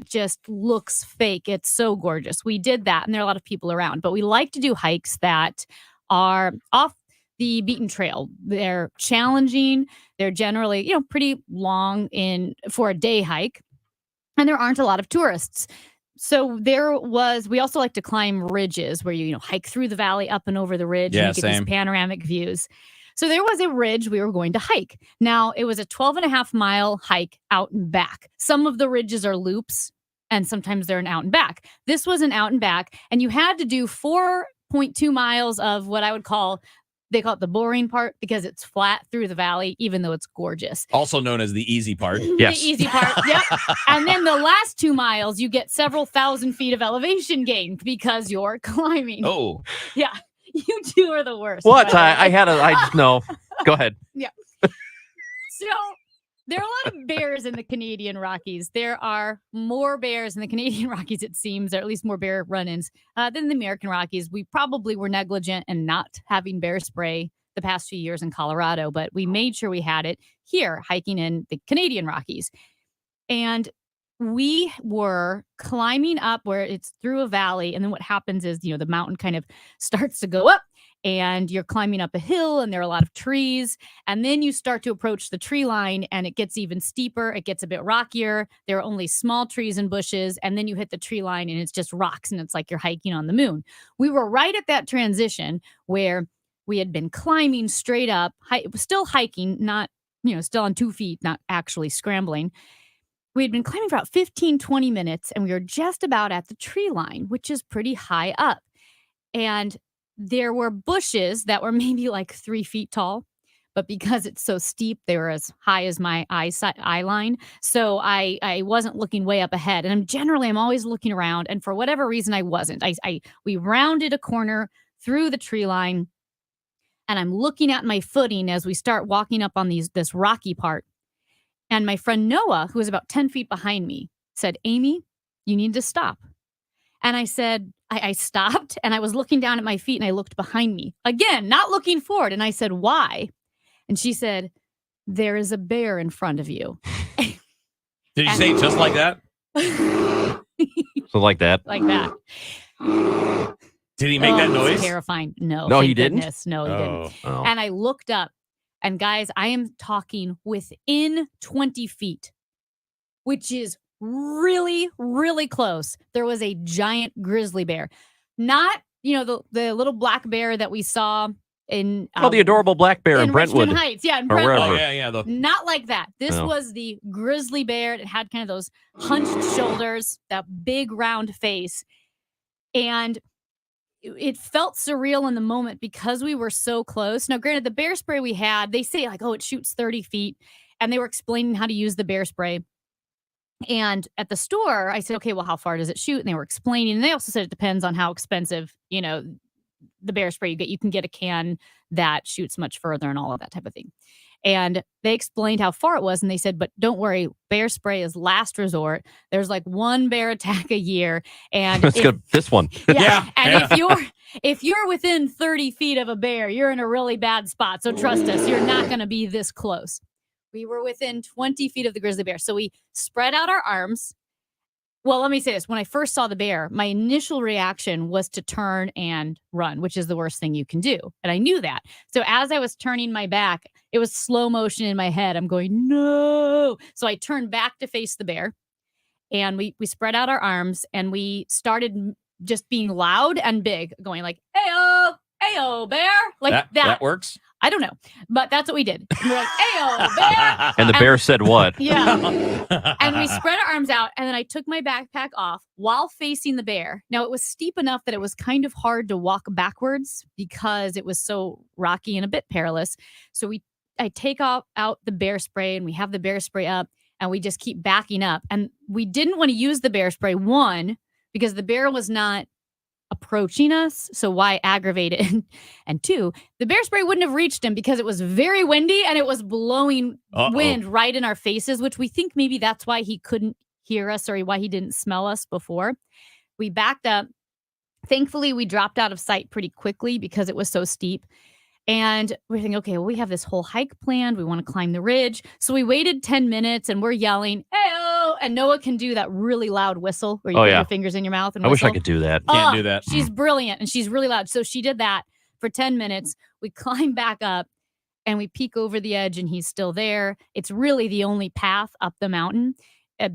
just looks fake. It's so gorgeous. We did that, and there are a lot of people around, but we like to do hikes that are off the beaten trail. They're challenging. They're generally, pretty long for a day hike, and there aren't a lot of tourists. So we also like to climb ridges where you hike through the valley up and over the ridge and you get these panoramic views. So there was a ridge we were going to hike. Now, it was a 12.5-mile hike out and back. Some of the ridges are loops, and sometimes they're an out and back. This was an out and back, and you had to do 4.2 miles of what I would call, they call it the boring part because it's flat through the valley, even though it's gorgeous. Also known as the easy part. Yes. The easy part, yep. And then the last 2 miles, you get several thousand feet of elevation gain because you're climbing. Oh. Yeah. You two are the worst. What? No. Go ahead. Yeah. So there are a lot of bears in the Canadian Rockies. There are more bears in the Canadian Rockies, it seems, or at least more bear run-ins than the American Rockies. We probably were negligent in not having bear spray the past few years in Colorado, but we made sure we had it here hiking in the Canadian Rockies. And we were climbing up where it's through a valley. And then what happens is, the mountain kind of starts to go up and you're climbing up a hill and there are a lot of trees. And then you start to approach the tree line and it gets even steeper. It gets a bit rockier. There are only small trees and bushes. And then you hit the tree line and it's just rocks and it's like you're hiking on the moon. We were right at that transition where we had been climbing straight up, still hiking, not, still on 2 feet, not actually scrambling. We had been climbing for about 15, 20 minutes, and we were just about at the tree line, which is pretty high up. And there were bushes that were maybe like 3 feet tall, but because it's so steep, they were as high as my eye line. So I wasn't looking way up ahead. And I'm always looking around, and for whatever reason, I wasn't. We rounded a corner through the tree line, and I'm looking at my footing as we start walking up on this rocky part. And my friend Noah, who was about 10 feet behind me, said, "Amy, you need to stop." And I said, I stopped and I was looking down at my feet and I looked behind me. Again, not looking forward. And I said, "Why?" And she said, "There is a bear in front of you." Did you say it just like that? So like that? Like that. Did he make that noise? Terrifying. No. No, he didn't? No, he didn't. Oh. And I looked up. And guys, I am talking within 20 feet, which is really, really close. There was a giant grizzly bear. Not, the little black bear that we saw in... the adorable black bear in Brentwood. Richmond Heights. Yeah, in Brentwood. Oh, yeah. Not like that. This was the grizzly bear. It had kind of those hunched shoulders, that big round face. And it felt surreal in the moment because we were so close. Now, granted, the bear spray we had, they say like, it shoots 30 feet. And they were explaining how to use the bear spray. And at the store, I said, "Okay, well, how far does it shoot?" And they were explaining. And they also said it depends on how expensive, the bear spray you get. You can get a can that shoots much further and all of that type of thing. And they explained how far it was. And they said, "But don't worry, bear spray is last resort. There's like one bear attack a year. And this one." Yeah. And if you're within 30 feet of a bear, you're in a really bad spot. So trust us, you're not going to be this close. We were within 20 feet of the grizzly bear. So we spread out our arms. Well, let me say this. When I first saw the bear, my initial reaction was to turn and run, which is the worst thing you can do. And I knew that. So as I was turning my back, it was slow motion in my head. I'm going, "No." So I turned back to face the bear and we spread out our arms and we started just being loud and big, going like, "Ayo, ayo, bear." Like that. That works? I don't know, but that's what we did. We're like, "Ayo, bear." And the bear said what? Yeah. And we spread our arms out, and then I took my backpack off while facing the bear. Now, it was steep enough that it was kind of hard to walk backwards because it was so rocky and a bit perilous. So I take out the bear spray, and we have the bear spray up, and we just keep backing up. And we didn't want to use the bear spray, one, because the bear was not approaching us, so why aggravate it? And two, the bear spray wouldn't have reached him because it was very windy and it was blowing wind right in our faces, which we think maybe that's why he couldn't hear us or why he didn't smell us before. We backed up. Thankfully, we dropped out of sight pretty quickly because it was so steep. And we're thinking, okay, well, we have this whole hike planned. We want to climb the ridge. So we waited 10 minutes and we're yelling, "Ayo, and Noah can do that really loud whistle where you Oh, put yeah. your fingers in your mouth and I wish I whistle. could do that. Can't do that. She's brilliant and she's really loud. So she did that for 10 minutes. We climb back up and we peek over the edge and he's still there. It's really the only path up the mountain.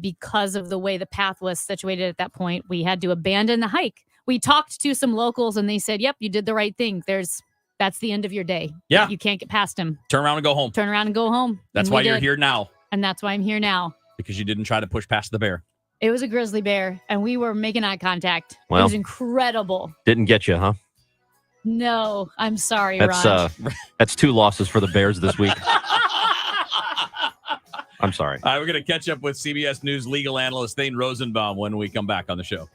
Because of the way the path was situated at that point, we had to abandon the hike. We talked to some locals and they said, yep, you did the right thing. That's the end of your day. Yeah. You can't get past him. Turn around and go home. Turn around and go home. That's And why we you're did. here now, And that's why I'm here now. because you didn't try to push past the bear. It was a grizzly bear and we were making eye contact. It Well. was incredible. Didn't get you, huh? No, I'm sorry, That's Raj. that's 2 losses for the Bears this week. I'm sorry. All right, we're going to catch up with CBS News legal analyst Thane Rosenbaum when we come back on the show.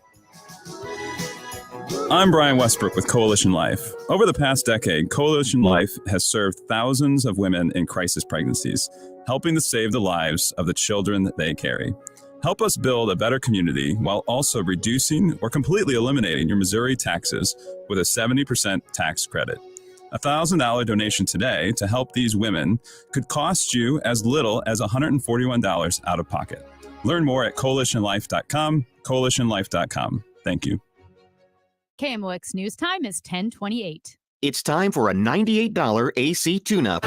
I'm Brian Westbrook with Coalition Life. Over the past decade, Coalition Life has served thousands of women in crisis pregnancies, helping to save the lives of the children that they carry. Help us build a better community while also reducing or completely eliminating your Missouri taxes with a 70% tax credit. A $1,000 donation today to help these women could cost you as little as $141 out of pocket. Learn more at coalitionlife.com, coalitionlife.com. Thank you. KMOX News Time is 10:28. It's time for a $98 AC tune-up.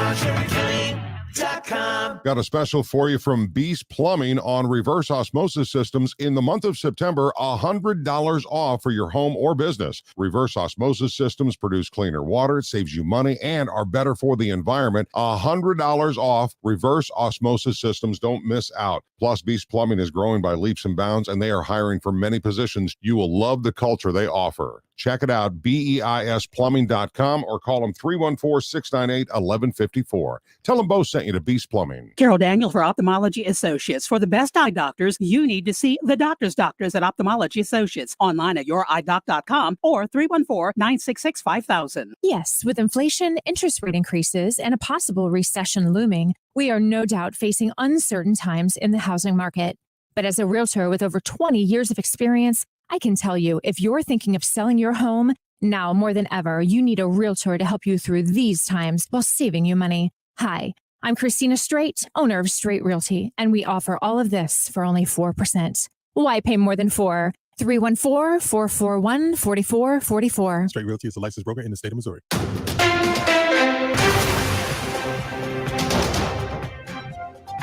Got a special for you from Beast Plumbing on reverse osmosis systems. In the month of September, $100 off for your home or business. Reverse osmosis systems produce cleaner water, it saves you money, and are better for the environment. $100 off reverse osmosis systems. Don't miss out. Plus, Beast Plumbing is growing by leaps and bounds, and they are hiring for many positions. You will love the culture they offer. Check it out, BEISplumbing.com, or call them 314-698-1154. Tell them both sent you to Beast Plumbing. Carol Daniel for Ophthalmology Associates. For the best eye doctors, you need to see the doctors at Ophthalmology Associates. Online at youridoc.com or 314-966-5000. Yes, with inflation, interest rate increases, and a possible recession looming, we are no doubt facing uncertain times in the housing market. But as a realtor with over 20 years of experience, I can tell you, if you're thinking of selling your home, now more than ever, you need a realtor to help you through these times while saving you money. Hi, I'm Christina Straight, owner of Straight Realty, and we offer all of this for only 4%. Why pay more than 4? 314-441-4444. Straight Realty is a licensed broker in the state of Missouri.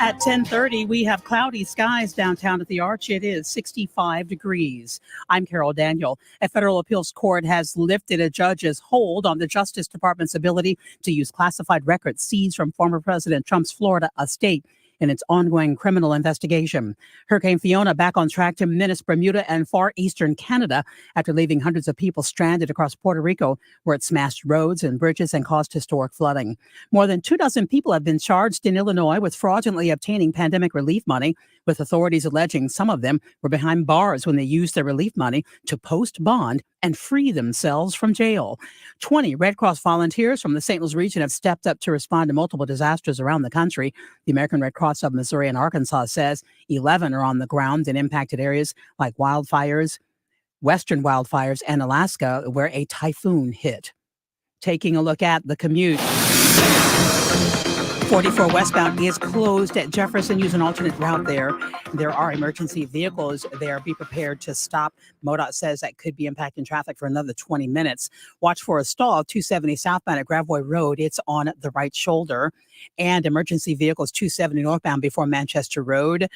At 10:30, we have cloudy skies downtown at the Arch. It is 65 degrees. I'm Carol Daniel. A federal appeals court has lifted a judge's hold on the Justice Department's ability to use classified records seized from former President Trump's Florida estate in its ongoing criminal investigation. Hurricane Fiona back on track to menace Bermuda and far eastern Canada after leaving hundreds of people stranded across Puerto Rico, where it smashed roads and bridges and caused historic flooding. More than 24 people have been charged in Illinois with fraudulently obtaining pandemic relief money, with authorities alleging some of them were behind bars when they used their relief money to post bond and free themselves from jail. 20 Red Cross volunteers from the St. Louis region have stepped up to respond to multiple disasters around the country. The American Red Cross of Missouri and Arkansas says 11 are on the ground in impacted areas like wildfires, western wildfires, and Alaska, where a typhoon hit. Taking a look at the commute. 44 westbound is closed at Jefferson. Use an alternate route there. There are emergency vehicles there. Be prepared to stop. MoDOT says that could be impacting traffic for another 20 minutes. Watch for a stall 270 southbound at Gravois Road. It's on the right shoulder. And emergency vehicles 270 northbound before Manchester Road.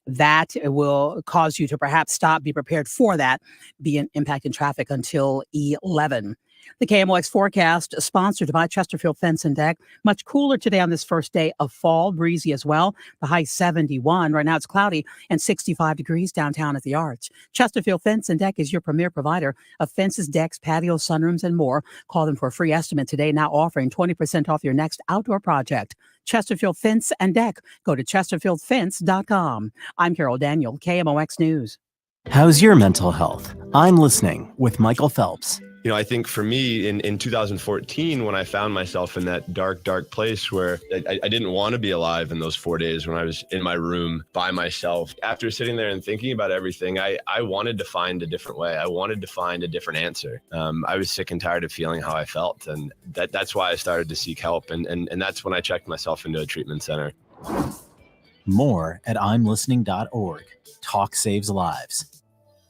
That will cause you to perhaps stop. Be prepared for that. Be impacting traffic until 11. The KMOX forecast, sponsored by Chesterfield Fence and Deck. Much cooler today on this first day of fall, breezy as well. The high 71. Right now it's cloudy and 65 degrees downtown at the Arch. Chesterfield Fence and Deck is your premier provider of fences, decks, patios, sunrooms, and more. Call them for a free estimate today, now offering 20% off your next outdoor project. Chesterfield Fence and Deck. Go to chesterfieldfence.com. I'm Carol Daniel, KMOX News. How's your mental health? I'm listening with Michael Phelps. You know, I think for me in 2014, when I found myself in that dark place where I didn't want to be alive in those 4 days when I was in my room by myself, after sitting there and thinking about everything, I wanted to find a different way. I wanted to find a different answer. I was sick and tired of feeling how I felt. And that's why I started to seek help. And that's when I checked myself into a treatment center. More at imlistening.org. Talk saves lives.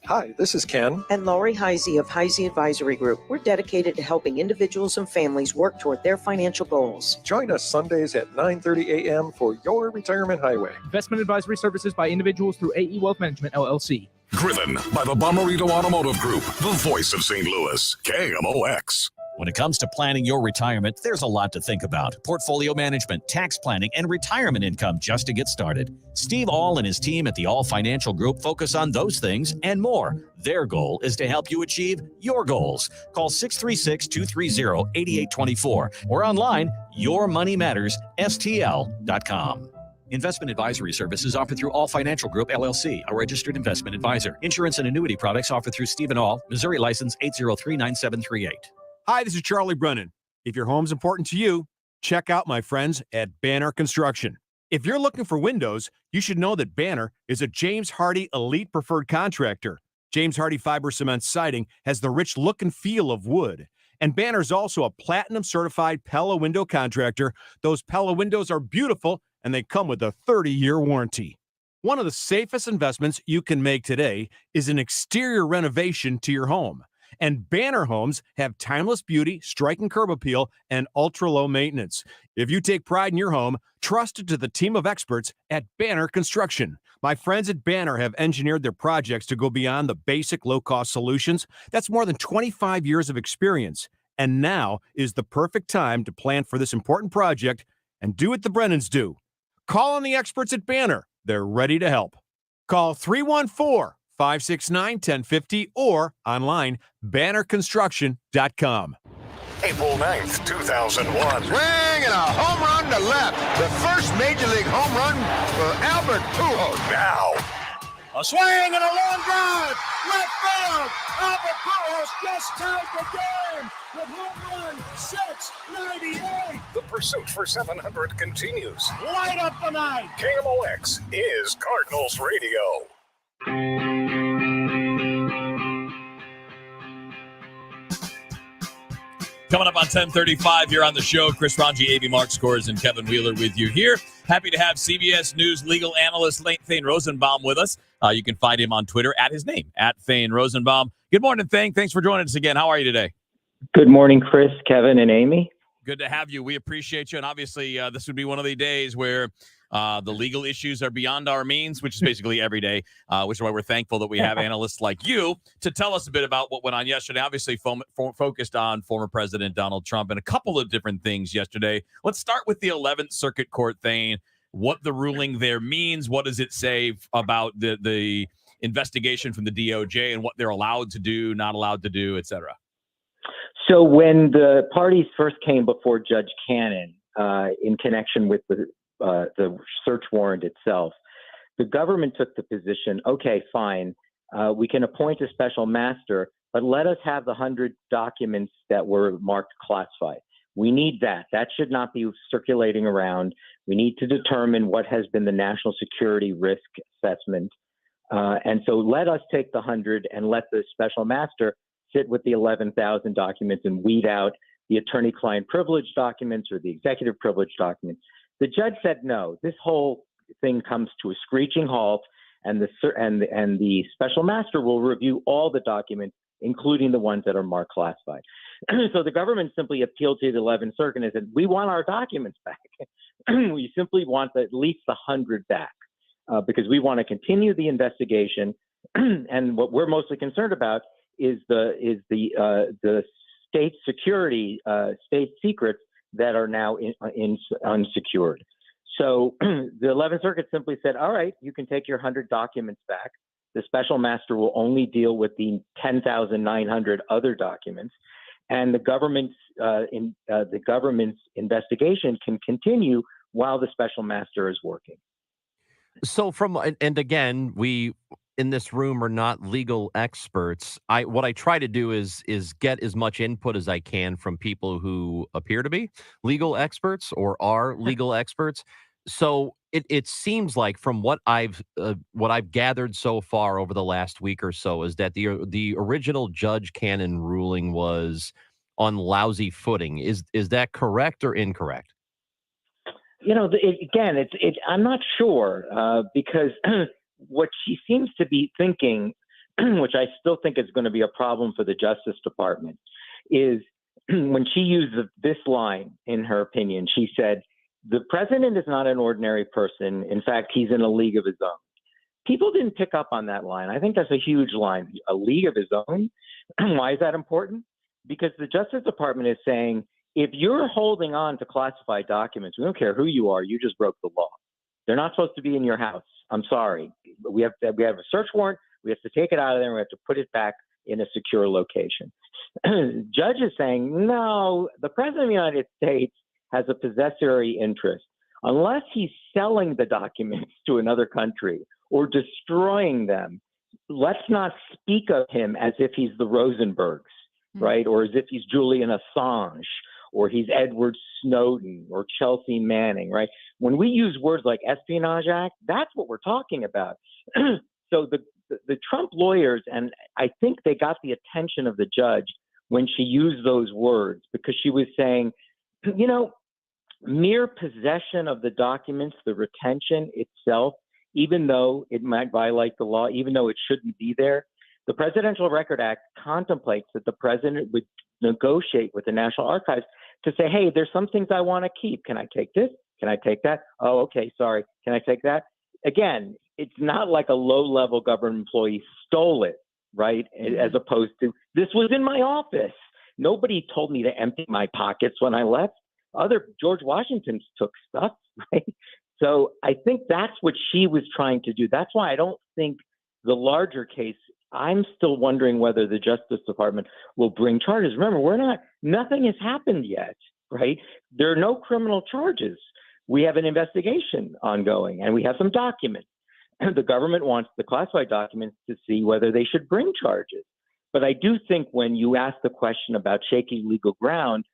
Hi, this is Ken. And Laurie Heisey of Heisey Advisory Group. We're dedicated to helping individuals and families work toward their financial goals. Join us Sundays at 9:30 a.m. for Your Retirement Highway. Investment advisory services by individuals through AE Wealth Management, LLC. Driven by the Bomarito Automotive Group, the voice of St. Louis, KMOX. When it comes to planning your retirement, there's a lot to think about. Portfolio management, tax planning, and retirement income just to get started. Steve All and his team at the All Financial Group focus on those things and more. Their goal is to help you achieve your goals. Call 636-230-8824 or online, yourmoneymattersstl.com. Investment advisory services offered through All Financial Group, LLC, a registered investment advisor. Insurance and annuity products offered through Stephen All, Missouri license 8039738. Hi, this is Charlie Brennan. If your home's important to you, check out my friends at Banner Construction. If you're looking for windows, you should know that Banner is a James Hardie Elite Preferred Contractor. James Hardie Fiber Cement Siding has the rich look and feel of wood. And Banner's also a Platinum Certified Pella Window Contractor. Those Pella windows are beautiful, and they come with a 30-year warranty. One of the safest investments you can make today is an exterior renovation to your home. And Banner homes have timeless beauty, striking curb appeal, and ultra-low maintenance. If you take pride in your home, trust it to the team of experts at Banner Construction. My friends at Banner have engineered their projects to go beyond the basic low-cost solutions. That's more than 25 years of experience. And now is the perfect time to plan for this important project and do what the Brennans do. Call on the experts at Banner. They're ready to help. Call 314-569-1050 or online, bannerconstruction.com. April 9th, 2001. Swing and a home run to left. The first major league home run for Albert Pujols. Now, a swing and a long drive. Left field. Albert Pujols just tied the game with home run 698. the pursuit for 700 continues. Light up the night. KMOX is Cardinals Radio. Coming up on 10:35 here on the show, Chris Ranji, A.B. Mark Scores, and Kevin Wheeler with you here. Happy to have CBS News legal analyst Thane Rosenbaum with us. You can find him on Twitter at his name, at Thane Rosenbaum. Good morning, Thane. Thanks for joining us again. How are you today? Good morning, Chris, Kevin, and Amy. Good to have you. We appreciate you. And obviously, this would be one of the days where the legal issues are beyond our means, which is basically every day, which is why we're thankful that we have analysts like you to tell us a bit about what went on yesterday. Obviously, focused on former President Donald Trump and a couple of different things yesterday. Let's start with the 11th Circuit Court, Thane. What the ruling there means, what does it say about the investigation from the DOJ and what they're allowed to do, not allowed to do, et cetera? So when the parties first came before Judge Cannon in connection with the search warrant itself, the government took the position, okay, fine, we can appoint a special master, but let us have the 100 documents that were marked classified. We need that. That should not be circulating around. We need to determine what has been the national security risk assessment. And so let us take the 100 and let the special master sit with the 11,000 documents and weed out the attorney-client privilege documents or the executive privilege documents. The judge said no. This whole thing comes to a screeching halt, and the special master will review all the documents, including the ones that are marked classified. So the government simply appealed to the 11th Circuit and said, we want our documents back. We simply want at least the 100 back because we want to continue the investigation. And what we're mostly concerned about is the state security, state secrets that are now unsecured. So the 11th Circuit simply said, all right, you can take your 100 documents back. The special master will only deal with the 10,900 other documents, and the government's investigation can continue while the special master is working. So and again, we in this room are not legal experts. What I try to do is get as much input as I can from people who appear to be legal experts or are legal experts. So it seems like from what I've gathered so far over the last week or so is that the original Judge Cannon ruling was on lousy footing. Is that correct or incorrect? I'm not sure because what she seems to be thinking, which I still think is going to be a problem for the Justice Department, is when she used this line in her opinion. She said, "The president is not an ordinary person. In fact, he's in a league of his own." People didn't pick up on that line. I think that's a huge line. A league of his own. Why is that important? Because the Justice Department is saying, if you're holding on to classified documents, we don't care who you are, you just broke the law. They're not supposed to be in your house. I'm sorry. We have a search warrant. We have to take it out of there. And we have to put it back in a secure location. Judge is saying, no, the president of the United States has a possessory interest. Unless he's selling the documents to another country or destroying them, let's not speak of him as if he's the Rosenbergs, right? Or as if he's Julian Assange, or he's Edward Snowden or Chelsea Manning, right? When we use words like Espionage Act, that's what we're talking about. So the Trump lawyers, and I think they got the attention of the judge when she used those words, because she was saying, mere possession of the documents, the retention itself, even though it might violate the law, even though it shouldn't be there, the Presidential Record Act contemplates that the president would negotiate with the National Archives to say, hey, there's some things I want to keep. Can I take this? Can I take that? Oh, okay, sorry. Can I take that? Again, it's not like a low-level government employee stole it, right? As opposed to, this was in my office. Nobody told me to empty my pockets when I left. George Washington took stuff, right? So I think that's what she was trying to do. That's why I don't think the larger case, I'm still wondering whether the Justice Department will bring charges. Remember, nothing has happened yet, right? There are no criminal charges. We have an investigation ongoing and we have some documents. The government wants the classified documents to see whether they should bring charges. But I do think when you ask the question about shaky legal ground,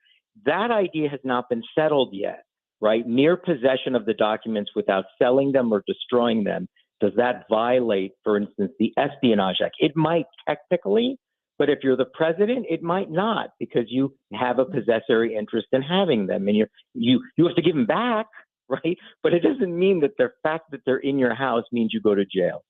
that idea has not been settled yet, right? Mere possession of the documents without selling them or destroying them, does that violate, for instance, the Espionage Act? It might technically, but if you're the president, it might not, because you have a possessory interest in having them, and you have to give them back, right? But it doesn't mean that the fact that they're in your house means you go to jail.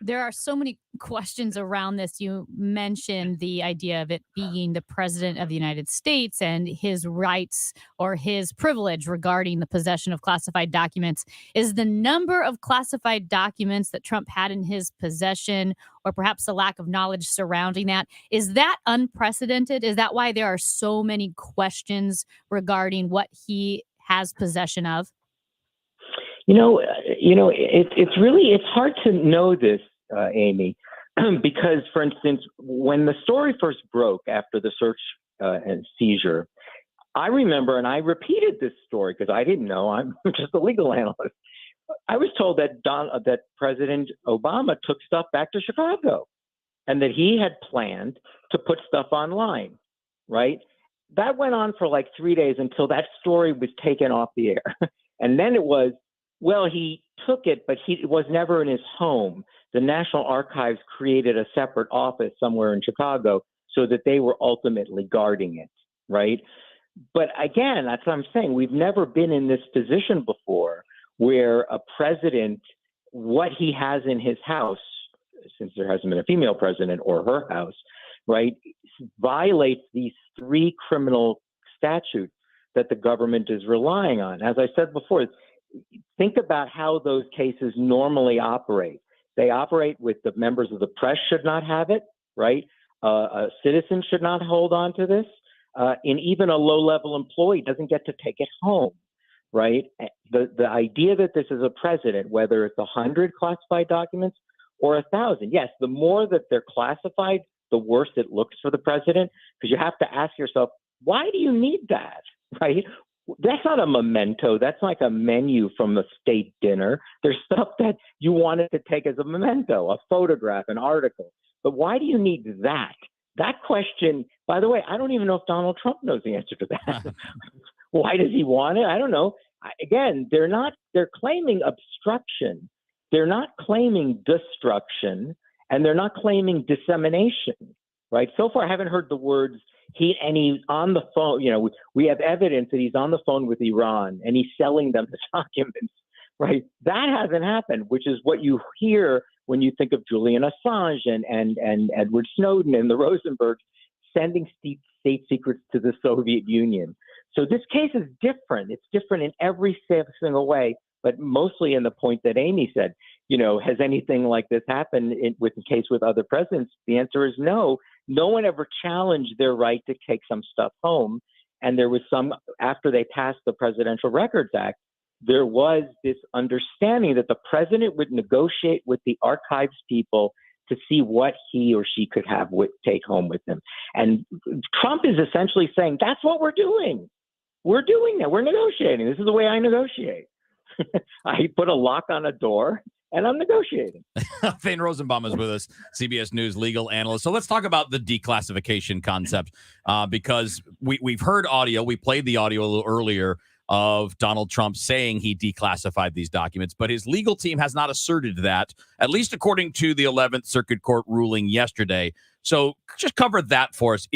There are so many questions around this. You mentioned the idea of it being the president of the United States and his rights or his privilege regarding the possession of classified documents. Is the number of classified documents that Trump had in his possession, or perhaps the lack of knowledge surrounding that, is that unprecedented? Is that why there are so many questions regarding what he has possession of? It's hard to know this, Amy, because, for instance, when the story first broke after the search and seizure, I remember, and I repeated this story because I didn't know. I'm just a legal analyst. I was told that President Obama took stuff back to Chicago, and that he had planned to put stuff online, right? That went on for like 3 days until that story was taken off the air. And then it was, well, he took it, but it was never in his home. The National Archives created a separate office somewhere in Chicago so that they were ultimately guarding it, right? But again, that's what I'm saying. We've never been in this position before where a president, what he has in his house, since there hasn't been a female president, or her house, right, violates these 3 criminal statutes that the government is relying on. As I said before, think about how those cases normally operate. They operate with the members of the press should not have it, right? A citizen should not hold on to this. And even a low-level employee doesn't get to take it home, right? The idea that this is a president, whether it's 100 classified documents or 1,000, yes, the more that they're classified, the worse it looks for the president, because you have to ask yourself, why do you need that, right? That's not a memento. That's like a menu from a state dinner. There's stuff that you wanted to take as a memento, a photograph, an article. But why do you need that? That question, by the way, I don't even know if Donald Trump knows the answer to that. Why does he want it? I don't know. Again, they're claiming obstruction. They're not claiming destruction, and they're not claiming dissemination, right? So far, I haven't heard the words he's on the phone. You know, we have evidence that he's on the phone with Iran and he's selling them the documents, right? That hasn't happened, which is what you hear when you think of Julian Assange and Edward Snowden and the Rosenbergs sending state secrets to the Soviet Union. So this case is different. It's different in every single way, but mostly in the point that Amy said. You know, has anything like this happened with the case with other presidents? The answer is no. No one ever challenged their right to take some stuff home. And there was after they passed the Presidential Records Act, there was this understanding that the president would negotiate with the archives people to see what he or she could take home with him. And Trump is essentially saying, that's what we're doing. We're doing that. We're negotiating. This is the way I negotiate. I put a lock on a door and I'm negotiating. Thane Rosenbaum is with us, CBS News legal analyst. So let's talk about the declassification concept because we've heard audio. We played the audio a little earlier of Donald Trump saying he declassified these documents, but his legal team has not asserted that, at least according to the 11th Circuit Court ruling yesterday. So just cover that for us.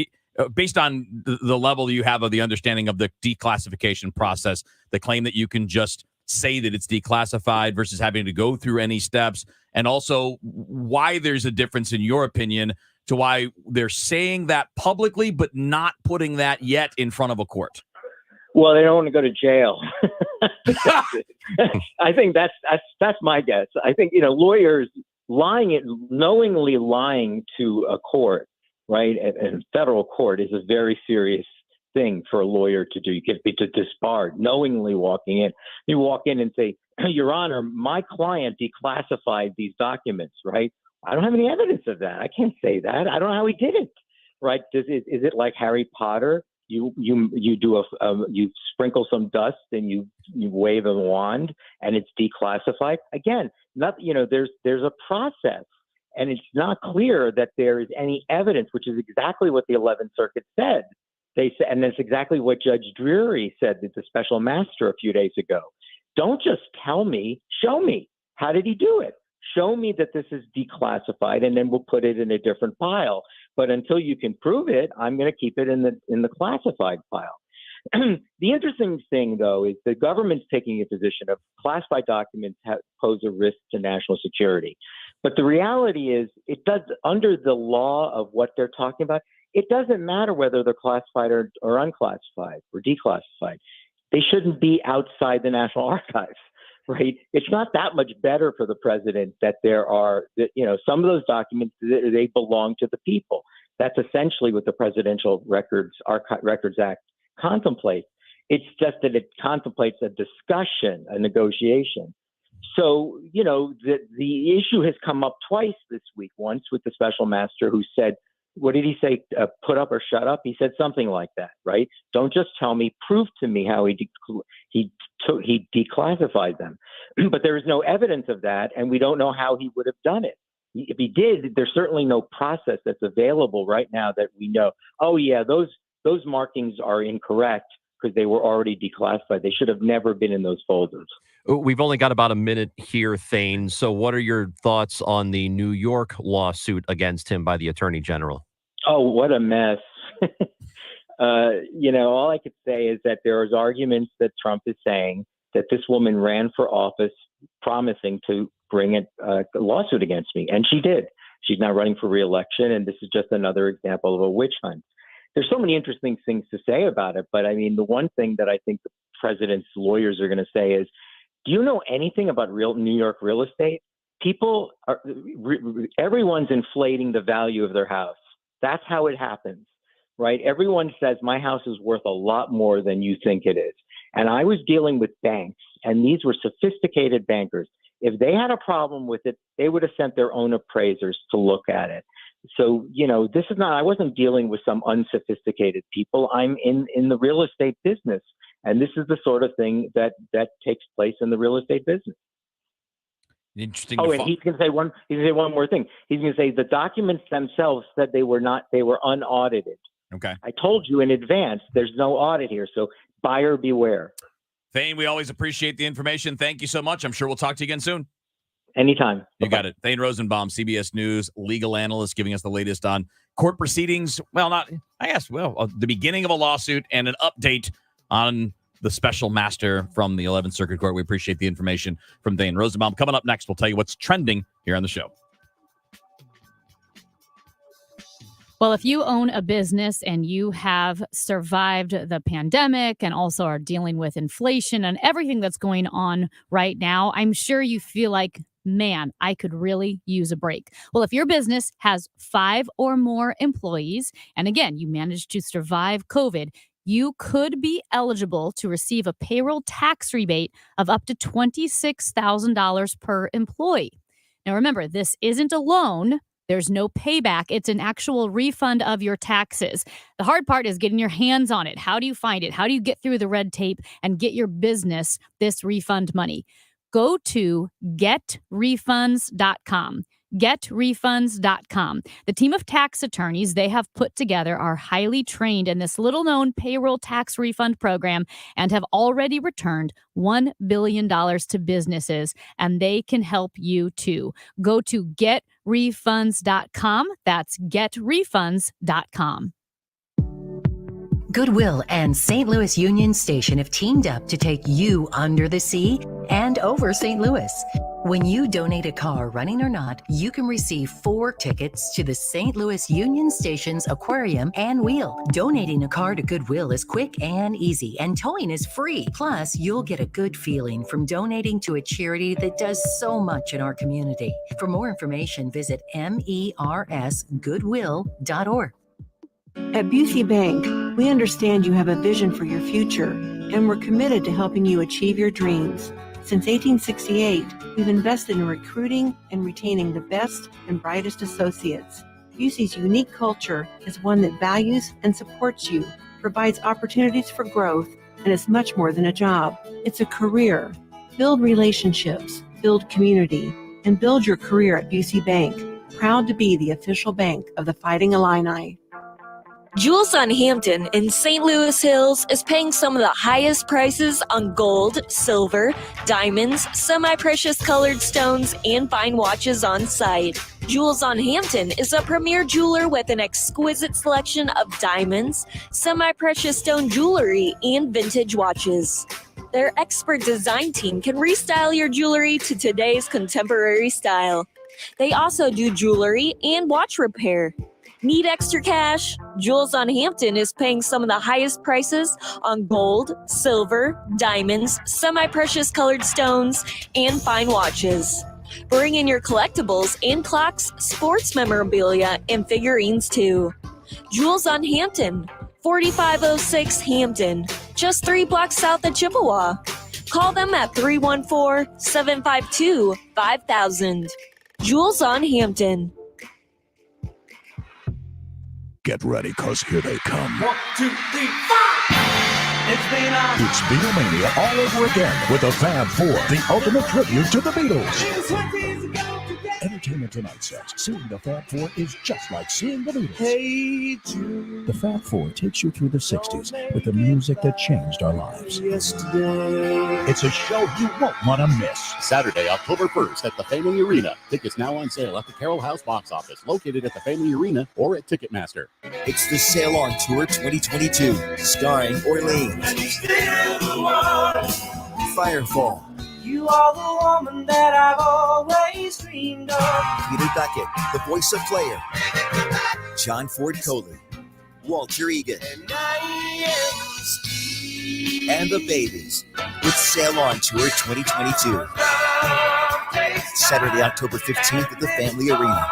Based on the level you have of the understanding of the declassification process, the claim that you can just say that it's declassified versus having to go through any steps, and also why there's a difference in your opinion to why they're saying that publicly but not putting that yet in front of a court. Well, they don't want to go to jail. I think that's my guess. I think, you know, lawyers knowingly lying to a court, right, and federal court is a very serious thing for a lawyer to do. You can be disbarred, knowingly walking in. You walk in and say, Your Honor, my client declassified these documents, right? I don't have any evidence of that. I can't say that. I don't know how he did it, right? Is it like Harry Potter? You sprinkle some dust and you wave a wand and it's declassified. Again, there's a process, and it's not clear that there is any evidence, which is exactly what the 11th Circuit said. They said, and that's exactly what Judge Drury said to the special master a few days ago. Don't just tell me, show me. How did he do it? Show me that this is declassified, and then we'll put it in a different pile. But until you can prove it, I'm going to keep it in the classified pile. The interesting thing, though, is the government's taking a position of classified documents pose a risk to national security. But the reality is, it does, under the law of what they're talking about, it doesn't matter whether they're classified or unclassified or declassified. They shouldn't be outside the National Archives, right? It's not that much better for the president that some of those documents, they belong to the people. That's essentially what the Presidential Records Act contemplates. It's just that it contemplates a discussion, a negotiation. So, the issue has come up twice this week, once with the special master who said, what did he say? Put up or shut up? He said something like that, right? Don't just tell me, prove to me how he declassified them. But there is no evidence of that, and we don't know how he would have done it. If he did, there's certainly no process that's available right now that we know, oh yeah, those markings are incorrect because they were already declassified. They should have never been in those folders. We've only got about a minute here, Thane. So what are your thoughts on the New York lawsuit against him by the Attorney General? Oh, what a mess. All I could say is that there is arguments that Trump is saying that this woman ran for office promising to bring a lawsuit against me. And she did. She's now running for re-election. And this is just another example of a witch hunt. There's so many interesting things to say about it. But I mean, the one thing that I think the president's lawyers are going to say is, do you know anything about New York real estate? Everyone's inflating the value of their house. That's how it happens, right? Everyone says my house is worth a lot more than you think it is. And I was dealing with banks, and these were sophisticated bankers. If they had a problem with it, they would have sent their own appraisers to look at it. So, I wasn't dealing with some unsophisticated people. I'm in the real estate business. And this is the sort of thing that takes place in the real estate business. Interesting. Oh, and he's going to say one more thing. He's going to say the documents themselves said they were unaudited. Okay. I told you in advance, there's no audit here. So buyer beware. Thane, we always appreciate the information. Thank you so much. I'm sure we'll talk to you again soon. Anytime. You got it. Thane Rosenbaum, CBS News legal analyst, giving us the latest on court proceedings. Well, the beginning of a lawsuit and an update on the special master from the 11th Circuit Court. We appreciate the information from Thane Rosenbaum. Coming up next, we'll tell you what's trending here on the show. Well, if you own a business and you have survived the pandemic and also are dealing with inflation and everything that's going on right now, I'm sure you feel like, man, I could really use a break. Well, if your business has 5 or more employees, and again, you managed to survive COVID, you could be eligible to receive a payroll tax rebate of up to $26,000 per employee. Now, remember, this isn't a loan. There's no payback. It's an actual refund of your taxes. The hard part is getting your hands on it. How do you find it? How do you get through the red tape and get your business this refund money? Go to getrefunds.com. Getrefunds.com. The team of tax attorneys they have put together are highly trained in this little-known payroll tax refund program and have already returned $1 billion to businesses, and they can help you too. Go to getrefunds.com. That's getrefunds.com. Goodwill and St. Louis Union Station have teamed up to take you under the sea and over St. Louis. When you donate a car, running or not, you can receive 4 tickets to the St. Louis Union Station's aquarium and wheel. Donating a car to Goodwill is quick and easy, and towing is free. Plus, you'll get a good feeling from donating to a charity that does so much in our community. For more information, visit mersgoodwill.org. At Busey Bank, we understand you have a vision for your future, and we're committed to helping you achieve your dreams. Since 1868, we've invested in recruiting and retaining the best and brightest associates. Busey's unique culture is one that values and supports you, provides opportunities for growth, and is much more than a job. It's a career. Build relationships, build community, and build your career at Busey Bank. Proud to be the official bank of the Fighting Illini. Jewels on Hampton in St. Louis Hills is paying some of the highest prices on gold, silver, diamonds, semi-precious colored stones, and fine watches on site. Jewels on Hampton is a premier jeweler with an exquisite selection of diamonds, semi-precious stone jewelry, and vintage watches. Their expert design team can restyle your jewelry to today's contemporary style. They also do jewelry and watch repair. Need extra cash? Jewels on Hampton is paying some of the highest prices on gold, silver, diamonds, semi-precious colored stones, and fine watches. Bring in your collectibles and clocks, sports memorabilia, and figurines too. Jewels on Hampton, 4506 Hampton, just 3 blocks south of Chippewa. Call them at 314-752-5000. Jewels on Hampton. Get ready, cause here they come. 1, 2, 3, 4! It's Beatlemania all over again with the Fab Four, the ultimate tribute to the Beatles. Entertainment Tonight says seeing the Fab Four is just like seeing the Beatles. Hey Jude. The Fab Four takes you through the 60s with the music that changed our lives. Yesterday. It's a show you won't want to miss. Saturday, October 1st at the Family Arena. Tickets now on sale at the Carroll House box office, located at the Family Arena or at Ticketmaster. It's the Sail On Tour 2022, starring Orleans, Firefall, You are the woman that I've always dreamed of. Peter Beckett, the voice of Player, John Ford Coley, Walter Egan, and the Babies with Sail On Tour 2022. Saturday, October 15th at the Family Arena.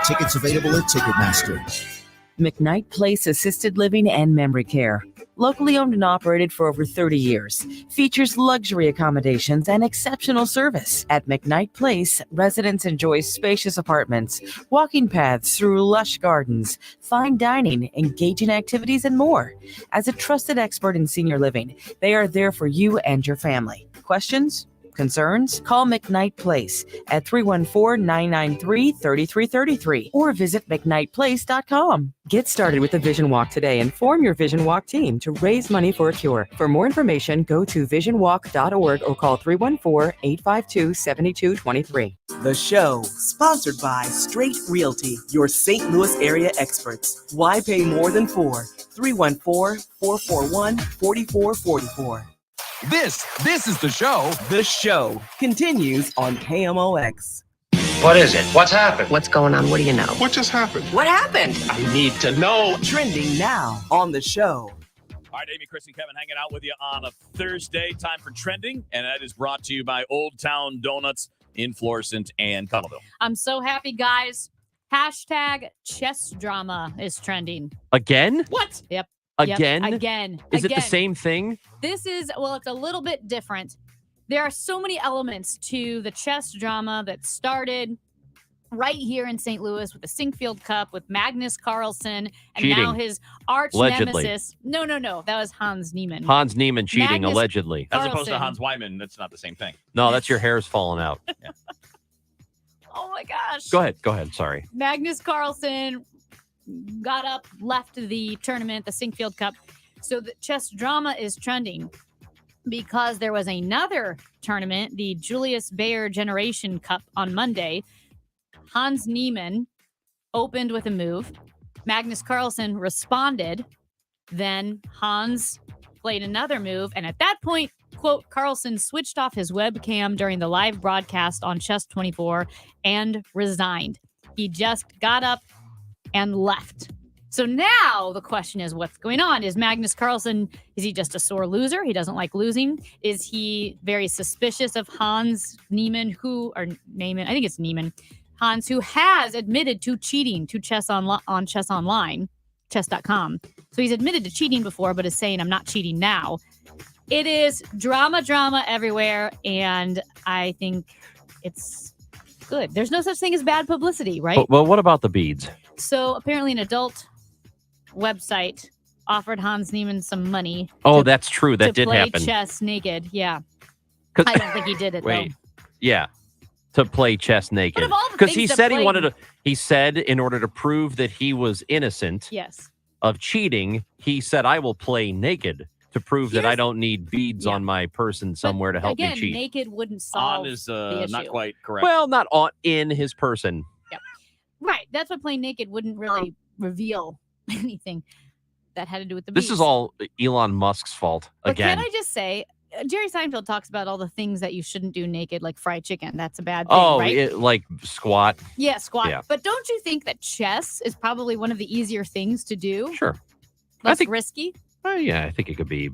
Tickets available at Ticketmaster. McKnight Place Assisted Living and Memory Care. Locally owned and operated for over 30 years. Features luxury accommodations and exceptional service. At McKnight Place, residents enjoy spacious apartments, walking paths through lush gardens, fine dining, engaging activities, and more. As a trusted expert in senior living, they are there for you and your family. Questions? Concerns? Call McKnight Place at 314-993-3333 or visit McKnightPlace.com. Get started with the Vision Walk today and form your Vision Walk team to raise money for a cure. For more information, go to visionwalk.org or call 314-852-7223. The show, sponsored by Straight Realty, your St. Louis area experts. Why pay more than 4? 314-441-4444. This is the show. The show continues on KMOX. What is it? What's happened? What's going on? What do you know? What just happened? What happened? I need to know. Trending now on the show. All right, Amy, Chris, and Kevin hanging out with you on a Thursday. Time for Trending, and that is brought to you by Old Town Donuts in Florissant and Connellville. I'm so happy, guys. Hashtag chess drama is trending. Again? What? Yep. Again? Yep. Again. Is it Again. the same thing? This is, well, it's a little bit different. There are so many elements to the chess drama that started right here in St. Louis with the Sinkfield Cup with Magnus Carlsen and Cheating. now his arch Allegedly. nemesis. No. That was Hans Niemann. Hans Niemann cheating, Magnus allegedly. As opposed to Carlsen. Hans Wyman, that's not the same thing. No, that's your hair's falling out. Oh my gosh. Go ahead. Sorry. Magnus Carlsen got up, left the tournament, the Sinkfield Cup. So the chess drama is trending because there was another tournament, the Julius Baer Generation Cup on Monday. Hans Niemann opened with a move. Magnus Carlsen responded. Then Hans played another move. And at that point, quote, Carlsen switched off his webcam during the live broadcast on Chess 24 and resigned. He just got up and left. So now the question is, what's going on? Is Magnus Carlsen, is he just a sore loser? He doesn't like losing. Is he very suspicious of Hans Niemann, I think it's Niemann, Hans, who has admitted to cheating to chess on Chess Online, chess.com. So he's admitted to cheating before, but is saying, I'm not cheating now. It is drama everywhere, and I think it's good. There's no such thing as bad publicity, right? Well, what about the beads? So apparently an adult website offered Hans Niemann some money. Oh, that's true. That to did play happen. chess naked. Yeah. 'Cause- I don't think he did it, Wait. though. Yeah. To play chess naked. of all the Because things he to said he play- wanted to, he said in order to prove that he was innocent Yes. of cheating, he said, I will play naked to prove that I don't need beads on my person somewhere to help Again, me cheat. naked wouldn't solve On is the issue. not quite correct. Well, not on in his person. Right. That's what playing naked wouldn't really reveal anything that had to do with the This beats. is all Elon Musk's fault But again. can I just say, Jerry Seinfeld talks about all the things that you shouldn't do naked, like fried chicken. That's a bad thing, Oh, right? like squat. Yeah, squat. Yeah. But don't you think that chess is probably one of the easier things to do? Sure. Less risky? Yeah, I think it could be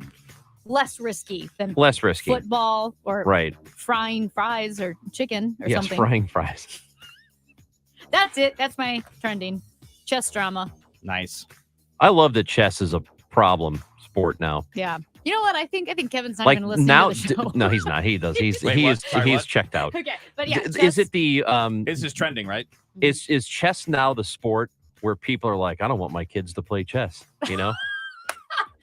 Less risky than less risky. football or Right. frying fries or chicken or Yes, something. frying fries. That's it. That's my trending chess drama. Nice. I love that chess is a problem sport now. Yeah. You know what? I think Kevin's not Like going to listen now, to the show. no, he's not. He does. He's Wait, he what? is Sorry, he's what? checked out. Okay, but yeah, Is it the This is trending, right? is chess now the sport where people are like, I don't want my kids to play chess, you know?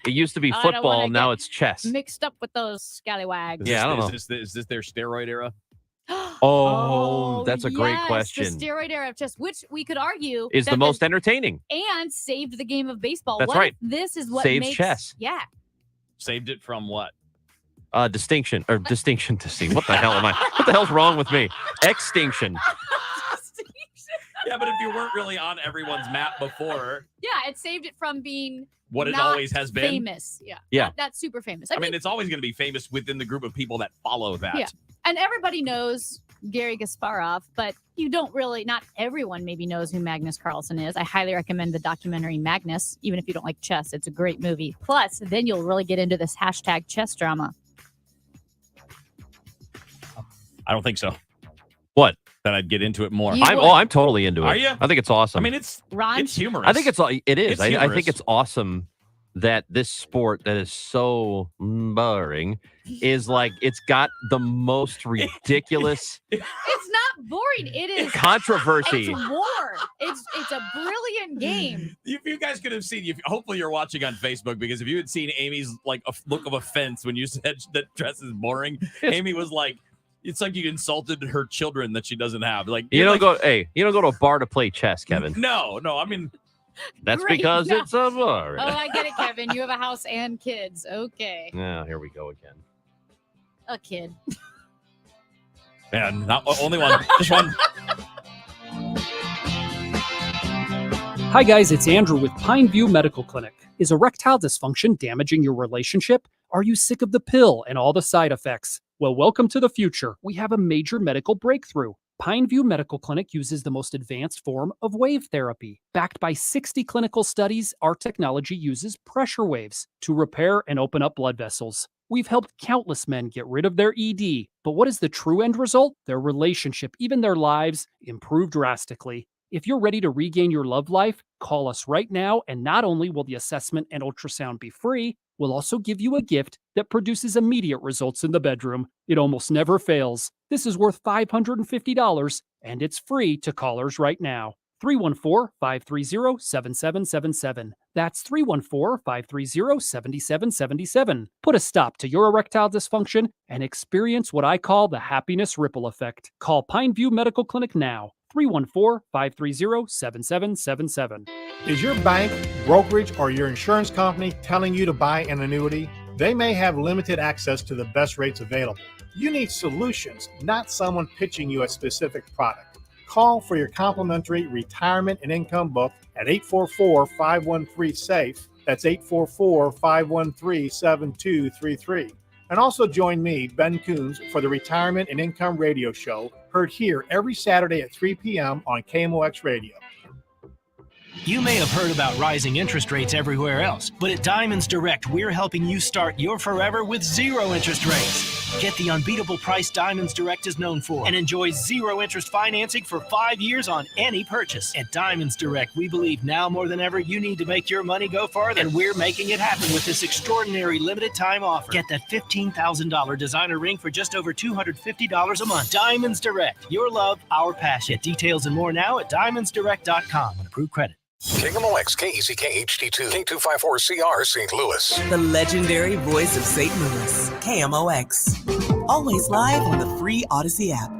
It used to be I don't football, wanna now get it's chess. mixed up with those scallywags? Yeah, I don't know. Is this their steroid era? Oh, that's a great yes, question. The steroid era of chess, which we could argue Is that the most entertaining. and saved the game of baseball. That's What right. if this is what Saves makes chess. Yeah. Saved it from what? Distinction to see. What the hell am I? What the hell's wrong with me? Extinction. Yeah, but if you weren't really on everyone's map before, Yeah, it saved it from being what it not always has been. famous. Yeah. Yeah. Not super famous. I mean, it's always going to be famous within the group of people that follow that. Yeah. And everybody knows Gary Kasparov, but you don't really, not everyone maybe knows who Magnus Carlsen is. I highly recommend the documentary Magnus, even if you don't like chess. It's a great movie. Plus, then you'll really get into this hashtag chess drama. I don't think so. What? That I'd get into it more. I'm totally into it. Are you? I think it's awesome. I mean, it's Ron? humorous. I think it is. It's I think humorous. it's awesome that this sport that is so boring is like it's got the most ridiculous It's not boring. It is controversy. It's war. It's a brilliant game. If you guys could have seen, hopefully you're watching on Facebook, because if you had seen Amy's like a look of offense when you said that dress is boring, Amy was like It's like you insulted her children that she doesn't have. Like You don't like, go to a bar to play chess, Kevin. No. I mean, That's Great, because no. it's a bar. Oh, I get it, Kevin. You have a house and kids. Okay. Yeah, here we go again. A kid. man, not only one, just one. Hi, guys. It's Andrew with Pineview Medical Clinic. Is erectile dysfunction damaging your relationship? Are you sick of the pill and all the side effects? Well, welcome to the future. We have a major medical breakthrough. Pineview Medical Clinic uses the most advanced form of wave therapy. Backed by 60 clinical studies, our technology uses pressure waves to repair and open up blood vessels. We've helped countless men get rid of their ED. But what is the true end result? Their relationship, even their lives, improve drastically. If you're ready to regain your love life, call us right now, and not only will the assessment and ultrasound be free, we'll also give you a gift that produces immediate results in the bedroom. It almost never fails. This is worth $550, and it's free to callers right now. 314-530-7777. That's 314-530-7777. Put a stop to your erectile dysfunction and experience what I call the happiness ripple effect. Call Pineview Medical Clinic now. 314-530-7777. Is your bank, brokerage, or your insurance company telling you to buy an annuity? They may have limited access to the best rates available. You need solutions, not someone pitching you a specific product. Call for your complimentary retirement and income book at 844-513-SAFE. That's 844-513-7233. And also join me, Ben Coons, for the Retirement and Income Radio Show, heard here every Saturday at 3 p.m. on KMOX Radio. You may have heard about rising interest rates everywhere else, but at Diamonds Direct, we're helping you start your forever with zero interest rates. Get the unbeatable price Diamonds Direct is known for and enjoy zero interest financing for 5 years on any purchase. At Diamonds Direct, we believe now more than ever you need to make your money go farther, and we're making it happen with this extraordinary limited time offer. Get that $15,000 designer ring for just over $250 a month. Diamonds Direct, your love, our passion. Get details and more now at diamondsdirect.com on approved credit. KMOX, KECK HD2, K254CR, St. Louis. The legendary voice of St. Louis, KMOX. Always live on the free Odyssey app.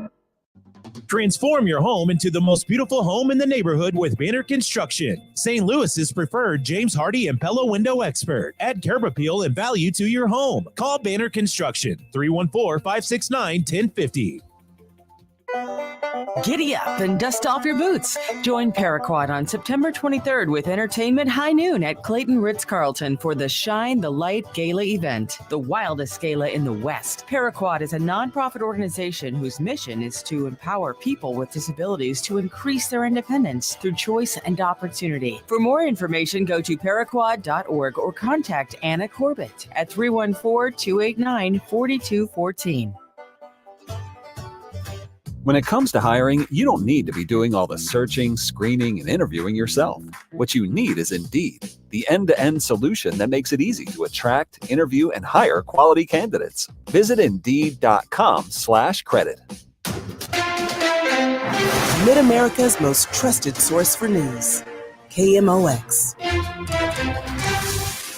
Transform your home into the most beautiful home in the neighborhood with Banner Construction. St. Louis's preferred James Hardy and Pella window expert. Add curb appeal and value to your home. Call Banner Construction, 314-569-1050. Giddy up and dust off your boots. Join Paraquat on September 23rd with Entertainment High Noon at Clayton Ritz-Carlton for the Shine the Light Gala event, the wildest gala in the West. Paraquat is a nonprofit organization whose mission is to empower people with disabilities to increase their independence through choice and opportunity. For more information, go to paraquat.org or contact Anna Corbett at 314-289-4214. When it comes to hiring, you don't need to be doing all the searching, screening, and interviewing yourself. What you need is Indeed, the end-to-end solution that makes it easy to attract, interview, and hire quality candidates. Visit Indeed.com/credit. Mid-America's most trusted source for news, KMOX.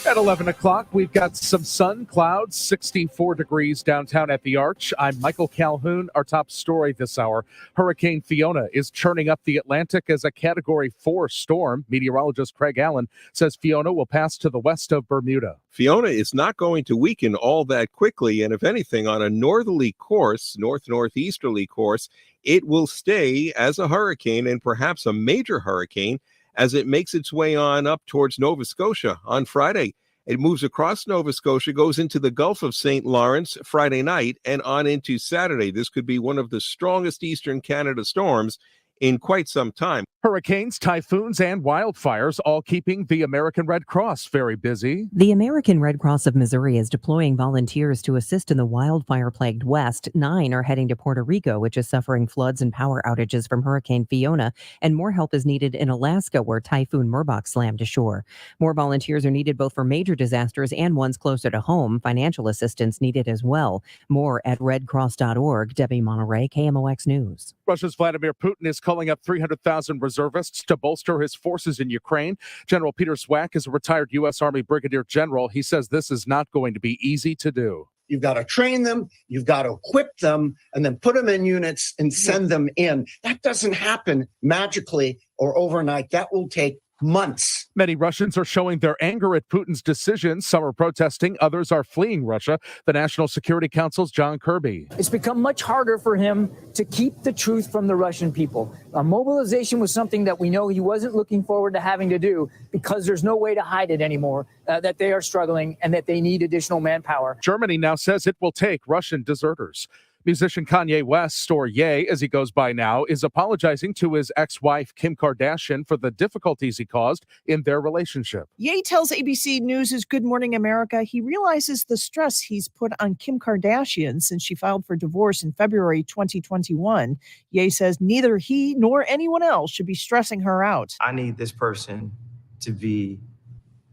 At 11 o'clock, we've got some sun, clouds, 64 degrees downtown at the Arch. I'm Michael Calhoun. Our top story this hour, Hurricane Fiona is churning up the Atlantic as a Category 4 storm. Meteorologist Craig Allen says Fiona will pass to the west of Bermuda. Fiona is not going to weaken all that quickly, and if anything, on a northerly course, north-northeasterly course, it will stay as a hurricane and perhaps a major hurricane as it makes its way on up towards Nova Scotia on Friday. It moves across Nova Scotia, goes into the Gulf of St. Lawrence Friday night and on into Saturday. This could be one of the strongest Eastern Canada storms in quite some time. Hurricanes, typhoons, and wildfires all keeping the American Red Cross very busy. The American Red Cross of Missouri is deploying volunteers to assist in the wildfire-plagued West. 9 are heading to Puerto Rico, which is suffering floods and power outages from Hurricane Fiona, and more help is needed in Alaska, where Typhoon Merbok slammed ashore. More volunteers are needed both for major disasters and ones closer to home. Financial assistance needed as well. More at redcross.org. Debbie Monterey, KMOX News. Russia's Vladimir Putin is calling up 300,000 reservists to bolster his forces in Ukraine. General Peter Swack is a retired U.S. Army Brigadier General. He says this is not going to be easy to do. You've got to train them. You've got to equip them and then put them in units and send them in. That doesn't happen magically or overnight. That will take months. Many Russians are showing their anger at Putin's decision. Some are protesting, others are fleeing Russia. The National Security Council's John Kirby. It's become much harder for him to keep the truth from the Russian people. Mobilization was something that we know he wasn't looking forward to having to do because there's no way to hide it anymore, that they are struggling and that they need additional manpower. Germany now says it will take Russian deserters. Musician Kanye West, or Ye as he goes by now, is apologizing to his ex-wife Kim Kardashian for the difficulties he caused in their relationship. Ye tells ABC News' Good Morning America he realizes the stress he's put on Kim Kardashian since she filed for divorce in February 2021. Ye says neither he nor anyone else should be stressing her out. I need this person to be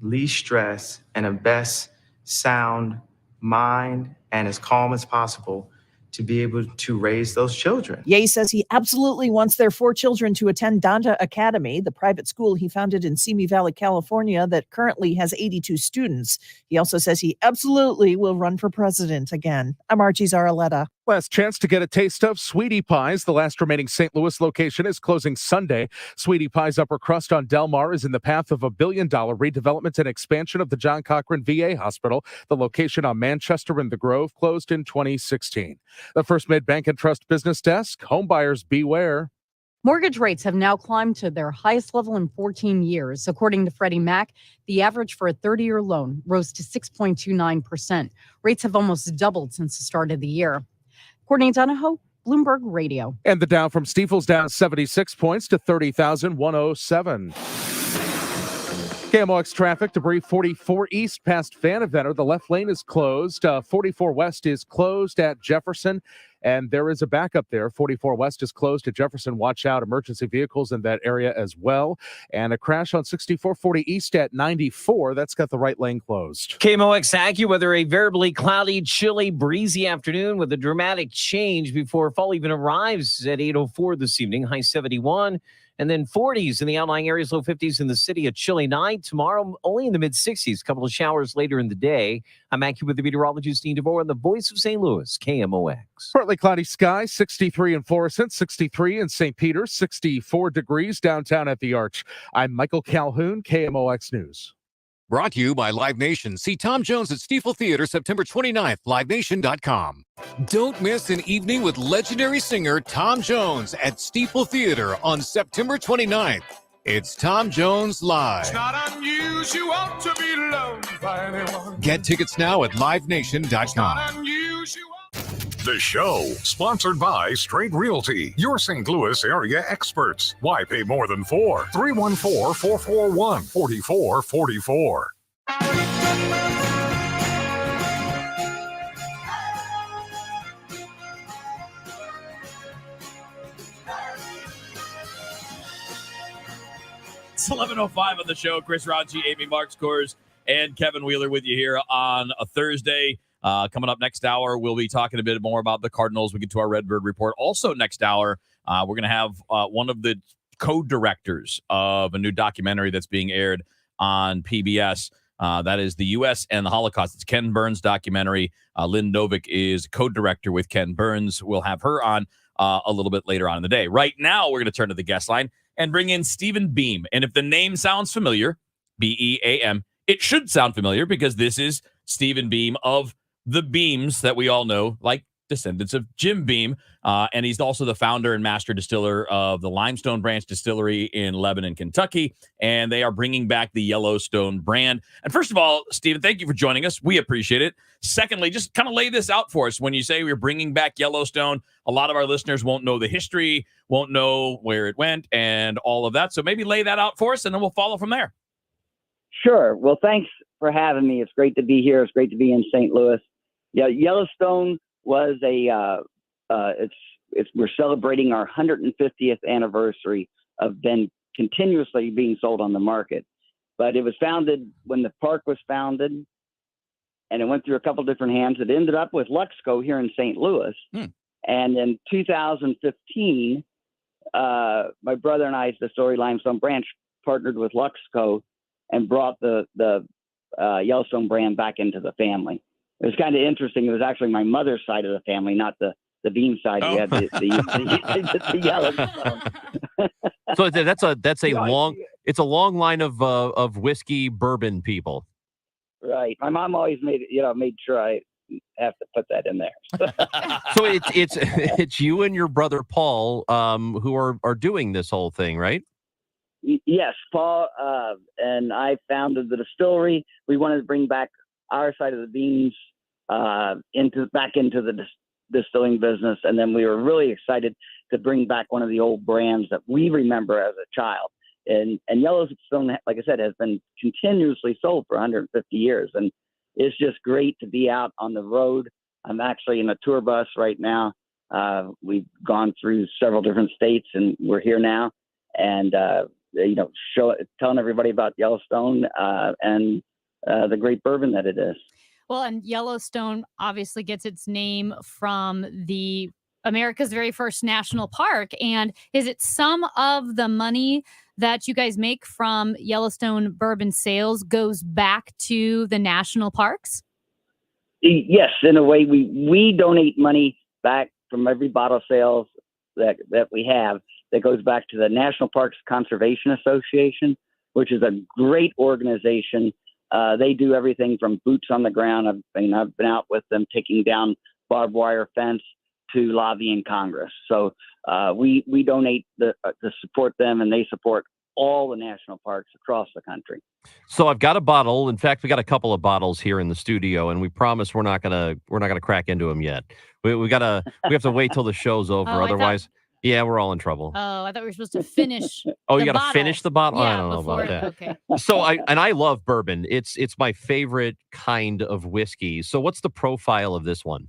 least stressed and a best sound mind and as calm as possible to be able to raise those children. Ye says he absolutely wants their 4 children to attend Donda Academy, the private school he founded in Simi Valley, California, that currently has 82 students. He also says he absolutely will run for president again. I'm Archie Zaraletta. Last chance to get a taste of Sweetie Pies. The last remaining St. Louis location is closing Sunday. Sweetie Pies upper crust on Del Mar is in the path of $1 billion redevelopment and expansion of the John Cochran VA Hospital. The location on Manchester and the Grove closed in 2016. The First Mid Bank and Trust Business Desk, homebuyers beware. Mortgage rates have now climbed to their highest level in 14 years. According to Freddie Mac, the average for a 30-year loan rose to 6.29%. Rates have almost doubled since the start of the year. Courtney Donahoe, Bloomberg Radio. And the Dow from Stifel's down 76 points to 30,107. KMOX traffic, debris 44 east past Vanaventer. The left lane is closed. 44 west is closed at Jefferson. And there is a backup there. 44 west is closed at Jefferson. Watch out, emergency vehicles in that area as well. And a crash on 6440 east at 94. That's got the right lane closed. KMOX AccuWeather, a variably cloudy, chilly, breezy afternoon with a dramatic change before fall even arrives at 8:04 this evening. High 71. And then 40s in the outlying areas, low 50s in the city. A chilly night. Tomorrow, only in the mid-60s. A couple of showers later in the day. I'm AccuWeather meteorologist Dean DeVore on the voice of St. Louis, KMOX. Partly cloudy sky, 63 in Florissant, 63 in St. Peter, 64 degrees downtown at the Arch. I'm Michael Calhoun, KMOX News. Brought to you by Live Nation. See Tom Jones at Stifel Theater September 29th, livenation.com. Don't miss an evening with legendary singer Tom Jones at Stifel Theater on September 29th. It's Tom Jones Live. It's not unusual to be loved by anyone. Get tickets now at livenation.com. The show, sponsored by Straight Realty, your St. Louis area experts. Why pay more than 4? 314-441-4444. It's 11:05 on the show. Chris Raunchy, Amy Marks Kors, and Kevin Wheeler with you here on a Thursday. Coming up next hour, we'll be talking a bit more about the Cardinals. We get to our Redbird report. Also next hour, we're going to have one of the co-directors of a new documentary that's being aired on PBS. That is The U.S. and the Holocaust. It's Ken Burns' documentary. Lynn Novick is co-director with Ken Burns. We'll have her on a little bit later on in the day. Right now, we're going to turn to the guest line and bring in Stephen Beam. And if the name sounds familiar, B-E-A-M, it should sound familiar because this is Stephen Beam of the Beams that we all know, like descendants of Jim Beam. And he's also the founder and master distiller of the Limestone Branch Distillery in Lebanon, Kentucky. And they are bringing back the Yellowstone brand. And first of all, Stephen, thank you for joining us. We appreciate it. Secondly, just kind of lay this out for us. When you say we're bringing back Yellowstone, a lot of our listeners won't know the history, won't know where it went and all of that. So maybe lay that out for us and then we'll follow from there. Sure. Well, thanks for having me. It's great to be here. It's great to be in St. Louis. Yeah, Yellowstone was we're celebrating our 150th anniversary of then continuously being sold on the market. But it was founded when the park was founded, and it went through a couple different hands. It ended up with Luxco here in St. Louis. And in 2015, my brother and I's distillery, Limestone Branch, partnered with Luxco and brought the Yellowstone brand back into the family. it was kind of interesting. It was actually my mother's side of the family, not the Beam side. We had the Yellowstone. So that's a long it's a long line of whiskey bourbon people. Right. My mom always made sure I have to put that in there. So it's you and your brother Paul who are doing this whole thing, right? Yes, Paul and I founded the distillery. We wanted to bring back our side of the beans into the distilling business, and then we were really excited to bring back one of the old brands that we remember as a child. And Yellowstone, like I said, has been continuously sold for 150 years, and it's just great to be out on the road. I'm actually in a tour bus right now. We've gone through several different states, and we're here now, and telling everybody about Yellowstone and the great bourbon that it is. Well, and Yellowstone obviously gets its name from the America's very first national park. And is it some of the money that you guys make from Yellowstone bourbon sales goes back to the national parks? Yes, in a way, we donate money back from every bottle sales that we have that goes back to the National Parks Conservation Association, which is a great organization. They do everything from boots on the ground. I've been out with them taking down barbed wire fence to lobbying Congress. So we donate to support them, and they support all the national parks across the country. So I've got a bottle. In fact, we got a couple of bottles here in the studio, and we promise we're not gonna crack into them yet. We have to wait till the show's over. Otherwise, yeah, we're all in trouble. Oh, I thought we were supposed to finish. Oh, you got to finish the bottle? Yeah, I don't know about that. Okay. So I love bourbon. It's my favorite kind of whiskey. So what's the profile of this one?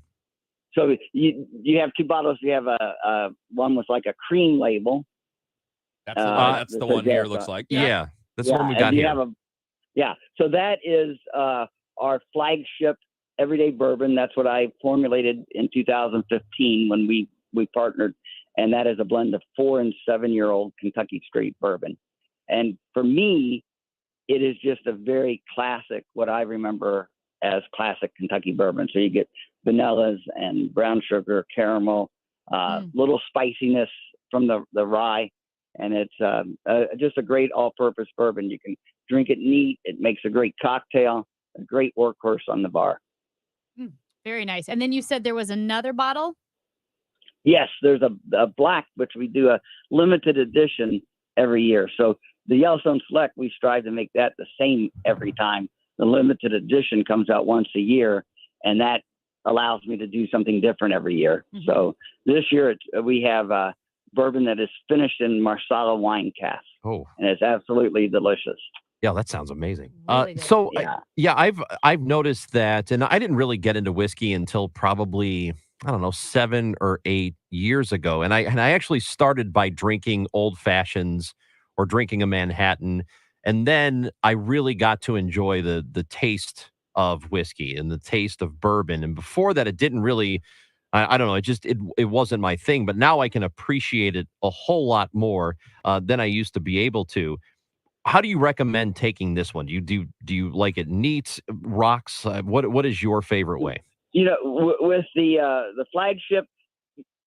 So you have two bottles. You have a one with like a cream label. That's the one here. Looks like. Yeah, that's the one we got here. So that is our flagship everyday bourbon. That's what I formulated in 2015 when we partnered. And that is a blend of 4 and 7-year-old Kentucky straight bourbon. And for me, it is just a very classic, what I remember as classic Kentucky bourbon. So you get vanillas and brown sugar, caramel, little spiciness from the rye. And it's just a great all-purpose bourbon. You can drink it neat. It makes a great cocktail, a great workhorse on the bar. Very nice. And then you said there was another bottle? Yes, there's a black, which we do a limited edition every year. So the Yellowstone Select, we strive to make that the same every time. The limited edition comes out once a year, and that allows me to do something different every year. Mm-hmm. So this year we have bourbon that is finished in Marsala wine casks. Oh, and it's absolutely delicious. Yeah, that sounds amazing. Really I've noticed that, and I didn't really get into whiskey until probably, I don't know, 7 or 8 years ago. And I actually started by drinking old fashions or drinking a Manhattan. And then I really got to enjoy the taste of whiskey and the taste of bourbon. And before that, it didn't really, I don't know, it wasn't my thing. But now I can appreciate it a whole lot more than I used to be able to. How do you recommend taking this one? Do you like it neat, rocks? What is your favorite way? You know, with the flagship,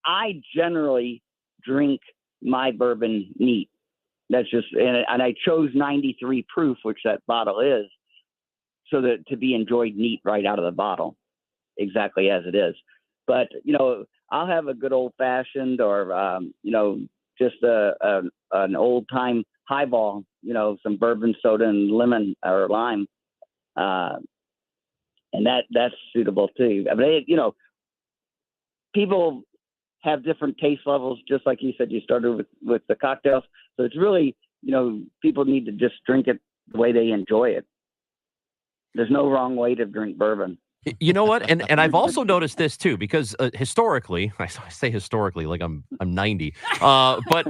I generally drink my bourbon neat. That's just, and I chose 93 proof, which that bottle is, so that to be enjoyed neat right out of the bottle, exactly as it is. But you know, I'll have a good old fashioned, or just an old time highball. You know, some bourbon soda and lemon or lime. And that's suitable too. I mean, people have different taste levels, just like you said, you started with the cocktails. So it's really, people need to just drink it the way they enjoy it. There's no wrong way to drink bourbon. You know what? And I've also noticed this too, because historically, I say historically like I'm 90, but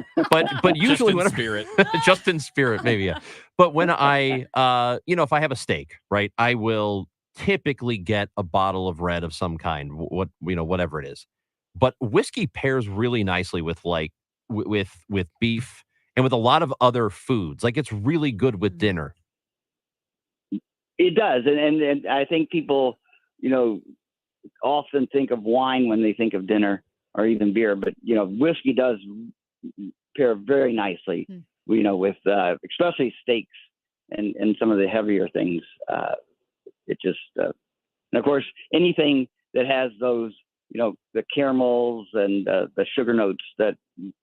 usually just in spirit, just in spirit, maybe. Yeah. But when I, if I have a steak, right, I will typically get a bottle of red of some kind, whatever it is. But whiskey pairs really nicely with with beef and with a lot of other foods. Like it's really good with dinner. It does, and I think people often think of wine when they think of dinner or even beer, but whiskey does pair very nicely. With especially steaks and some of the heavier things. It just and of course anything that has those the caramels and the sugar notes that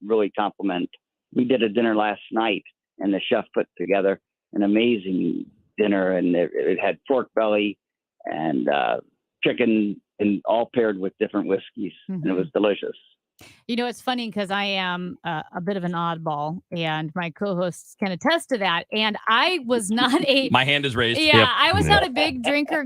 really complement. We did a dinner last night, and the chef put together an amazing dinner, and it had pork belly and chicken, and all paired with different whiskeys, and it was delicious. It's funny because I am a bit of an oddball, and my co-hosts can attest to that. And I was not a My hand is raised. yeah, I was not a big drinker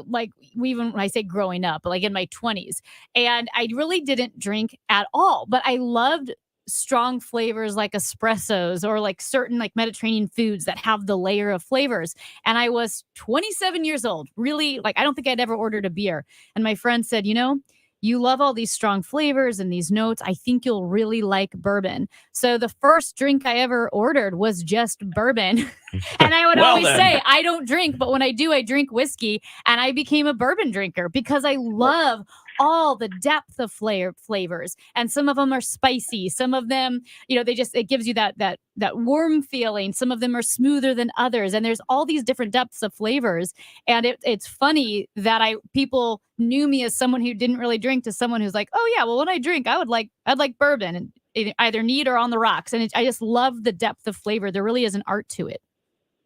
like even when I say growing up, like in my 20s. And I really didn't drink at all, but I loved strong flavors like espressos or like certain like Mediterranean foods that have the layer of flavors. And I was 27 years old, really, like I don't think I'd ever ordered a beer. And my friend said, you love all these strong flavors and these notes. I think you'll really like bourbon. So the first drink I ever ordered was just bourbon. And I would always say, I don't drink, but when I do, I drink whiskey. And I became a bourbon drinker because I love all the depth of flavors. And some of them are spicy. Some of them, it gives you that warm feeling. Some of them are smoother than others. And there's all these different depths of flavors. And it's funny that people knew me as someone who didn't really drink to someone who's like, oh yeah, well, when I drink, I'd like bourbon, and either neat or on the rocks. And I just love the depth of flavor. There really is an art to it.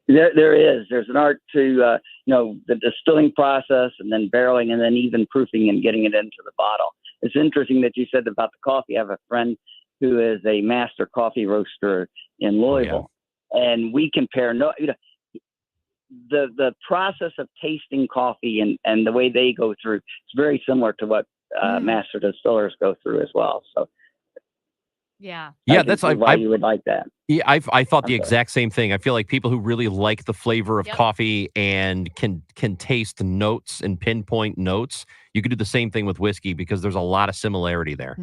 There is. There's an art to, the distilling process and then barreling and then even proofing and getting it into the bottle. It's interesting that you said about the coffee. I have a friend who is a master coffee roaster in Louisville, and we compare. The process of tasting coffee and the way they go through, it's very similar to what master distillers go through as well. So. Yeah. That's why you would like that. Yeah, I thought the exact same thing. I feel like people who really like the flavor of coffee and can taste notes and pinpoint notes, you could do the same thing with whiskey because there's a lot of similarity there.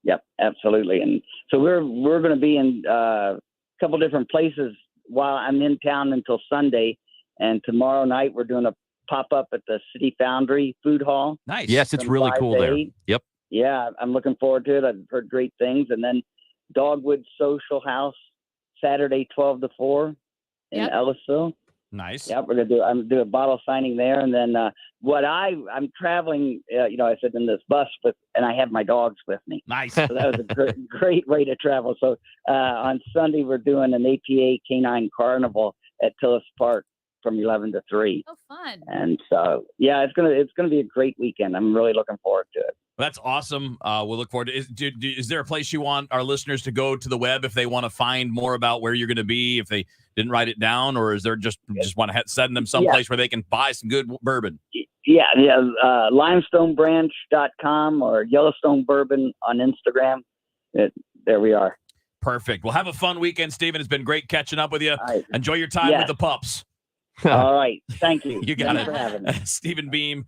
Yep, absolutely. And so we're going to be in a couple different places while I'm in town until Sunday. And tomorrow night we're doing a pop-up at the City Foundry Food Hall. Nice. Yes, it's really cool there. Yep. Yeah, I'm looking forward to it. I've heard great things. And then Dogwood Social House, Saturday, 12 to 4 in Ellisville. Nice. Yeah, I'm gonna do a bottle signing there. And then I'm traveling, I said in this bus and I have my dogs with me. Nice. So that was a great way to travel. So on Sunday, we're doing an APA Canine Carnival at Tillis Park from 11 to 3. Oh, fun. And so, yeah, it's gonna be a great weekend. I'm really looking forward to it. That's awesome. We'll look forward to it. Is there a place you want our listeners to go to the web if they want to find more about where you're going to be, if they didn't write it down, or is there just want to send them someplace where they can buy some good bourbon? Yeah. Limestonebranch.com or Yellowstone Bourbon on Instagram. There we are. Perfect. Well, have a fun weekend, Stephen. It's been great catching up with you. Enjoy your time with the pups. All right. Thank you. You got Thanks for having me. Stephen Beam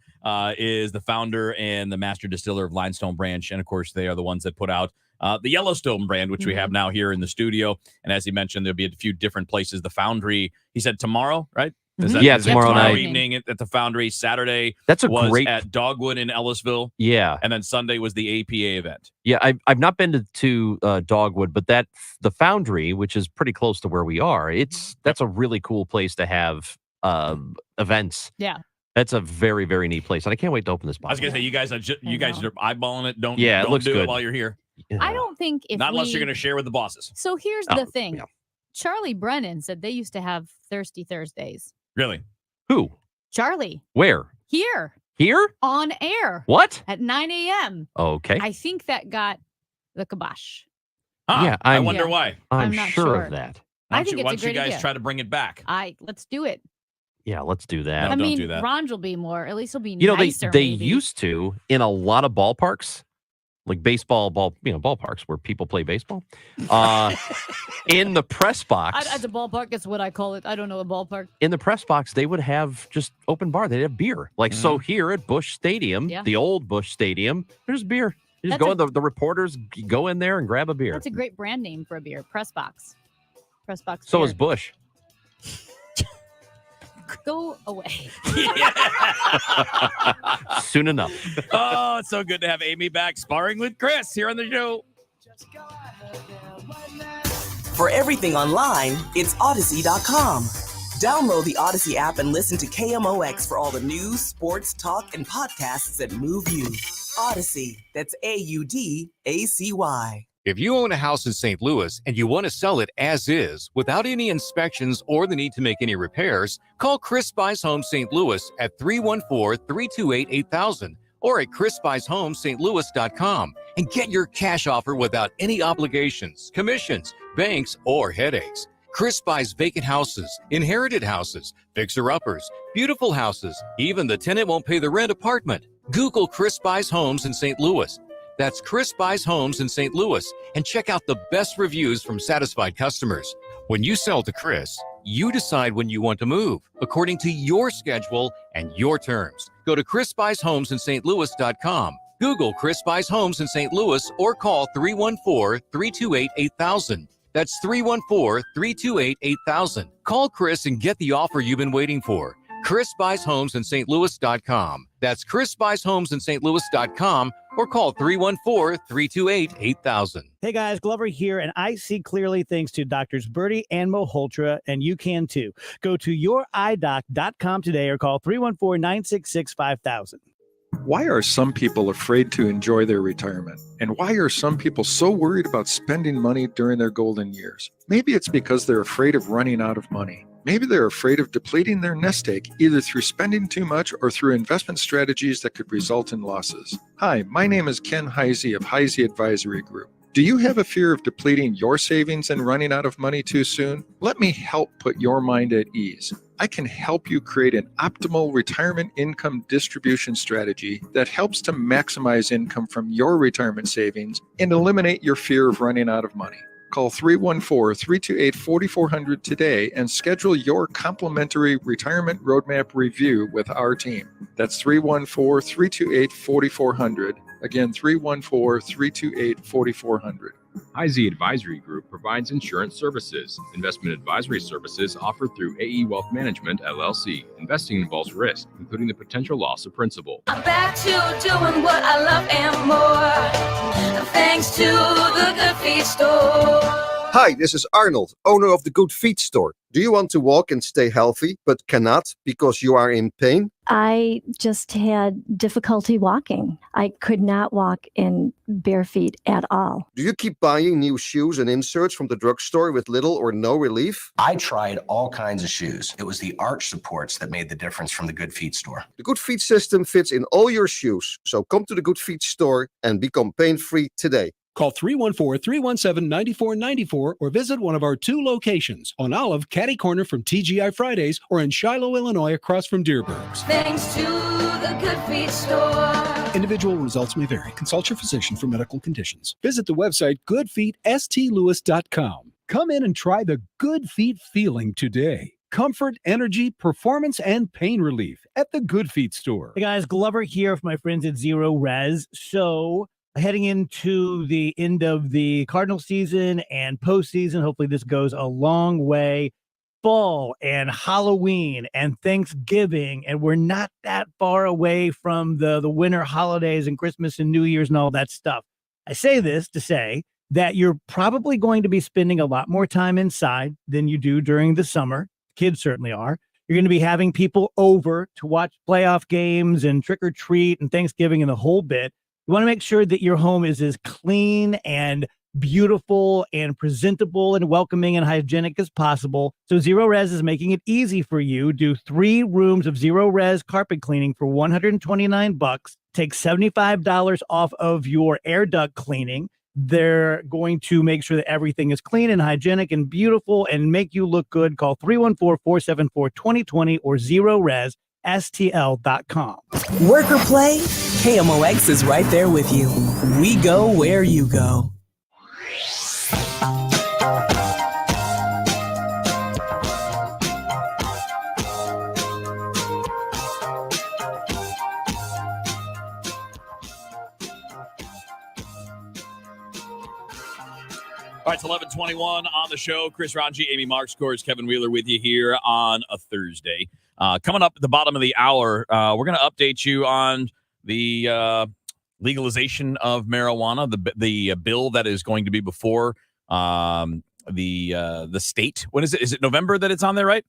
is the founder and the master distiller of Limestone Branch. And of course, they are the ones that put out the Yellowstone brand, which we have now here in the studio. And as he mentioned, there'll be a few different places. The Foundry, he said tomorrow, right? Tomorrow night. Evening at the Foundry. Saturday was great at Dogwood in Ellisville. Yeah. And then Sunday was the APA event. Yeah, I've not been to Dogwood, but the Foundry, which is pretty close to where we are, that's a really cool place to have events. Yeah. That's a very, very neat place. And I can't wait to open this I was bottle. going to say, you guys are eyeballing it. Don't it looks do good. it while you're here. I don't think Not unless you're going to share with the bosses. So here's the thing. Charlie Brennan said they used to have Thirsty Thursdays. Really? Who? Charlie. Where? Here. Here? On air. What? At 9 a.m. Okay. I think that got the kibosh. Huh, I wonder why. I'm not sure sure. of that. I think Why it's don't a you great guys idea. try to bring it back? Let's do it. Yeah, let's do that. I mean, do that. Ron will be more. At least he'll be they nicer. they maybe. used to in a lot of ballparks, like ballparks where people play baseball. In the press box. At the ballpark, that's what I call it. I don't know a ballpark. In the press box, they would have just open bar. They'd have beer. Like so here at Busch Stadium, the old Busch Stadium, there's beer. You just the reporters go in there and grab a beer. That's a great brand name for a beer. Press box. Press box. So beer. is Busch. go away. Soon enough. Oh, it's so good to have Amy back sparring with Chris here on the show. For everything online, it's Odyssey.com. Download the Odyssey app and listen to KMOX for all the news, sports, talk, and podcasts that move you. Odyssey, that's AUDACY. If you own a house in St. Louis and you want to sell it as is, without any inspections or the need to make any repairs, call Chris Buys Homes St. Louis at 314-328-8000 or at chrisbuyshomes.louis.com and get your cash offer without any obligations, commissions, banks, or headaches. Chris buys vacant houses, inherited houses, fixer-uppers, beautiful houses, even the tenant won't pay the rent apartment. Google Chris Buys Homes in St. Louis. That's Chris Buys Homes in St. Louis, and check out the best reviews from satisfied customers. When you sell to Chris, you decide when you want to move, according to your schedule and your terms. Go to chrisbuyshomesinstlouis.com. Google Chris Buys Homes in St. Louis or call 314-328-8000. That's 314-328-8000. Call Chris and get the offer you've been waiting for. chrisbuyshomesinstlouis.com. That's chrisbuyshomesinstlouis.com or call 314-328-8000. Hey guys, Glover here, and I see clearly thanks to Doctors Birdie and Malhotra, and you can too. Go to youridoc.com today or call 314-966-5000. Why are some people afraid to enjoy their retirement? And why are some people so worried about spending money during their golden years? Maybe it's because they're afraid of running out of money. Maybe they're afraid of depleting their nest egg, either through spending too much or through investment strategies that could result in losses. Hi, my name is Ken Heisey of Heisey Advisory Group. Do you have a fear of depleting your savings and running out of money too soon? Let me help put your mind at ease. I can help you create an optimal retirement income distribution strategy that helps to maximize income from your retirement savings and eliminate your fear of running out of money. Call 314-328-4400 today and schedule your complimentary retirement roadmap review with our team. That's 314-328-4400. Again, 314-328-4400. Heisey Advisory Group provides insurance services. Investment advisory services offered through AE Wealth Management, LLC. Investing involves risk, including the potential loss of principal. I'm back to doing what I love and more, thanks to the Good Feet Store. Hi, this is Arnold, owner of the Good Feet Store. Do you want to walk and stay healthy, but cannot because you are in pain? I just had difficulty walking. I could not walk in bare feet at all. Do you keep buying new shoes and inserts from the drugstore with little or no relief? I tried all kinds of shoes. It was the arch supports that made the difference from the Good Feet Store. The Good Feet system fits in all your shoes, so come to the Good Feet Store and become pain-free today. Call 314-317-9494 or visit one of our 2 locations on Olive, Catty Corner from TGI Fridays, or in Shiloh, Illinois, across from Deerbergs. Thanks to the Good Feet Store. Individual results may vary. Consult your physician for medical conditions. Visit the website goodfeetstlewis.com. Come in and try the Good Feet feeling today. Comfort, energy, performance, and pain relief at the Good Feet Store. Hey guys, Glover here with my friends at Zero Res. So, heading into the end of the Cardinal season and postseason, hopefully this goes a long way. Fall and Halloween and Thanksgiving, and we're not that far away from the winter holidays and Christmas and New Year's and all that stuff. I say this to say that you're probably going to be spending a lot more time inside than you do during the summer. Kids certainly are. You're going to be having people over to watch playoff games and trick or treat and Thanksgiving and the whole bit. You want to make sure that your home is as clean and beautiful and presentable and welcoming and hygienic as possible. So Zero Res is making it easy for you. Do 3 rooms of Zero Res carpet cleaning for $129. Take $75 off of your air duct cleaning. They're going to make sure that everything is clean and hygienic and beautiful and make you look good. Call 314-474-2020 or ZeroResSTL.com. Work or play? KMOX is right there with you. We go where you go. All right, it's 11:21 on the show. Chris Ranji, Amy Marks, Scores, Kevin Wheeler with you here on a Thursday. Coming up at the bottom of the hour, we're going to update you on the legalization of marijuana, the bill that is going to be before the state. When is it? Is it November that it's on there, right?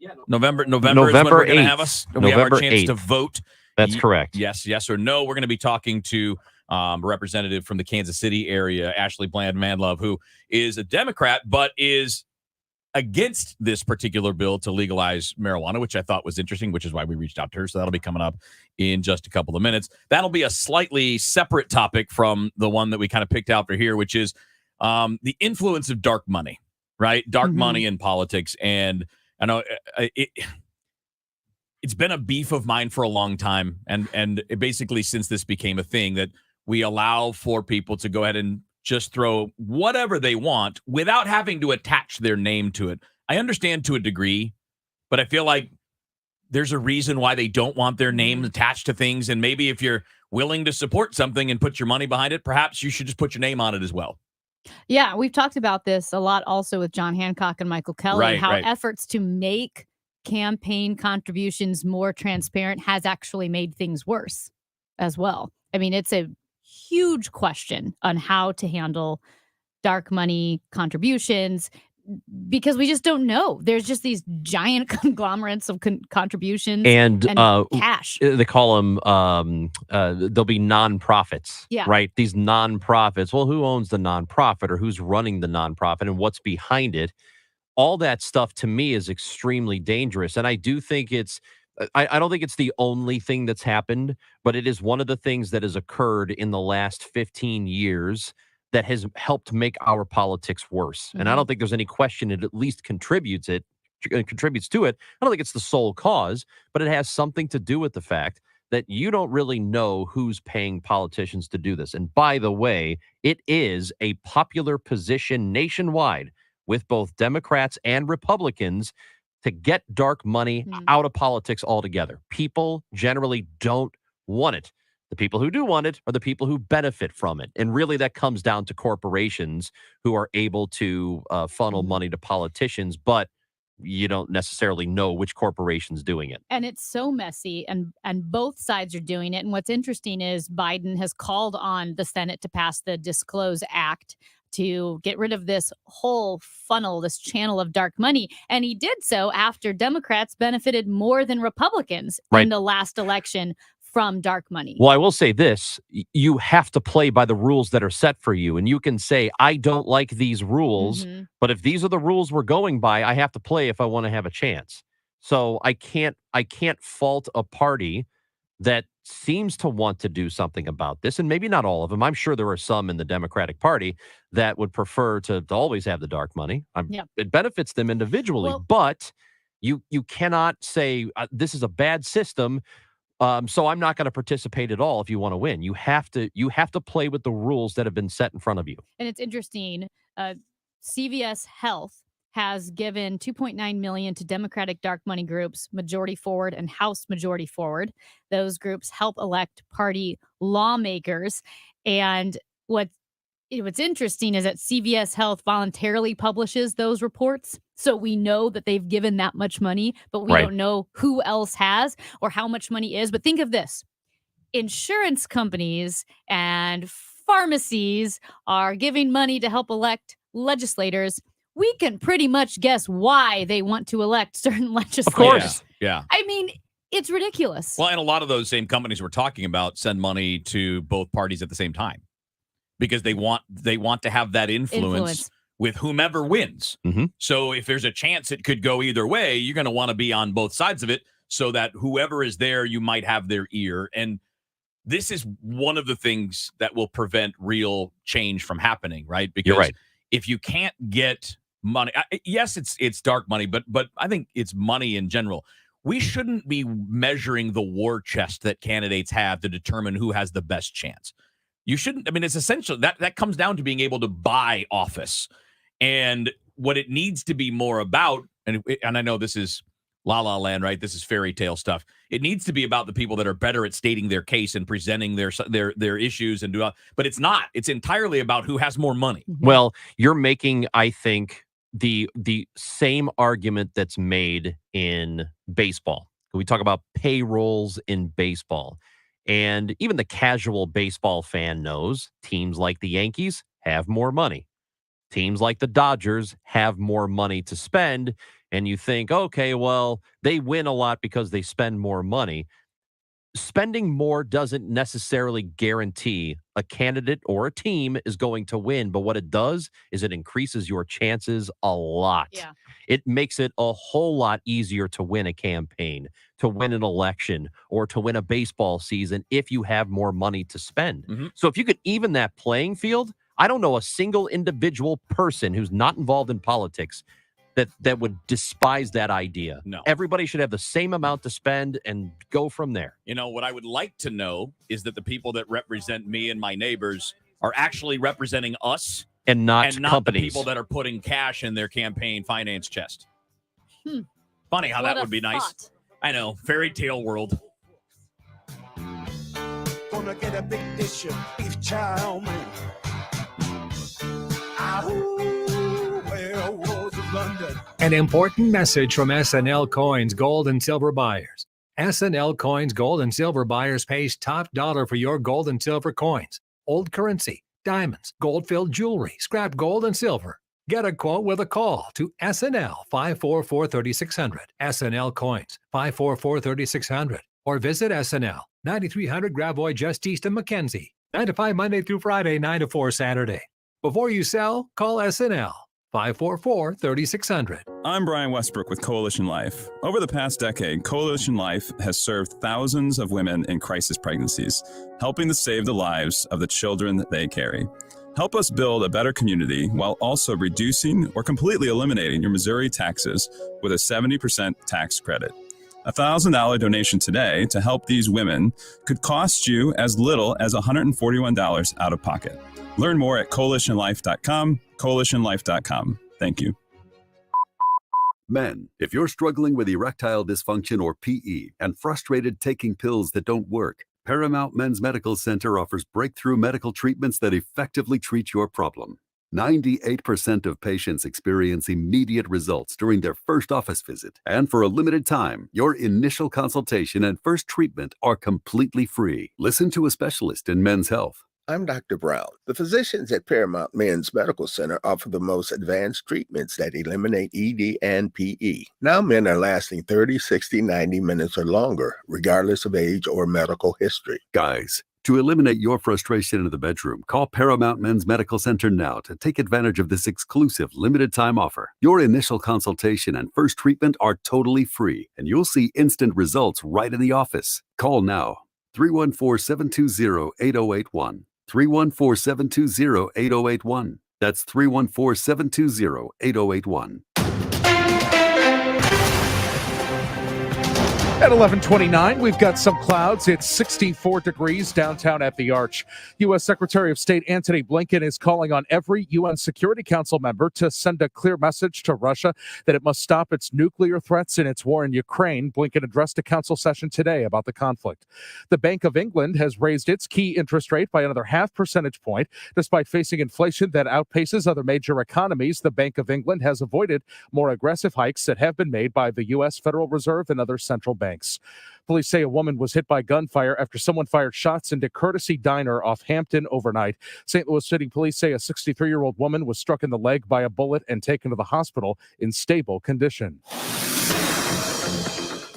Yeah, November is when we're going to have us. We have our chance 8th. to vote. That's correct. Yes or no. We're going to be talking to a representative from the Kansas City area, Ashley Bland Manlove, who is a Democrat, but is against this particular bill to legalize marijuana, which I thought was interesting, which is why we reached out to her. So that'll be coming up in just a couple of minutes. That'll be a slightly separate topic from the one that we kind of picked out for here, which is the influence of dark money, right? Dark money in politics. And I know it's been a beef of mine for a long time. And it basically, since this became a thing, that we allow for people to go ahead and just throw whatever they want without having to attach their name to it. I understand to a degree, but I feel like there's a reason why they don't want their name attached to things. And maybe if you're willing to support something and put your money behind it, perhaps you should just put your name on it as well. Yeah, we've talked about this a lot also with John Hancock and Michael Kelly, how efforts to make campaign contributions more transparent has actually made things worse as well. I mean, it's a huge question on how to handle dark money contributions because we just don't know. There's just these giant conglomerates of contributions and cash. They call them there'll be nonprofits, right? These nonprofits. Well, who owns the nonprofit or who's running the nonprofit and what's behind it? All that stuff to me is extremely dangerous. And I do think I don't think it's the only thing that's happened, but it is one of the things that has occurred in the last 15 years that has helped make our politics worse. And I don't think there's any question it at least contributes to it. I don't think it's the sole cause, but it has something to do with the fact that you don't really know who's paying politicians to do this. And by the way, it is a popular position nationwide with both Democrats and Republicans to get dark money out of politics altogether. People generally don't want it. The people who do want it are the people who benefit from it. And really that comes down to corporations who are able to funnel money to politicians, but you don't necessarily know which corporation's doing it. And it's so messy and both sides are doing it. And what's interesting is Biden has called on the Senate to pass the Disclose Act to get rid of this whole funnel, this channel of dark money. And he did so after Democrats benefited more than Republicans in the last election from dark money. Well, I will say this, you have to play by the rules that are set for you. And you can say, I don't like these rules, but if these are the rules we're going by, I have to play if I want to have a chance. So I can't fault a party that seems to want to do something about this. And maybe not all of them. I'm sure there are some in the Democratic Party that would prefer to always have the dark money. It benefits them individually, but you cannot say this is a bad system. So I'm not going to participate at all if you want to win. You have to play with the rules that have been set in front of you. And it's interesting. CVS Health has given $2.9 million to Democratic dark money groups, Majority Forward and House Majority Forward. Those groups help elect party lawmakers. And what's interesting is that CVS Health voluntarily publishes those reports. So we know that they've given that much money, but we don't know who else has or how much money is. But think of this. Insurance companies and pharmacies are giving money to help elect legislators. We can pretty much guess why they want to elect certain legislators. Of course. Yeah. I mean, it's ridiculous. Well, and a lot of those same companies we're talking about send money to both parties at the same time because they want to have that influence with whomever wins. So if there's a chance it could go either way, you're going to want to be on both sides of it so that whoever is there, you might have their ear. And this is one of the things that will prevent real change from happening, right? Because you're right. If you can't get money, yes, it's dark money, but I think it's money in general. We shouldn't be measuring the war chest that candidates have to determine who has the best chance. You shouldn't. I mean, it's essential that comes down to being able to buy office. And what it needs to be more about, and I know this is La La Land, right? This is fairy tale stuff. It needs to be about the people that are better at stating their case and presenting their issues and but it's not. It's entirely about who has more money. Well, you're making, I think, the same argument that's made in baseball. We talk about payrolls in baseball. And even the casual baseball fan knows teams like the Yankees have more money. Teams like the Dodgers have more money to spend. And you think, okay, well, they win a lot because they spend more money. Spending more doesn't necessarily guarantee a candidate or a team is going to win. But what it does is it increases your chances a lot. Yeah. It makes it a whole lot easier to win a campaign, to win an election, or to win a baseball season if you have more money to spend. So if you could even that playing field, I don't know a single individual person who's not involved in politics that would despise that idea. No. Everybody should have the same amount to spend and go from there. You know, what I would like to know is that the people that represent me and my neighbors are actually representing us and not companies. The people that are putting cash in their campaign finance chest. Funny how What that a would be nice. thought. I know. Fairy tale world. Gonna get a big dish of beef chow mein. Where was London? An important message from SNL Coins Gold and Silver buyers. SNL Coins Gold and Silver buyers pays top dollar for your gold and silver coins, old currency, diamonds, gold-filled jewelry, scrap gold and silver. Get a quote with a call to SNL 544-3600, SNL Coins 544-3600, or visit SNL 9300 Gravois just east of Mackenzie, 9 to 5 Monday through Friday, 9 to 4 Saturday. Before you sell, call SNL 544-3600. I'm Brian Westbrook with Coalition Life. Over the past decade, Coalition Life has served thousands of women in crisis pregnancies, helping to save the lives of the children that they carry. Help us build a better community while also reducing or completely eliminating your Missouri taxes with a 70% tax credit. A $1,000 donation today to help these women could cost you as little as $141 out of pocket. Learn more at coalitionlife.com, coalitionlife.com. Thank you. Men, if you're struggling with erectile dysfunction or PE and frustrated taking pills that don't work, Paramount Men's Medical Center offers breakthrough medical treatments that effectively treat your problem. 98% of patients experience immediate results during their first office visit. And for a limited time, your initial consultation and first treatment are completely free. Listen to a specialist in men's health. I'm Dr. Brown. The physicians at Paramount Men's Medical Center offer the most advanced treatments that eliminate ED and PE. Now men are lasting 30, 60, 90 minutes or longer, regardless of age or medical history. Guys, to eliminate your frustration in the bedroom, call Paramount Men's Medical Center now to take advantage of this exclusive limited-time offer. Your initial consultation and first treatment are totally free, and you'll see instant results right in the office. Call now, 314-720-8081. 314-720-8081. That's 314-720-8081. At 11:29, we've got some clouds. It's 64 degrees downtown at the Arch. U.S. Secretary of State Antony Blinken is calling on every UN Security Council member to send a clear message to Russia that it must stop its nuclear threats in its war in Ukraine. Blinken addressed a council session today about the conflict. The Bank of England has raised its key interest rate by another 0.5 percentage point. Despite facing inflation that outpaces other major economies, the Bank of England has avoided more aggressive hikes that have been made by the U.S. Federal Reserve and other central banks. Police say a woman was hit by gunfire after someone fired shots into Courtesy Diner off Hampton overnight. St. Louis City Police say a 63-year-old woman was struck in the leg by a bullet and taken to the hospital in stable condition.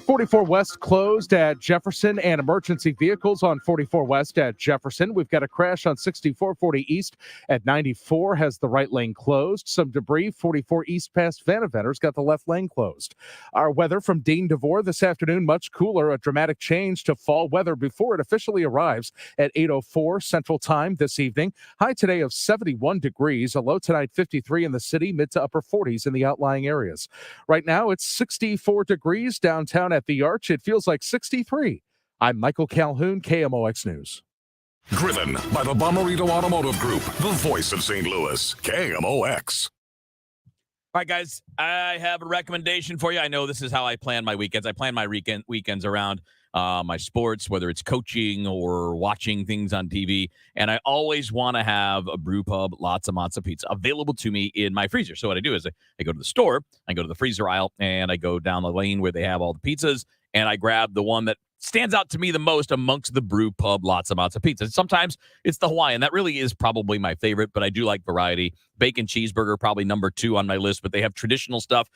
44 West closed at Jefferson and emergency vehicles on 44 West at Jefferson. We've got a crash on 6440 East at 94 has the right lane closed. Some debris 44 East past Vanaventer's got the left lane closed. Our weather from Dean DeVore this afternoon, much cooler, a dramatic change to fall weather before it officially arrives at 8:04 Central Time this evening. High today of 71 degrees, a low tonight 53 in the city, mid to upper 40s in the outlying areas. Right now it's 64 degrees downtown at the Arch. It feels like 63. I'm Michael Calhoun, KMOX News. Driven by the Bomarito Automotive Group, the voice of St. Louis, KMOX. All right, guys, I have a recommendation for you. I know this is how I plan my weekends. I plan my weekends around my sports, whether it's coaching or watching things on TV. And I always want to have a brew pub, lots of pizza available to me in my freezer. So what I do is I go to the store, I go to the freezer aisle, and I go down the lane where they have all the pizzas, and I grab the one that stands out to me the most amongst the brew pub, lots of pizza. Sometimes it's the Hawaiian. That really is probably my favorite, but I do like variety. Bacon cheeseburger, probably number 2 on my list, but they have traditional stuff.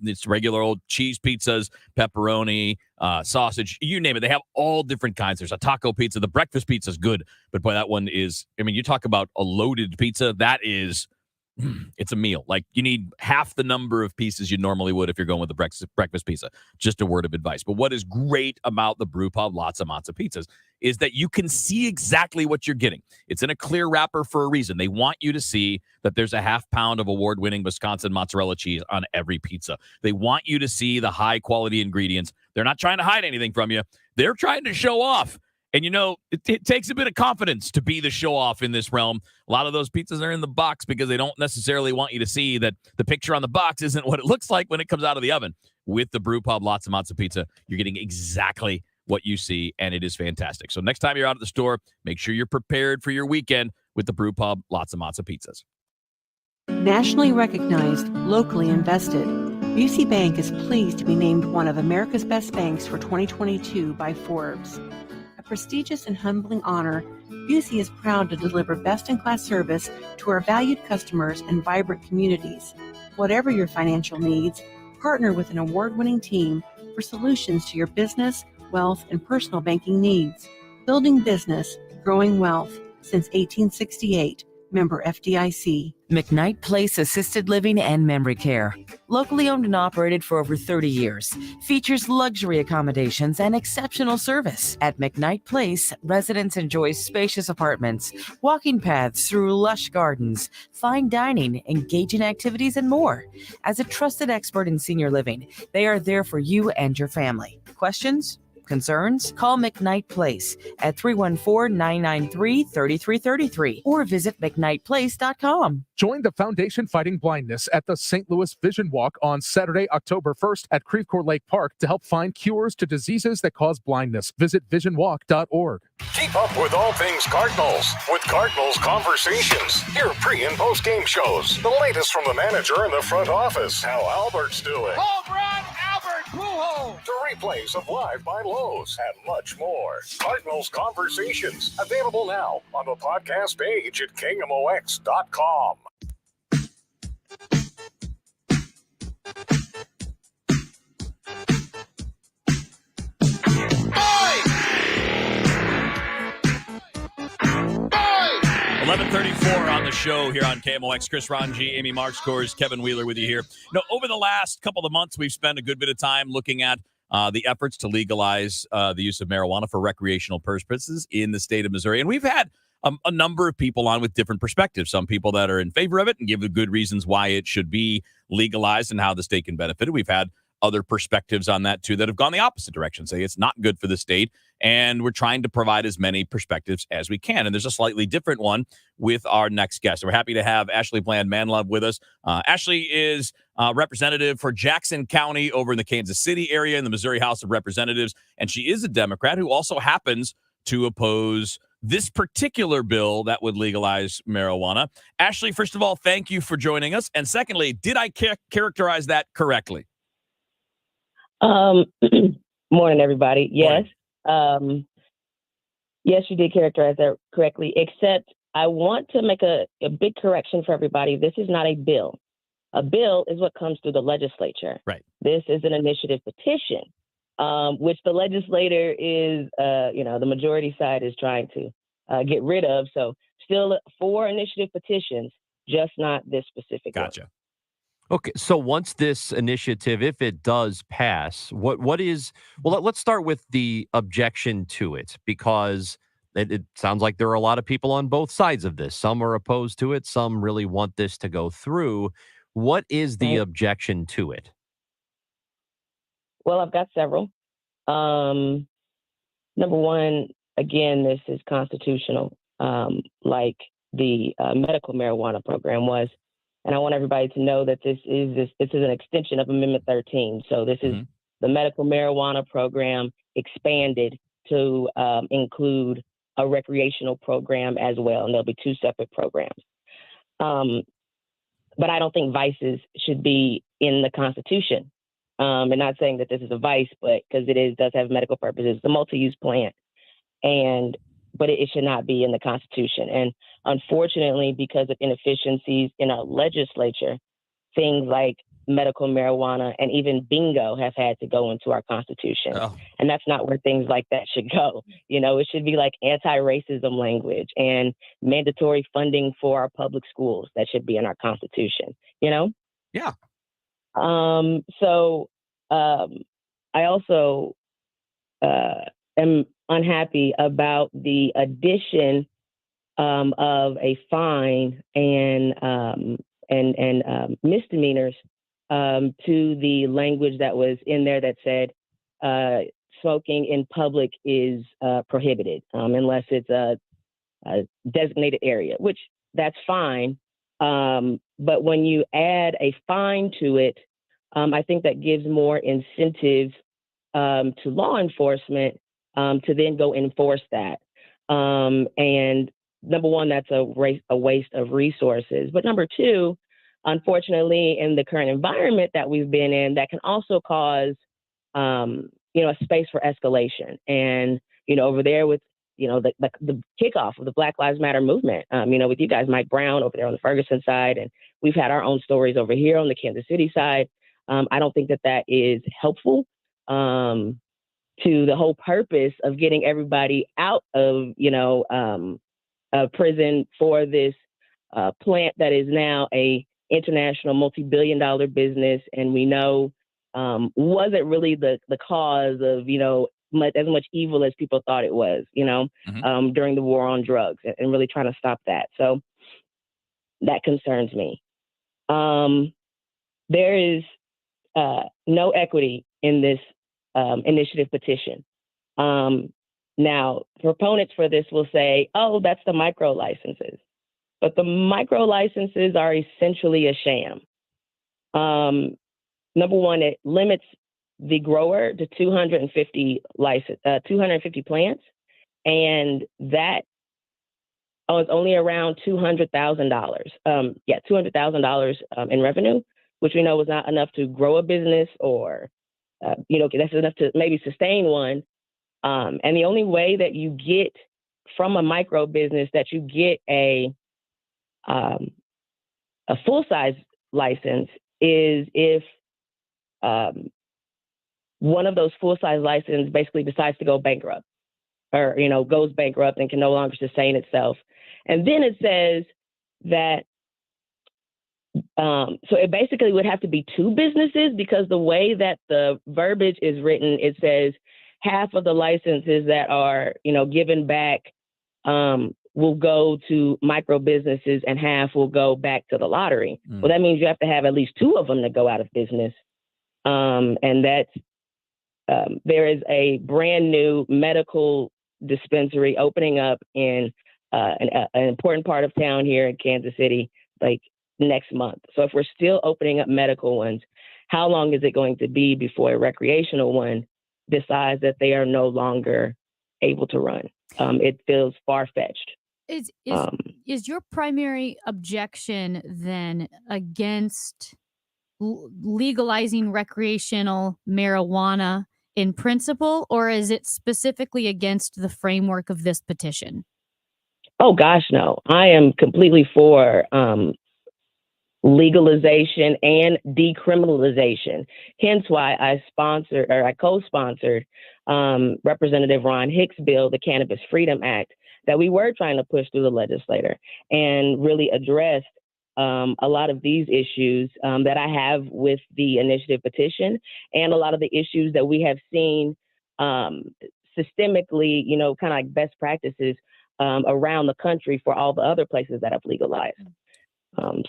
It's regular old cheese pizzas, pepperoni, sausage, you name it. They have all different kinds. There's a taco pizza. The breakfast pizza is good, but boy, that one is, I mean, you talk about a loaded pizza. That is, it's a meal. Like, you need half the number of pieces you normally would if you're going with the breakfast pizza. Just a word of advice. But what is great about the brew pub, lots of pizzas, is that you can see exactly what you're getting. It's in a clear wrapper for a reason. They want you to see that there's a half pound of award-winning Wisconsin mozzarella cheese on every pizza. They want you to see the high-quality ingredients. They're not trying to hide anything from you. They're trying to show off. And, you know, it takes a bit of confidence to be the show-off in this realm. A lot of those pizzas are in the box because they don't necessarily want you to see that the picture on the box isn't what it looks like when it comes out of the oven. With the brew pub, lots of pizza, you're getting exactly what you see, and it is fantastic. So next time you're out at the store, make sure you're prepared for your weekend with the brew pub, lots of pizzas. Nationally recognized, locally invested, Busey Bank is pleased to be named one of America's best banks for 2022 by Forbes. A prestigious and humbling honor, Busey is proud to deliver best-in-class service to our valued customers and vibrant communities. Whatever your financial needs, partner with an award-winning team for solutions to your business, wealth, and personal banking needs. Building business, growing wealth since 1868. Member FDIC. McKnight Place Assisted Living and Memory Care. Locally owned and operated for over 30 years. Features luxury accommodations and exceptional service. At McKnight Place, residents enjoy spacious apartments, walking paths through lush gardens, fine dining, engaging activities, and more. As a trusted expert in senior living, they are there for you and your family. Questions? Concerns? Call McKnight Place at 314-993-3333 or visit McKnightPlace.com. Join the Foundation Fighting Blindness at the St. Louis Vision Walk on Saturday, October 1st at Creve Coeur Lake Park to help find cures to diseases that cause blindness. Visit visionwalk.org. Keep up with all things Cardinals with Cardinals Conversations. Hear pre- and post-game shows, the latest from the manager and the front office, how Albert's doing. Home run, Albert Pujols. To replays of Live by Lowe's and much more. Cardinals Conversations, available now on the podcast page at KMOX.com. Boy! 11:34 on the show here on KMOX. Chris Ranji, Amy Markscores, Kevin Wheeler with you here. Over the last couple of months, we've spent a good bit of time looking at the efforts to legalize the use of marijuana for recreational purposes in the state of Missouri. And we've had a number of people on with different perspectives. Some people that are in favor of it and give the good reasons why it should be legalized and how the state can benefit. We've had other perspectives on that too that have gone the opposite direction, say it's not good for the state, and we're trying to provide as many perspectives as we can. And there's a slightly different one with our next guest. We're happy to have Ashley Bland-Manlove with us. Ashley is representative for Jackson County over in the Kansas City area in the Missouri House of Representatives, and she is a Democrat who also happens to oppose this particular bill that would legalize marijuana. Ashley, first of all, thank you for joining us. And secondly, did I characterize that correctly? Morning, everybody. Yes. Yes, you did characterize that correctly, except I want to make a big correction for everybody. This is not a bill. A bill is what comes through the legislature. Right. This is an initiative petition, which the legislator is, the majority side is trying to get rid of. So still 4 initiative petitions, just not this specific one. Gotcha. Okay, so once this initiative, if it does pass, what is, well, let's start with the objection to it, because it sounds like there are a lot of people on both sides of this. Some are opposed to it. Some really want this to go through. What is the objection to it? Well, I've got several. Number one, again, this is constitutional, like the medical marijuana program was. And I want everybody to know that this is an extension of Amendment 13. So this is the medical marijuana program expanded to include a recreational program as well, and there'll be two separate programs. But I don't think vices should be in the Constitution. And not saying that this is a vice, but because does have medical purposes. It's a multi-use plant, but it should not be in the Constitution. And unfortunately, because of inefficiencies in our legislature, things like medical marijuana and even bingo have had to go into our Constitution. Oh. And that's not where things like that should go. It should be like anti-racism language and mandatory funding for our public schools that should be in our Constitution, Yeah. I also am unhappy about the addition of a fine and misdemeanors to the language that was in there that said smoking in public is prohibited unless it's a designated area, which that's fine. But when you add a fine to it, I think that gives more incentive to law enforcement to then go enforce that. And number one, that's a waste of resources. But number two, unfortunately, in the current environment that we've been in, that can also cause, a space for escalation. And, over there with, the kickoff of the Black Lives Matter movement, with you guys, Mike Brown over there on the Ferguson side, and we've had our own stories over here on the Kansas City side. I don't think that is helpful to the whole purpose of getting everybody out of, prison for this plant that is now a international multi-billion-dollar business, and we know wasn't really the cause of as much evil as people thought it was, during the war on drugs, and really trying to stop that. So that concerns me. There is no equity in this initiative petition. Now, proponents for this will say, "Oh, that's the micro licenses." But the micro licenses are essentially a sham. Number one, it limits the grower to 250 plants, and that is only around $200,000. $200,000 in revenue, which we know is not enough to grow a business or, that's enough to maybe sustain one. And the only way that you get from a micro business that you get a full-size license is if one of those full-size licenses basically decides to go bankrupt or, goes bankrupt and can no longer sustain itself. And then it says that, so it basically would have to be two businesses, because the way that the verbiage is written, it says half of the licenses that are, given back will go to micro businesses and half will go back to the lottery. Well, that means you have to have at least two of them to go out of business. And that's, there is a brand new medical dispensary opening up in an important part of town here in Kansas City, like next month. So if we're still opening up medical ones, how long is it going to be before a recreational one decides that they are no longer able to run? It feels far-fetched. Is your primary objection then against legalizing recreational marijuana in principle, or is it specifically against the framework of this petition? Oh gosh, no. I am completely for legalization and decriminalization. Hence why I co-sponsored Representative Ron Hicks' bill, the Cannabis Freedom Act, that we were trying to push through the legislature and really address a lot of these issues that I have with the initiative petition, and a lot of the issues that we have seen systemically, kind of like best practices around the country for all the other places that have legalized.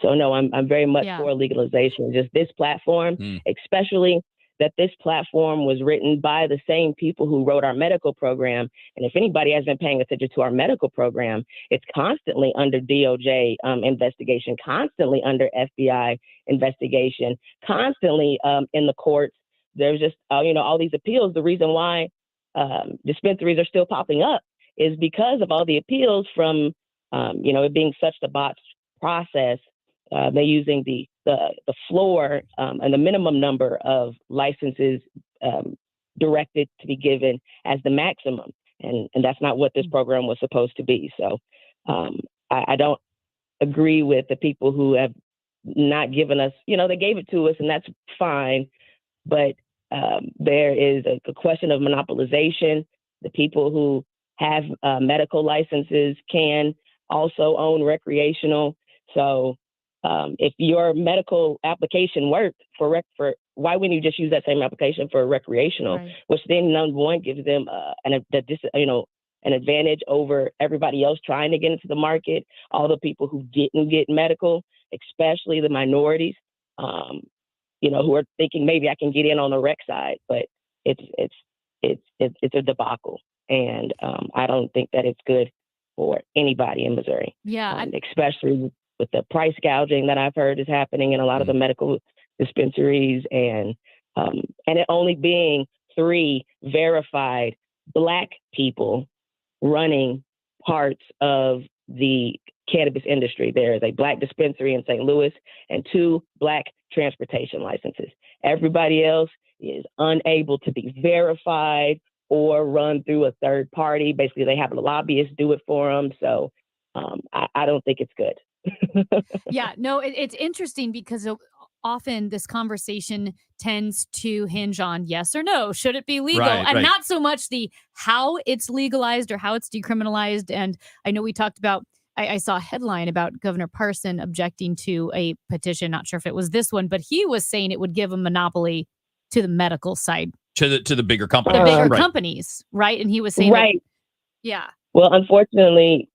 So no, I'm very much for legalization. Just this platform, especially that this platform was written by the same people who wrote our medical program. And if anybody has been paying attention to our medical program, it's constantly under DOJ investigation, constantly under FBI investigation, constantly in the courts. There's just, all these appeals. The reason why dispensaries are still popping up is because of all the appeals from, it being such a botched process. They're using the floor and the minimum number of licenses directed to be given as the maximum. And that's not what this program was supposed to be. So I don't agree with the people who have not given us, they gave it to us and that's fine. But there is a question of monopolization. The people who have medical licenses can also own recreational. So if your medical application worked for why wouldn't you just use that same application for recreational, right? Which then number one gives them an advantage over everybody else trying to get into the market. All the people who didn't get medical, especially the minorities, who are thinking maybe I can get in on the rec side, but it's a debacle, and I don't think that it's good for anybody in Missouri. Yeah, especially with the price gouging that I've heard is happening in a lot of the medical dispensaries, and it only being 3 verified Black people running parts of the cannabis industry. There is a Black dispensary in St. Louis and 2 Black transportation licenses. Everybody else is unable to be verified or run through a third party. Basically, they have a lobbyist do it for them. So I don't think it's good. Yeah, no, it's interesting because often this conversation tends to hinge on yes or no. Should it be legal? And not so much the how it's legalized or how it's decriminalized. And I know we talked about, I saw a headline about Governor Parson objecting to a petition. Not sure if it was this one, but he was saying it would give a monopoly to the medical side. To the bigger companies. The bigger companies, right? And he was saying right. Yeah. Well, unfortunately,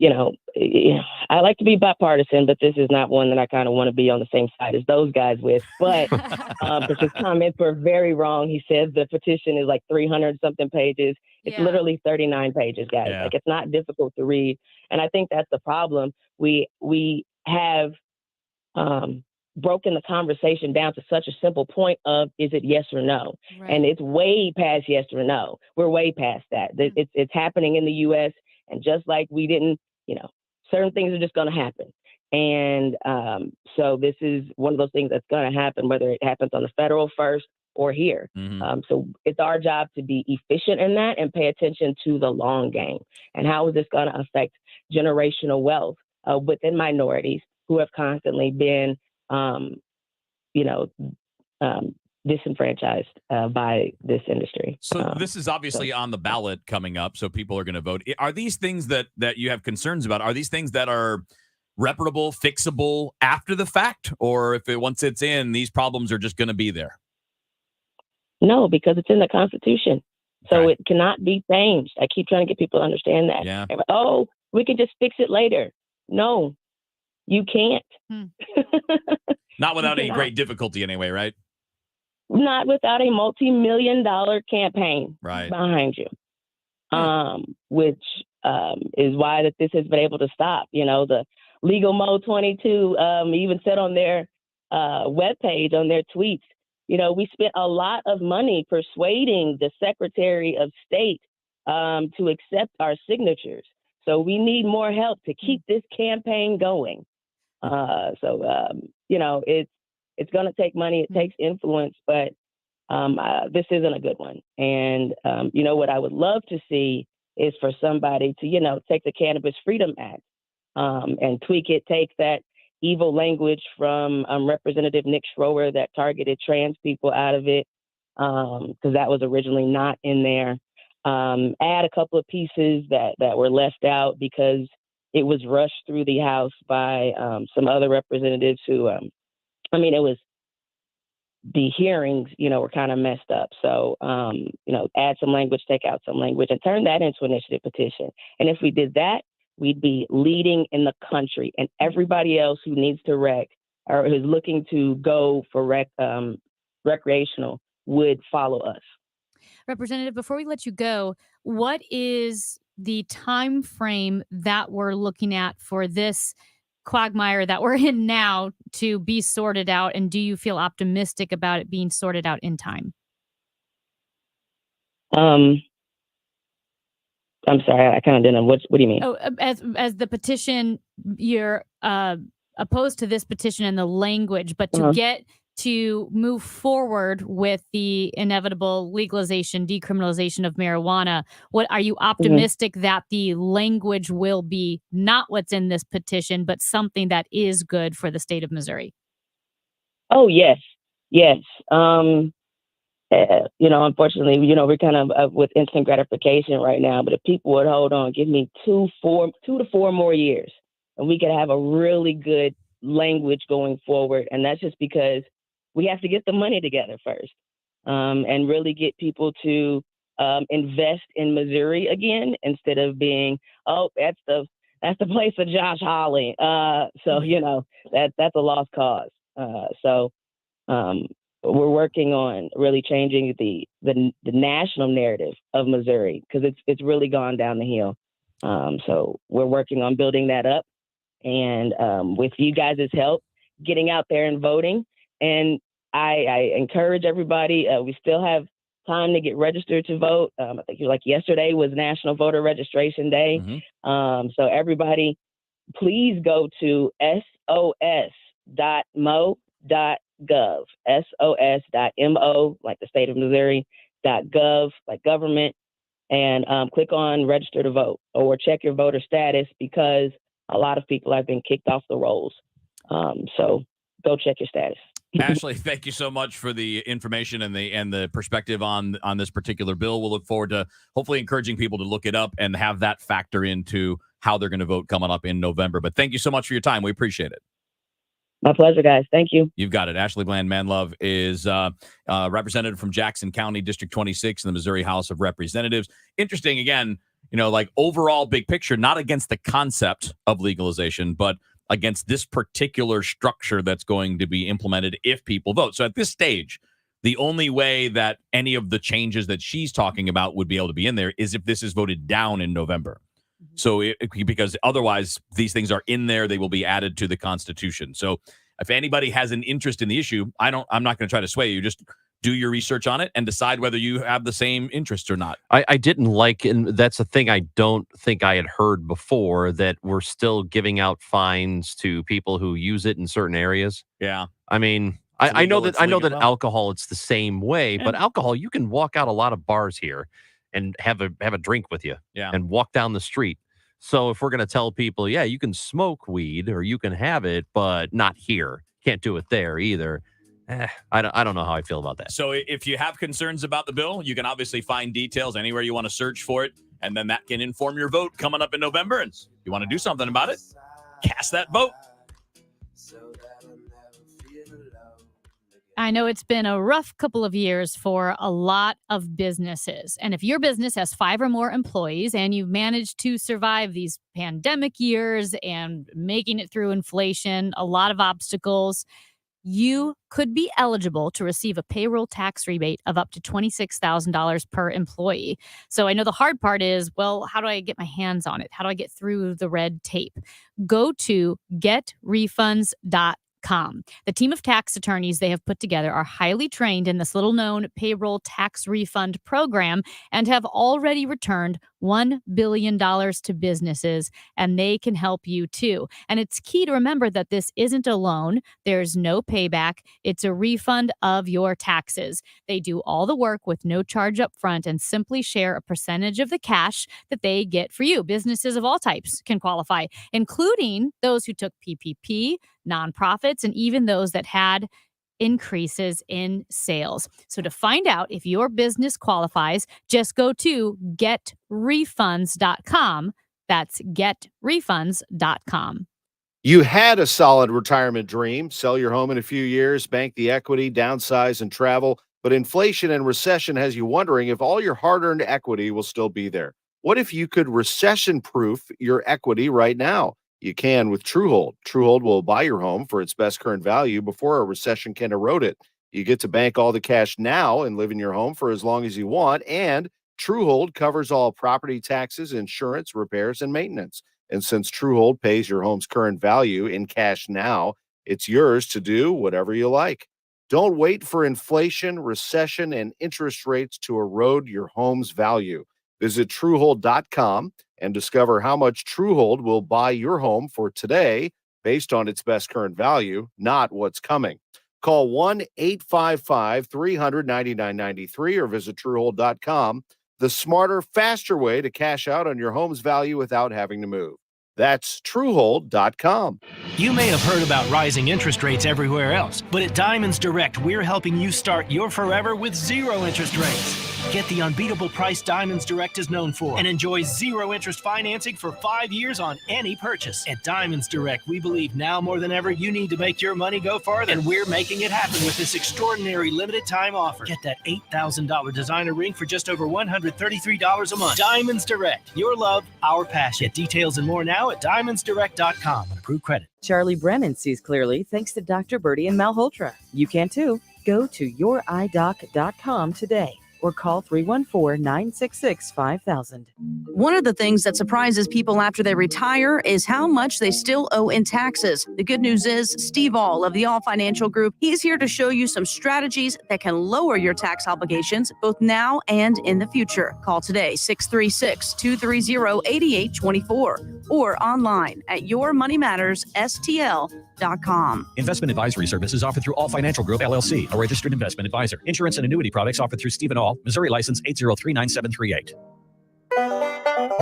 I like to be bipartisan, but this is not one that I kind of want to be on the same side as those guys with. But but his comments were very wrong. He said the petition is like 300 something pages. It's literally 39 pages, guys. Yeah. Like, it's not difficult to read. And I think that's the problem. We have broken the conversation down to such a simple point of, is it yes or no? Right. And it's way past yes or no. We're way past that. Mm-hmm. It's happening in the U.S. And just like we didn't, certain things are just going to happen. And so this is one of those things that's going to happen, whether it happens on the federal first or here. Mm-hmm. So it's our job to be efficient in that and pay attention to the long game. And how is this going to affect generational wealth within minorities who have constantly been, disenfranchised by this industry. So this is obviously on the ballot coming up, so people are going to vote. Are these things that you have concerns about? Are these things that are reparable, fixable after the fact? Or once it's in, these problems are just going to be there? No, because it's in the Constitution. So it cannot be changed. I keep trying to get people to understand that. Yeah. Oh, we can just fix it later. No, you can't. Not without any great difficulty anyway, right? Not without a multi-million-dollar campaign behind you, which is why that this has been able to stop. The Legal Mo 22 even said on their webpage, on their tweets, we spent a lot of money persuading the Secretary of State to accept our signatures. So we need more help to keep this campaign going. It's going to take money. It takes influence, but this isn't a good one. And, what I would love to see is for somebody to, take the Cannabis Freedom Act and tweak it, take that evil language from Representative Nick Schroer that targeted trans people out of it, because that was originally not in there. Add a couple of pieces that were left out because it was rushed through the House by some other representatives who, it was the hearings, were kind of messed up. So, add some language, take out some language, and turn that into an initiative petition. And if we did that, we'd be leading in the country. And everybody else who needs to rec or who's looking to go for recreational would follow us. Representative, before we let you go, what is the time frame that we're looking at for this quagmire that we're in now to be sorted out? And do you feel optimistic about it being sorted out in time? I'm sorry, I kind of didn't know. What do you mean? Oh, as the petition, you're opposed to this petition and the language, but to get to move forward with the inevitable legalization, decriminalization of marijuana, what are you optimistic that the language will be not what's in this petition, but something that is good for the state of Missouri? Oh, yes. Unfortunately, we're kind of with instant gratification right now, but if people would hold on, give me 2 to 4 more years, and we could have a really good language going forward. And that's just because we have to get the money together first, and really get people to invest in Missouri again, instead of being, oh, that's the place of Josh Hawley. That's a lost cause. We're working on really changing the national narrative of Missouri, because it's really gone down the hill. So we're working on building that up, and with you guys' help, getting out there and voting. And I encourage everybody. We still have time to get registered to vote. I think yesterday was National Voter Registration Day. So everybody, please go to sos.mo.gov, sos.mo, like the state of Missouri, .gov, like government, and click on register to vote, or check your voter status, because a lot of people have been kicked off the rolls. So go check your status. Ashley, thank you so much for the information and the perspective on this particular bill. We'll look forward to hopefully encouraging people to look it up and have that factor into how they're going to vote coming up in November. But thank you so much for your time. We appreciate it. My pleasure, guys. Thank you. You've got it. Ashley Bland Manlove is representative from Jackson County, District 26 in the Missouri House of Representatives. Interesting, again, overall big picture, not against the concept of legalization, but against this particular structure that's going to be implemented if people vote. So at this stage, the only way that any of the changes that she's talking about would be able to be in there is if this is voted down in November. So because otherwise these things are in there, they will be added to the Constitution. So if anybody has an interest in the issue, I'm not going to try to sway you. Just do your research on it and decide whether you have the same interest or not. I didn't like, and that's a thing I don't think I had heard before, that we're still giving out fines to people who use it in certain areas. Yeah. I mean, I know that alcohol, it's the same way, but alcohol, you can walk out a lot of bars here and have a drink with you and walk down the street. So if we're going to tell people, yeah, you can smoke weed or you can have it, but not here, can't do it there either. I don't know how I feel about that. So if you have concerns about the bill, you can obviously find details anywhere you want to search for it, and then that can inform your vote coming up in November. And if you want to do something about it, cast that vote. I know it's been a rough couple of years for a lot of businesses. And if your business has 5 or more employees and you've managed to survive these pandemic years and making it through inflation, a lot of obstacles, you could be eligible to receive a payroll tax rebate of up to $26,000 per employee. So I know the hard part is, well, how do I get my hands on it? How do I get through the red tape? Go to getrefunds.com. The team of tax attorneys they have put together are highly trained in this little-known payroll tax refund program and have already returned $1 billion to businesses, and they can help you too. And it's key to remember that this isn't a loan. There's no payback. It's a refund of your taxes. They do all the work with no charge up front and simply share a percentage of the cash that they get for you. Businesses of all types can qualify, including those who took PPP, nonprofits, and even those that had increases in sales. So to find out if your business qualifies, just go to getrefunds.com. That's getrefunds.com. You had a solid retirement dream, sell your home in a few years, bank the equity, downsize, and travel. But inflation and recession has you wondering if all your hard-earned equity will still be there. What if you could recession-proof your equity right now? You can with Truehold. Truehold will buy your home for its best current value before a recession can erode it. You get to bank all the cash now and live in your home for as long as you want. And TrueHold covers all property taxes, insurance, repairs, and maintenance. And since TrueHold pays your home's current value in cash now, it's yours to do whatever you like. Don't wait for inflation, recession, and interest rates to erode your home's value. Visit TrueHold.com and discover how much TrueHold will buy your home for today based on its best current value, not what's coming. Call 1-855-300-9993 or visit TrueHold.com. The smarter, faster way to cash out on your home's value without having to move. That's TrueHold.com. You may have heard about rising interest rates everywhere else, but at Diamonds Direct, we're helping you start your forever with zero interest rates. Get the unbeatable price Diamonds Direct is known for and enjoy zero interest financing for 5 years on any purchase. At Diamonds Direct, we believe now more than ever you need to make your money go farther, and we're making it happen with this extraordinary limited time offer. Get that $8,000 designer ring for just over $133 a month. Diamonds Direct, your love, our passion. Get details and more now at diamondsdirect.com. Approved credit. Charlie Brennan sees clearly thanks to Dr. Birdie and Malhotra. You can too. Go to youridoc.com today or call 314-966-5000. One of the things that surprises people after they retire is how much they still owe in taxes. The good news is Steve All of the All Financial Group, he's here to show you some strategies that can lower your tax obligations both now and in the future. Call today 636-230-8824 or online at yourmoneymattersstl.com. Investment advisory services offered through All Financial Group, LLC, a registered investment advisor. Insurance and annuity products offered through Stephen All, Missouri license 8039738.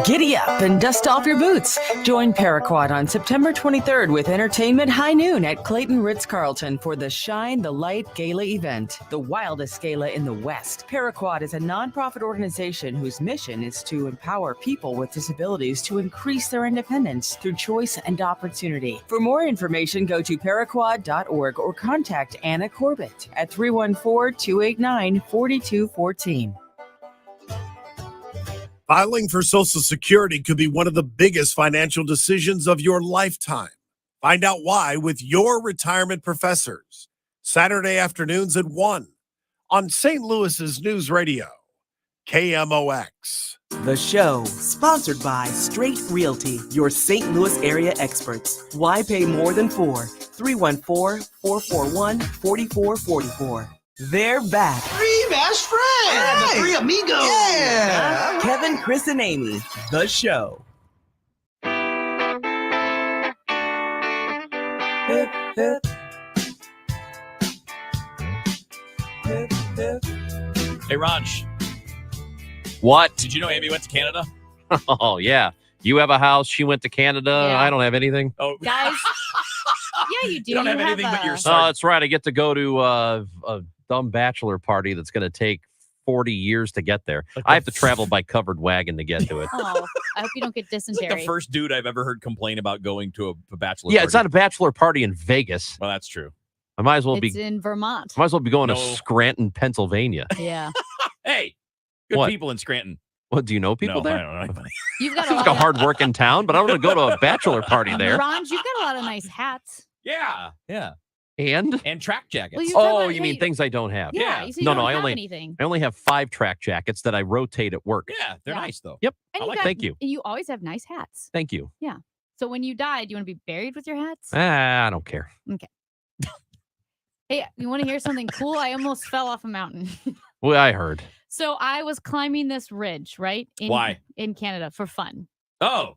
Giddy up and dust off your boots. Join Paraquat on September 23rd with Entertainment High Noon at Clayton Ritz-Carlton for the Shine the Light Gala event, the wildest gala in the West. Paraquat is a nonprofit organization whose mission is to empower people with disabilities to increase their independence through choice and opportunity. For more information, go to paraquat.org or contact Anna Corbett at 314-289-4214. Filing for Social Security could be one of the biggest financial decisions of your lifetime. Find out why with Your Retirement Professors, Saturday afternoons at 1 on St. Louis's News Radio, KMOX. The show, sponsored by Straight Realty, your St. Louis area experts. Why pay more than 4? 314-441-4444. They're back. Three best friends. Yeah, the three amigos. Yeah. Kevin, Chris, and Amy. The show. Hip, hip. Hip, hip. Hey, Raj. What? Did you know Amy went to Canada? Oh, yeah. You have a house. She went to Canada. Yeah. I don't have anything. Oh, Guys, yeah, you do. You don't have anything but your Oh, son. that's right. I get to go to a dumb bachelor party that's going to take 40 years to get there. I have to travel by covered wagon to get to it. Oh, I hope you don't get It's dysentery. like the first dude I've ever heard complain about going to a bachelor Yeah, party. it's not a bachelor party in Vegas. Well, that's true. I might as well It's be. in Vermont. Might as well be going No. to Scranton, Pennsylvania. Yeah. Hey, good What? people in Scranton. What, do you know people No, there? I don't know anybody. You've got It's like a hard working town, but I don't want to go to a bachelor party there. Ron, you've got a lot of nice hats. Yeah, yeah. And track jackets. Well, you're talking oh, about- you mean hey, things I don't have? Yeah, you said you no, don't no. have I anything. only have 5 track jackets that I rotate at work. Yeah, they're Yeah. nice though. Yep. And Thank you. And you always have nice hats. Thank you. Yeah. So when you die, do you want to be buried with your hats? I don't care. Okay. Hey, you want to hear something cool? I almost fell off a mountain. Well, I heard. So I was climbing this ridge, right? Why? In Canada for fun. Oh,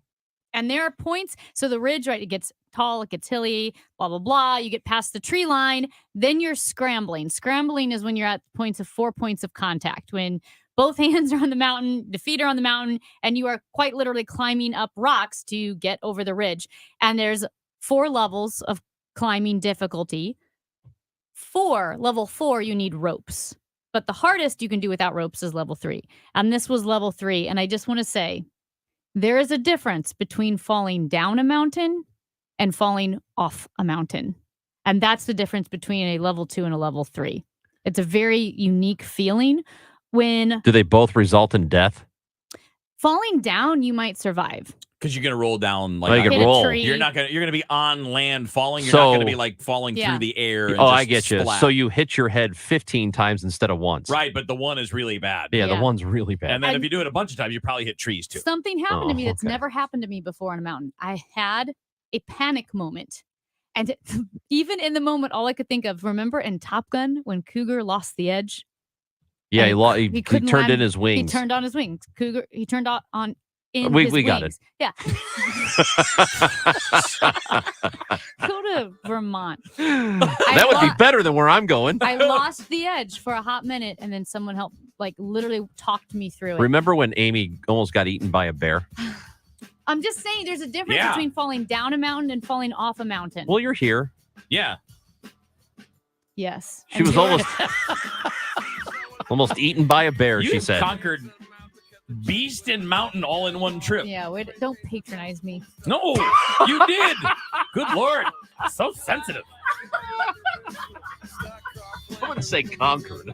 And there are points. So the ridge, right? It gets tall, it gets hilly, blah, blah, blah. You get past the tree line. Then you're scrambling. Scrambling is when you're at points of 4 points of contact, when both hands are on the mountain, the feet are on the mountain, and you are quite literally climbing up rocks to get over the ridge. And there's 4 levels of climbing difficulty. Level 4, you need ropes. But the hardest you can do without ropes is level 3. And this was level 3. And I just want to say, there is a difference between falling down a mountain and falling off a mountain. And that's the difference between a level 2 and a level 3. It's a very unique feeling when Do they both result in death? falling down, you might survive. because you're gonna roll down Oh, you can Hit a roll. tree. You're gonna be on land falling. You're So- not gonna be like falling Yeah. through the air. And Oh, just I get you. splat. So you hit your head 15 times instead of once. right, but the one is really bad. Yeah, the Yeah. one's really bad. And then And- if you do it a bunch of times, you probably hit trees too. Something happened to me that's okay. never happened to me before on a mountain. I had a panic moment. And even in the moment, all I could think of, remember in Top Gun when Cougar lost the edge? Yeah, And he couldn't turned land- in his wings. He turned on his wings. Cougar, he turned on in We- his we wings. got it. Yeah. Go to Vermont. That would be better than where I'm going. I lost the edge for a hot minute, and then someone helped, like literally talked me through it. Remember when Amy almost got eaten by a bear? I'm just saying, there's a difference Yeah. between falling down a mountain and falling off a mountain. Well, you're here. Yeah. Yes. She was you're- almost eaten by a bear, You she said. conquered beast and mountain all in one trip. Yeah, don't patronize me. No, you did. Good Lord. So sensitive. I'm going to say conquered.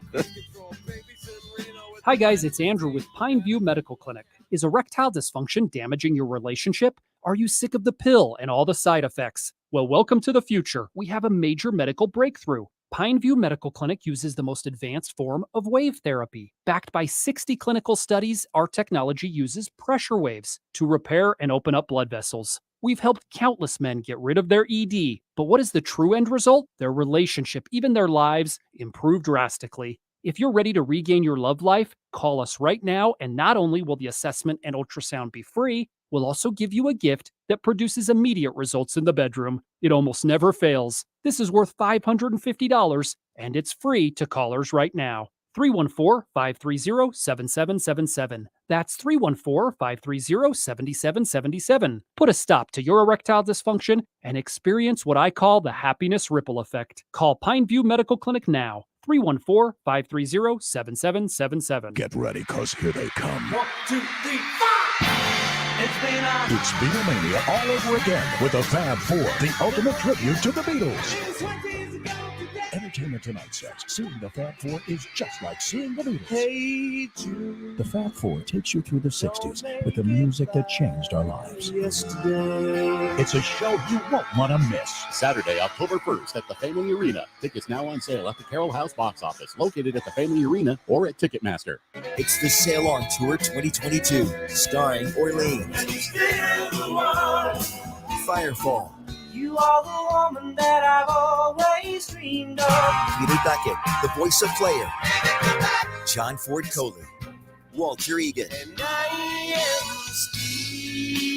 Hi, guys, it's Andrew with Pineview Medical Clinic. Is erectile dysfunction damaging your relationship? Are you sick of the pill and all the side effects? Well, welcome to the future. We have a major medical breakthrough. Pineview Medical Clinic uses the most advanced form of wave therapy. Backed by 60 clinical studies, our technology uses pressure waves to repair and open up blood vessels. We've helped countless men get rid of their ED. But what is the true end result? Their relationship, even their lives, improve drastically. If you're ready to regain your love life, call us right now, and not only will the assessment and ultrasound be free, we'll also give you a gift that produces immediate results in the bedroom. It almost never fails. This is worth $550, and it's free to callers right now. 314-530-7777. That's 314-530-7777. Put a stop to your erectile dysfunction and experience what I call the happiness ripple effect. Call Pineview Medical Clinic now. 314-530-7777. Get ready, because here they come. 1, 2, 3, 4. It's Beatlemania all over again with the Fab Four, the ultimate tribute to the Beatles. Entertainment Tonight says seeing the Fab Four is just like seeing the Beatles. Hey Jude. The Fab Four takes you through the 60s with the music that changed our lives. Yesterday. It's a show you won't want to miss. Saturday, October 1st at the Family Arena. Tickets now on sale at the Carroll House box office, located at the Family Arena or at Ticketmaster. It's the Sail On Tour 2022, starring Orleans, Firefall, You are the woman that I've always dreamed of. Peter Beckett, the voice of Player, John Ford Kohler, Walter Egan,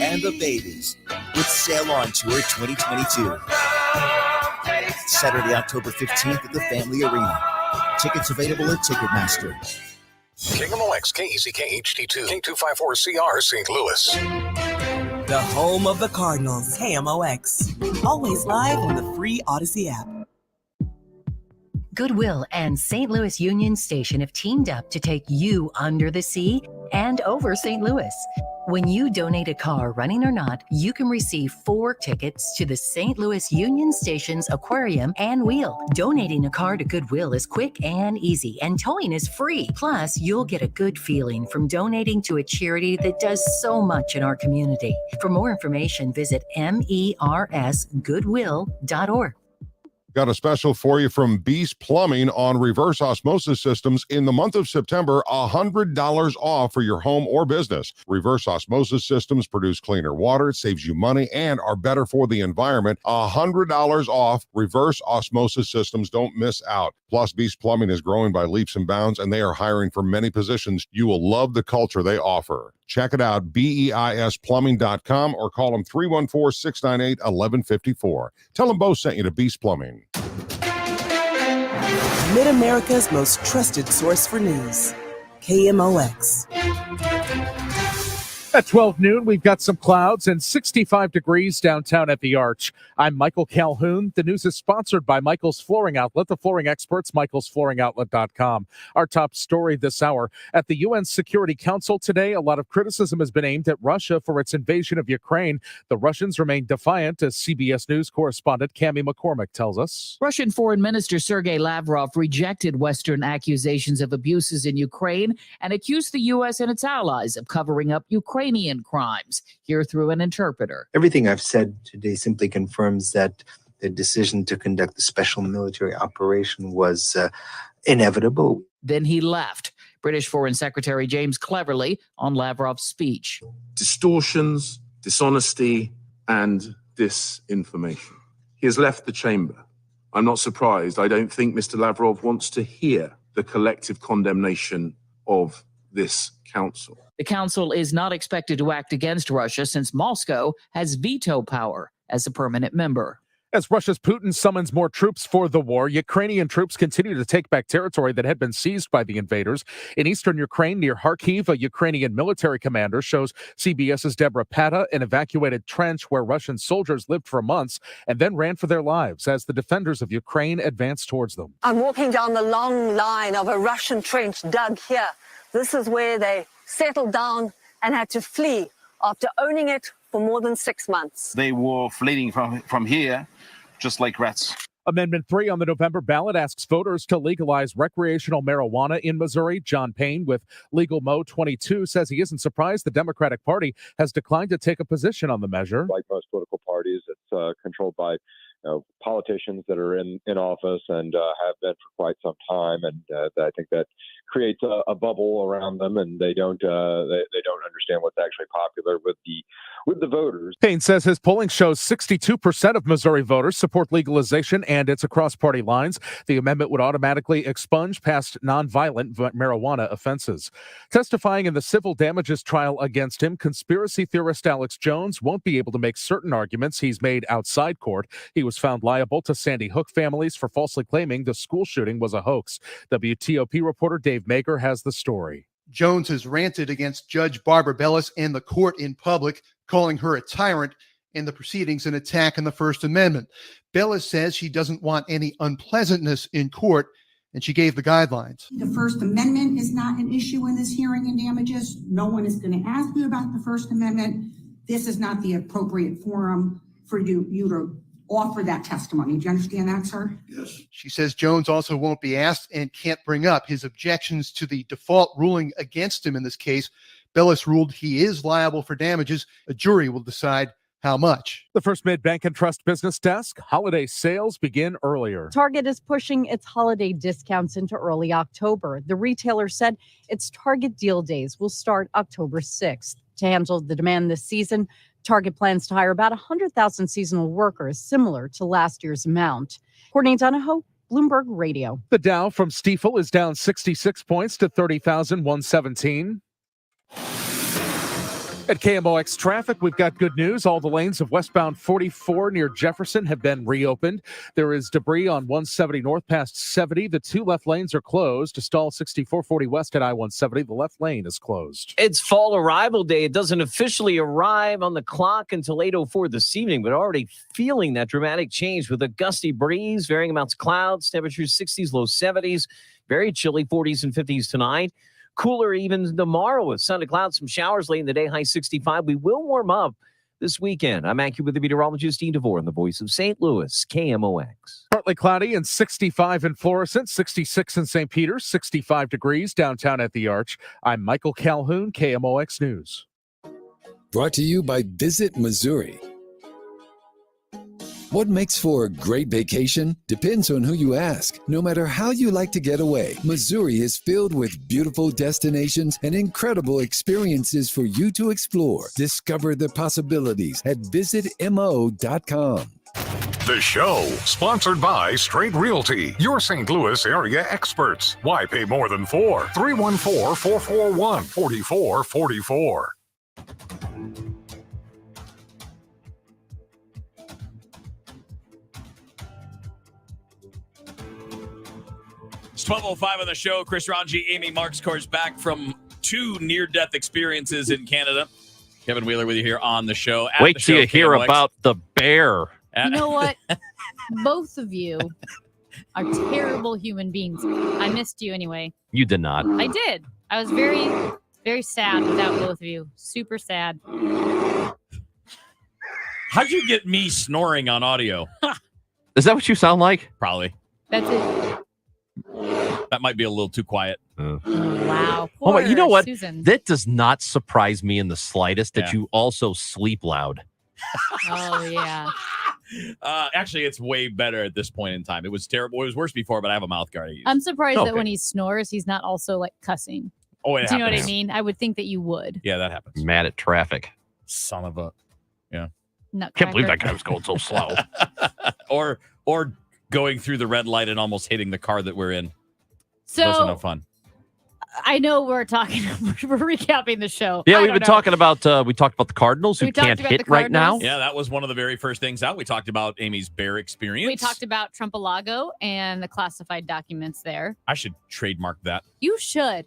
and the Babies with Sail On Tour 2022. Saturday, October 15th at the Family Arena. Tickets available at Ticketmaster. KMOX, KEZK HD2, K254CR, St. Louis. The home of the Cardinals, KMOX. Always live on the free Odyssey app. Goodwill and St. Louis Union Station have teamed up to take you under the sea and over St. Louis. When you donate a car, running or not, you can receive 4 tickets to the St. Louis Union Station's aquarium and wheel. Donating a car to Goodwill is quick and easy, and towing is free. Plus, you'll get a good feeling from donating to a charity that does so much in our community. For more information, visit mersgoodwill.org. Got a special for you from Beast Plumbing on reverse osmosis systems. In the month of September, $100 off for your home or business. Reverse osmosis systems produce cleaner water, saves you money, and are better for the environment. $100 off reverse osmosis systems. Don't miss out. Plus, Beast Plumbing is growing by leaps and bounds, and they are hiring for many positions. You will love the culture they offer. Check it out, BEISplumbing.com, or call them 314-698-1154. Tell them both sent you to Beast Plumbing. Mid-America's most trusted source for news. KMOX. At 12 noon, we've got some clouds and 65 degrees downtown at the Arch. I'm Michael Calhoun. The news is sponsored by Michael's Flooring Outlet, the flooring experts, michaelsflooringoutlet.com. Our top story this hour. At the UN Security Council today, a lot of criticism has been aimed at Russia for its invasion of Ukraine. The Russians remain defiant, as CBS News correspondent Cammie McCormick tells us. Russian Foreign Minister Sergei Lavrov rejected Western accusations of abuses in Ukraine and accused the U.S. and its allies of covering up Ukraine Ukrainian crimes. Here through an interpreter. Everything I've said today simply confirms that the decision to conduct the special military operation was inevitable. Then he left. British Foreign Secretary James Cleverly on Lavrov's speech. Distortions, dishonesty, and disinformation. He has left the chamber. I'm not surprised. I don't think Mr. Lavrov wants to hear the collective condemnation of this council. The council is not expected to act against Russia since Moscow has veto power as a permanent member. As Russia's Putin summons more troops for the war, Ukrainian troops continue to take back territory that had been seized by the invaders. In eastern Ukraine, near Kharkiv, a Ukrainian military commander shows CBS's Deborah Pata an evacuated trench where Russian soldiers lived for months and then ran for their lives as the defenders of Ukraine advanced towards them. I'm walking down the long line of a Russian trench dug here. This is where they settled down and had to flee after owning it for more than 6 months. They were fleeing from here just like rats. Amendment 3 on the November ballot asks voters to legalize recreational marijuana in Missouri. John Payne with Legal Mo 22 says he isn't surprised the Democratic Party has declined to take a position on the measure. Like most political parties, it's controlled by politicians that are in office and have been for quite some time, and I think that creates a bubble around them, and they don't understand what's actually popular with the voters. Payne says his polling shows 62% of Missouri voters support legalization, and it's across party lines. The amendment would automatically expunge past nonviolent marijuana offenses. Testifying in the civil damages trial against him, conspiracy theorist Alex Jones won't be able to make certain arguments he's made outside court. He was found liable to Sandy Hook families for falsely claiming the school shooting was a hoax. WTOP reporter Dave Mager has the story. Jones has ranted against Judge Barbara Bellis and the court in public, calling her a tyrant and the proceedings an attack on the First Amendment. Bellis says she doesn't want any unpleasantness in court, and she gave the guidelines. The First Amendment is not an issue in this hearing in damages. No one is going to ask you about the First Amendment. This is not the appropriate forum for you to offer that testimony. Do you understand that, sir? Yes. She says Jones also won't be asked and can't bring up his objections to the default ruling against him in this case. Bellis ruled he is liable for damages. A jury will decide how much. The First Mid Bank and Trust Business Desk. Holiday sales begin earlier. Target is pushing its holiday discounts into early October. The retailer said its Target Deal Days will start October 6th. To handle the demand this season, Target plans to hire about 100,000 seasonal workers, similar to last year's amount. Courtney Donahoe, Bloomberg Radio. The Dow from Stifel is down 66 points to 30,117. At KMOX Traffic, we've got good news. All the lanes of westbound 44 near Jefferson have been reopened. There is debris on 170 north past 70. The two left lanes are closed. To stall 6440 west at I-170, the left lane is closed. It's fall arrival day. It doesn't officially arrive on the clock until 8:04 this evening, but already feeling that dramatic change with a gusty breeze, varying amounts of clouds, temperatures 60s, low 70s, very chilly 40s and 50s tonight. Cooler even tomorrow with sun to clouds, some showers late in the day, high 65. We will warm up this weekend. I'm AccuWeather with the meteorologist Dean DeVore in the voice of St. Louis, KMOX. Partly cloudy and 65 in Florissant, 66 in St. Peter, 65 degrees downtown at the Arch. I'm Michael Calhoun, KMOX News. Brought to you by Visit Missouri. What makes for a great vacation depends on who you ask. No matter how you like to get away, Missouri is filled with beautiful destinations and incredible experiences for you to explore. Discover the possibilities at visitmo.com. The show, sponsored by Straight Realty, your St. Louis area experts. Why pay more than $4? 314-441-4444. It's 12:05 on the show. Chris Ranji, Amy Marks, course, back from 2 near-death experiences in Canada. Kevin Wheeler with you here on the show. Wait till you hear about the bear. You know what? Both of you are terrible human beings. I missed you anyway. You did not. I did. I was very, very sad without both of you. Super sad. How'd you get me snoring on audio? Is that what you sound like? Probably. That's it. That might be a little too quiet. Wow. Oh, but you know Poor what? Susan. That does not surprise me in the slightest that Yeah. you also sleep loud. Oh, yeah. Actually, it's way better at this point in time. It was terrible. It was worse before, but I have a mouth guard I use. I'm surprised that Okay. when he snores, he's not also like cussing. Oh, it Do you know what I happens. mean? I would think that you would. Yeah, that happens. Mad at traffic. Son of a. Yeah. Can't believe that guy was going so slow. or going through the red light and almost hitting the car that we're in. So Those are no fun. I know we're talking, we're recapping the show. Yeah, I we've don't been know. talking about we talked about the Cardinals who We talked can't about hit the right now. Cardinals. Yeah, that was one of the very first things out. We talked about Amy's bear experience. We talked about Trumpalago and the classified documents there. I should trademark that. You should.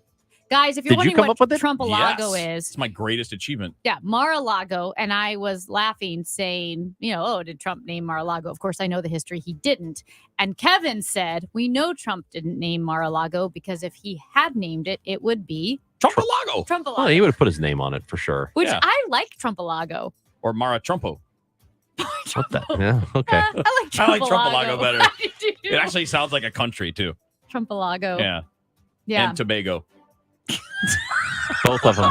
Guys, if you're Did you wondering come what up with it? Trumpalago Yes. is, It's my greatest achievement. yeah, Mar-a-Lago, and I was laughing, saying, oh, did Trump name Mar-a-Lago? Of course, I know the history. He didn't. And Kevin said, we know Trump didn't name Mar-a-Lago because if he had named it, it would be Trumpalago. Trumpalago, Well, he would have put his name on it for sure. which I like Trumpalago. Or Mara Trumpo. What the? Yeah, okay. I like Trumpalago. I like Trumpalago better. I do. It actually sounds like a country, too. Trumpalago. Yeah. Yeah. And Tobago. Both of them.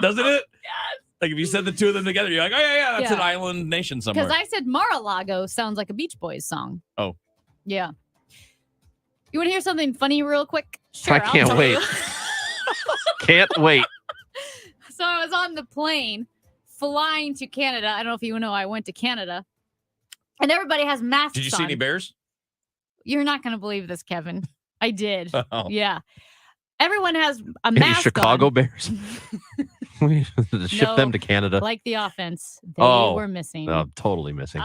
Doesn't it? Yes. Like if you said the two of them together, you're like, oh, yeah, that's Yeah. an island nation somewhere. Because I said Mar-a-Lago sounds like a Beach Boys song. Oh. Yeah. You want to hear something funny real quick? I I'll can't tell wait. you. Can't wait. So I was on the plane flying to Canada. I don't know if you know, I went to Canada. And everybody has masks Did you see on. any bears? You're not going to believe this, Kevin. I did. Oh. Yeah. Everyone has a Any mask Chicago on. Bears? We ship them to Canada. Like the offense. They oh, were missing. Oh, totally missing.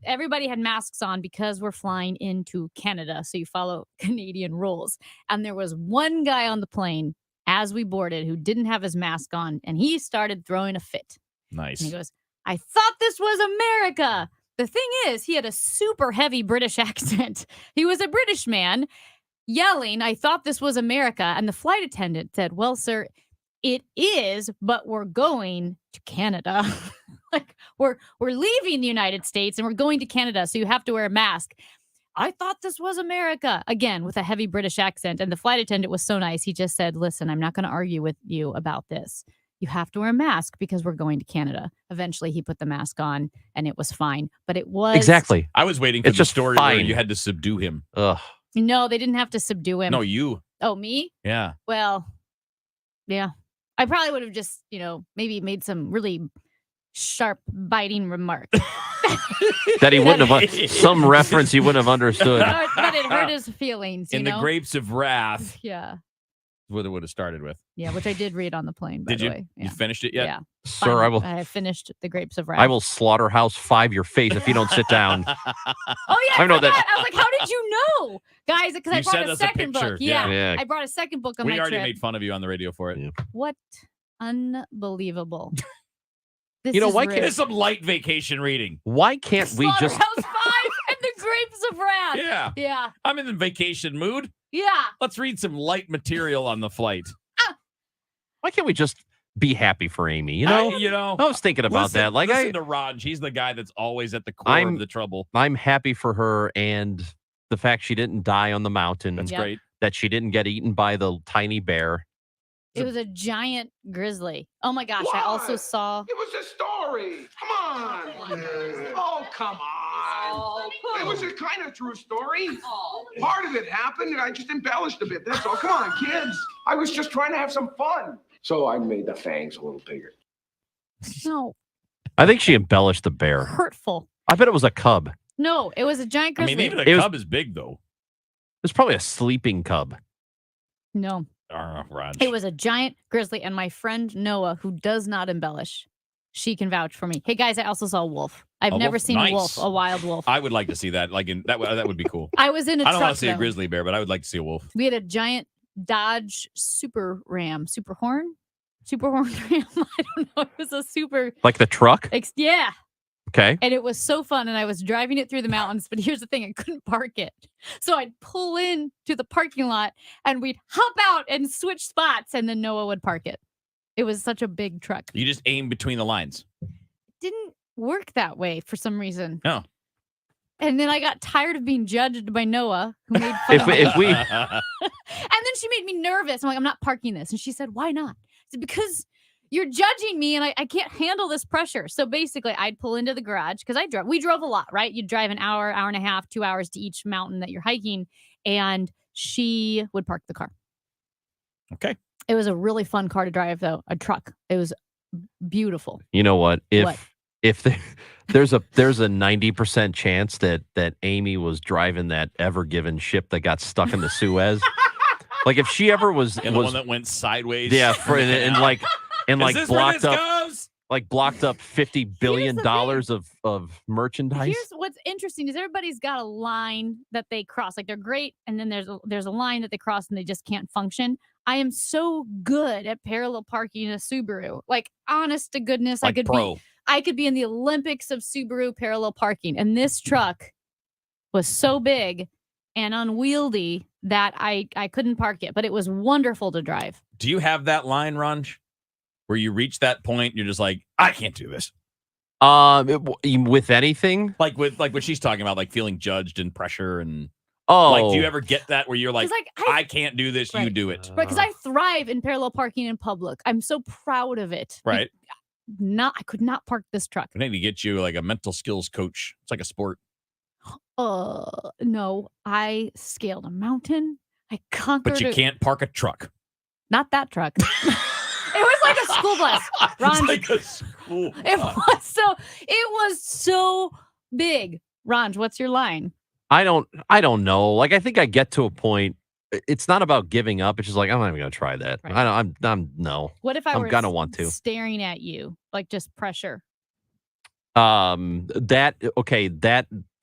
Everybody had masks on because we're flying into Canada. So you follow Canadian rules. And there was one guy on the plane as we boarded who didn't have his mask on. And he started throwing a fit. Nice. And he goes, I thought this was America. The thing is, he had a super heavy British accent. He was a British man yelling, I thought this was America. And the flight attendant said, well, sir, it is, but we're going to Canada. Like we're leaving the United States and we're going to Canada. So you have to wear a mask. I thought this was America. Again, with a heavy British accent. And the flight attendant was so nice. He just said, listen, I'm not going to argue with you about this. You have to wear a mask because we're going to Canada. Eventually, he put the mask on and it was fine. But it was... Exactly. I was waiting for It's the just story where fine. you had to subdue him. Ugh. No, they didn't have to subdue him. No, you. Oh, me? Yeah. Well, yeah. I probably would have just, maybe made some really sharp, biting remark. That he wouldn't have, some reference he wouldn't have understood. But it hurt his feelings, In the Grapes of Wrath, Yeah. what it would have started with. Yeah, which I did read on the plane, by Did the you? way. You Yeah. finished it yet? Yeah. Sir, I will. I finished The Grapes of Wrath. I will slaughterhouse 5 your face if you don't sit down. Oh, yeah. I know that- forgot. I was like, how did you know? Guys, because I You brought sent a us a second picture. book. Yeah. Yeah. I brought a second book on We my already trip. made fun of you on the radio for it. What unbelievable. This You know, is why rich. can't- It's some light vacation reading. Why can't we just? Slaughterhouse 5 and The Grapes of Wrath. Yeah. Yeah. I'm in the vacation mood. Yeah. Let's read some light material on the flight. Why can't we just be happy for Amy? You I know, I was thinking about listen, that. Like, listen to Raj. He's the guy that's always at the core I'm- of the trouble. I'm happy for her and the fact she didn't die on the mountain. That's Yep. great. That she didn't get eaten by the tiny bear. It was a giant grizzly. Oh my gosh. I also saw. It was a story. Come on. Oh, come on. It was a kind of true story. Part of it happened, and I just embellished a bit. That's all. Come on, kids. I was just trying to have some fun. So I made the fangs a little bigger. No. I think she embellished the bear. Hurtful. I bet it was a cub. No, it was a giant I grizzly. mean, even a It was- cub is big, though. It was probably a sleeping cub. No. Raj. It was a giant grizzly, and my friend Noah, who does not embellish, she can vouch for me. Hey guys, I also saw a wolf. I've A never wolf? seen Nice. a wolf, a wild wolf. I would like to see that. Like in that would be cool. I was in a I don't truck. want to see a though. grizzly bear, but I would like to see a wolf. We had a giant Dodge Super Ram, Super Horn Ram. I don't know. It was a super. Like the truck? Yeah. Okay. And it was so fun. And I was driving it through the mountains. But here's the thing, I couldn't park it. So I'd pull in to the parking lot and we'd hop out and switch spots. And then Noah would park it. It was such a big truck. You just aim between the lines. Didn't work that way for some reason. No. And then I got tired of being judged by Noah, who made fun of me. If we And then she made me nervous. I'm like, I'm not parking this. And she said, why not? I said, because you're judging me and I can't handle this pressure. So basically, I'd pull into the garage because we drove a lot, right? You'd drive an hour, hour and a half, 2 hours to each mountain that you're hiking. And she would park the car. Okay. It was a really fun car to drive, though, a truck. It was beautiful. You know what? What? If there's a 90% chance that Amy was driving that Ever Given ship that got stuck in the Suez. Like if she ever was And the one that went sideways. yeah, and blocked up goes? blocked up $50 billion of merchandise. Here's what's interesting is everybody's got a line that they cross. Like they're great, and then there's a line that they cross and they just can't function. I am so good at parallel parking a Subaru. Like honest to goodness, Like I could be in the Olympics of Subaru parallel parking. And this truck was so big and unwieldy that I couldn't park it, but it was wonderful to drive. Do you have that line, Ranj, where you reach that point, you're just like, I can't do this? With anything? Like what she's talking about, like feeling judged and pressure and oh, like, do you ever get that where you're like, like, I can't do this, you Right. do it. Right, because I thrive in parallel parking in public. I'm so proud of it. Right. I could not park this truck. I need to get you like a mental skills coach. It's like a sport. No, I scaled a mountain. I conquered But you it. can't park a truck. Not that truck. It was like a school bus. Ron, It's like a school it was so big. Ron, what's your line? I don't know. Like I think I get to a point. It's not about giving up. It's just like I'm not even gonna try that. Right. I'm no. What if I'm were gonna want to. staring at you, like just pressure?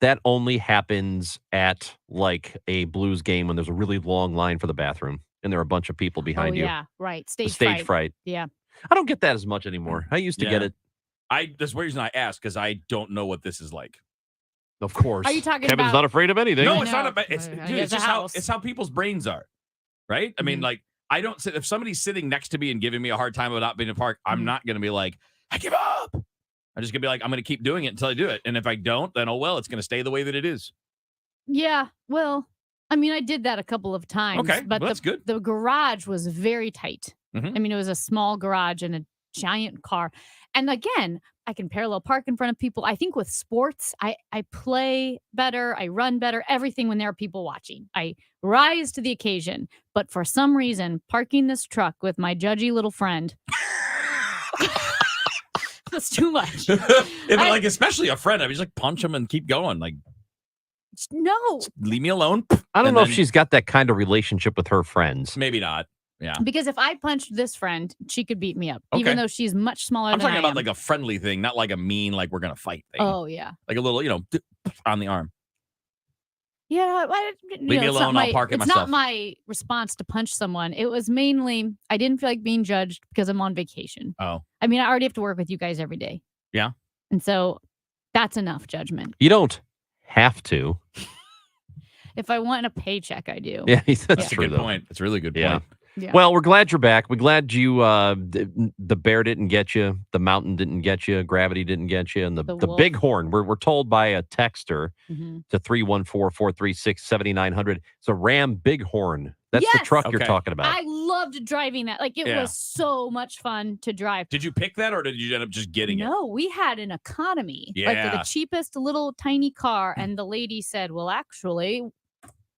That only happens at like a Blues game when there's a really long line for the bathroom and there are a bunch of people behind you. Yeah, right. The stage fright. Yeah. I don't get that as much anymore. I used to get it. That's the reason I asked, because I don't know what this is like. Of course. Are you talking Kevin's about? not afraid of anything. No, it's not about. It's, He dude, has it's a just how house. it's how people's brains are, right? I mean, like I don't sit. If somebody's sitting next to me and giving me a hard time about not being in the park, I'm not gonna be like, I give up. I'm just gonna be like, I'm gonna keep doing it until I do it. And if I don't, then oh well, it's gonna stay the way that it is. Yeah. Well, I mean, I did that a couple of times. Okay, but well, that's good. The garage was very tight. Mhm. I mean, it was a small garage and a giant car. And again, I can parallel park in front of people. I think with sports, I play better, I run better, everything when there are people watching. I rise to the occasion. But for some reason, parking this truck with my judgy little friend was too much. Like especially a friend, I just like punch him and keep going. Like, No, leave me alone. I don't And know if then- she's got that kind of relationship with her friends. Maybe not. Yeah. because if I punched this friend, she could beat me up, Okay. even though she's much smaller I'm than talking I about am. like a friendly thing, not like a mean, like we're gonna fight thing. Oh, yeah. Like a little, on the arm. Yeah, Leave me alone, I'll park it it's myself. not my response to punch someone. It was mainly I didn't feel like being judged because I'm on vacation. Oh. I mean, I already have to work with you guys every day, Yeah. and so that's enough judgment. You don't have to. If I want a paycheck, I do. Yeah, that's That's a true good though. point. It's a really good Yeah. point. Yeah. Well, we're glad you're back. We're glad you the bear didn't get you, the mountain didn't get you, gravity didn't get you, and the The wolf. bighorn. We're told by a texter Mhm. to 314-436-7900. It's a Ram Bighorn. That's the Yes! truck you're Okay. talking about. I loved driving that. Like it Yeah. was so much fun to drive. Did you pick that or did you end up just getting it? No, we had an economy, like Yeah. the cheapest little tiny car, and the lady said, "Well, actually,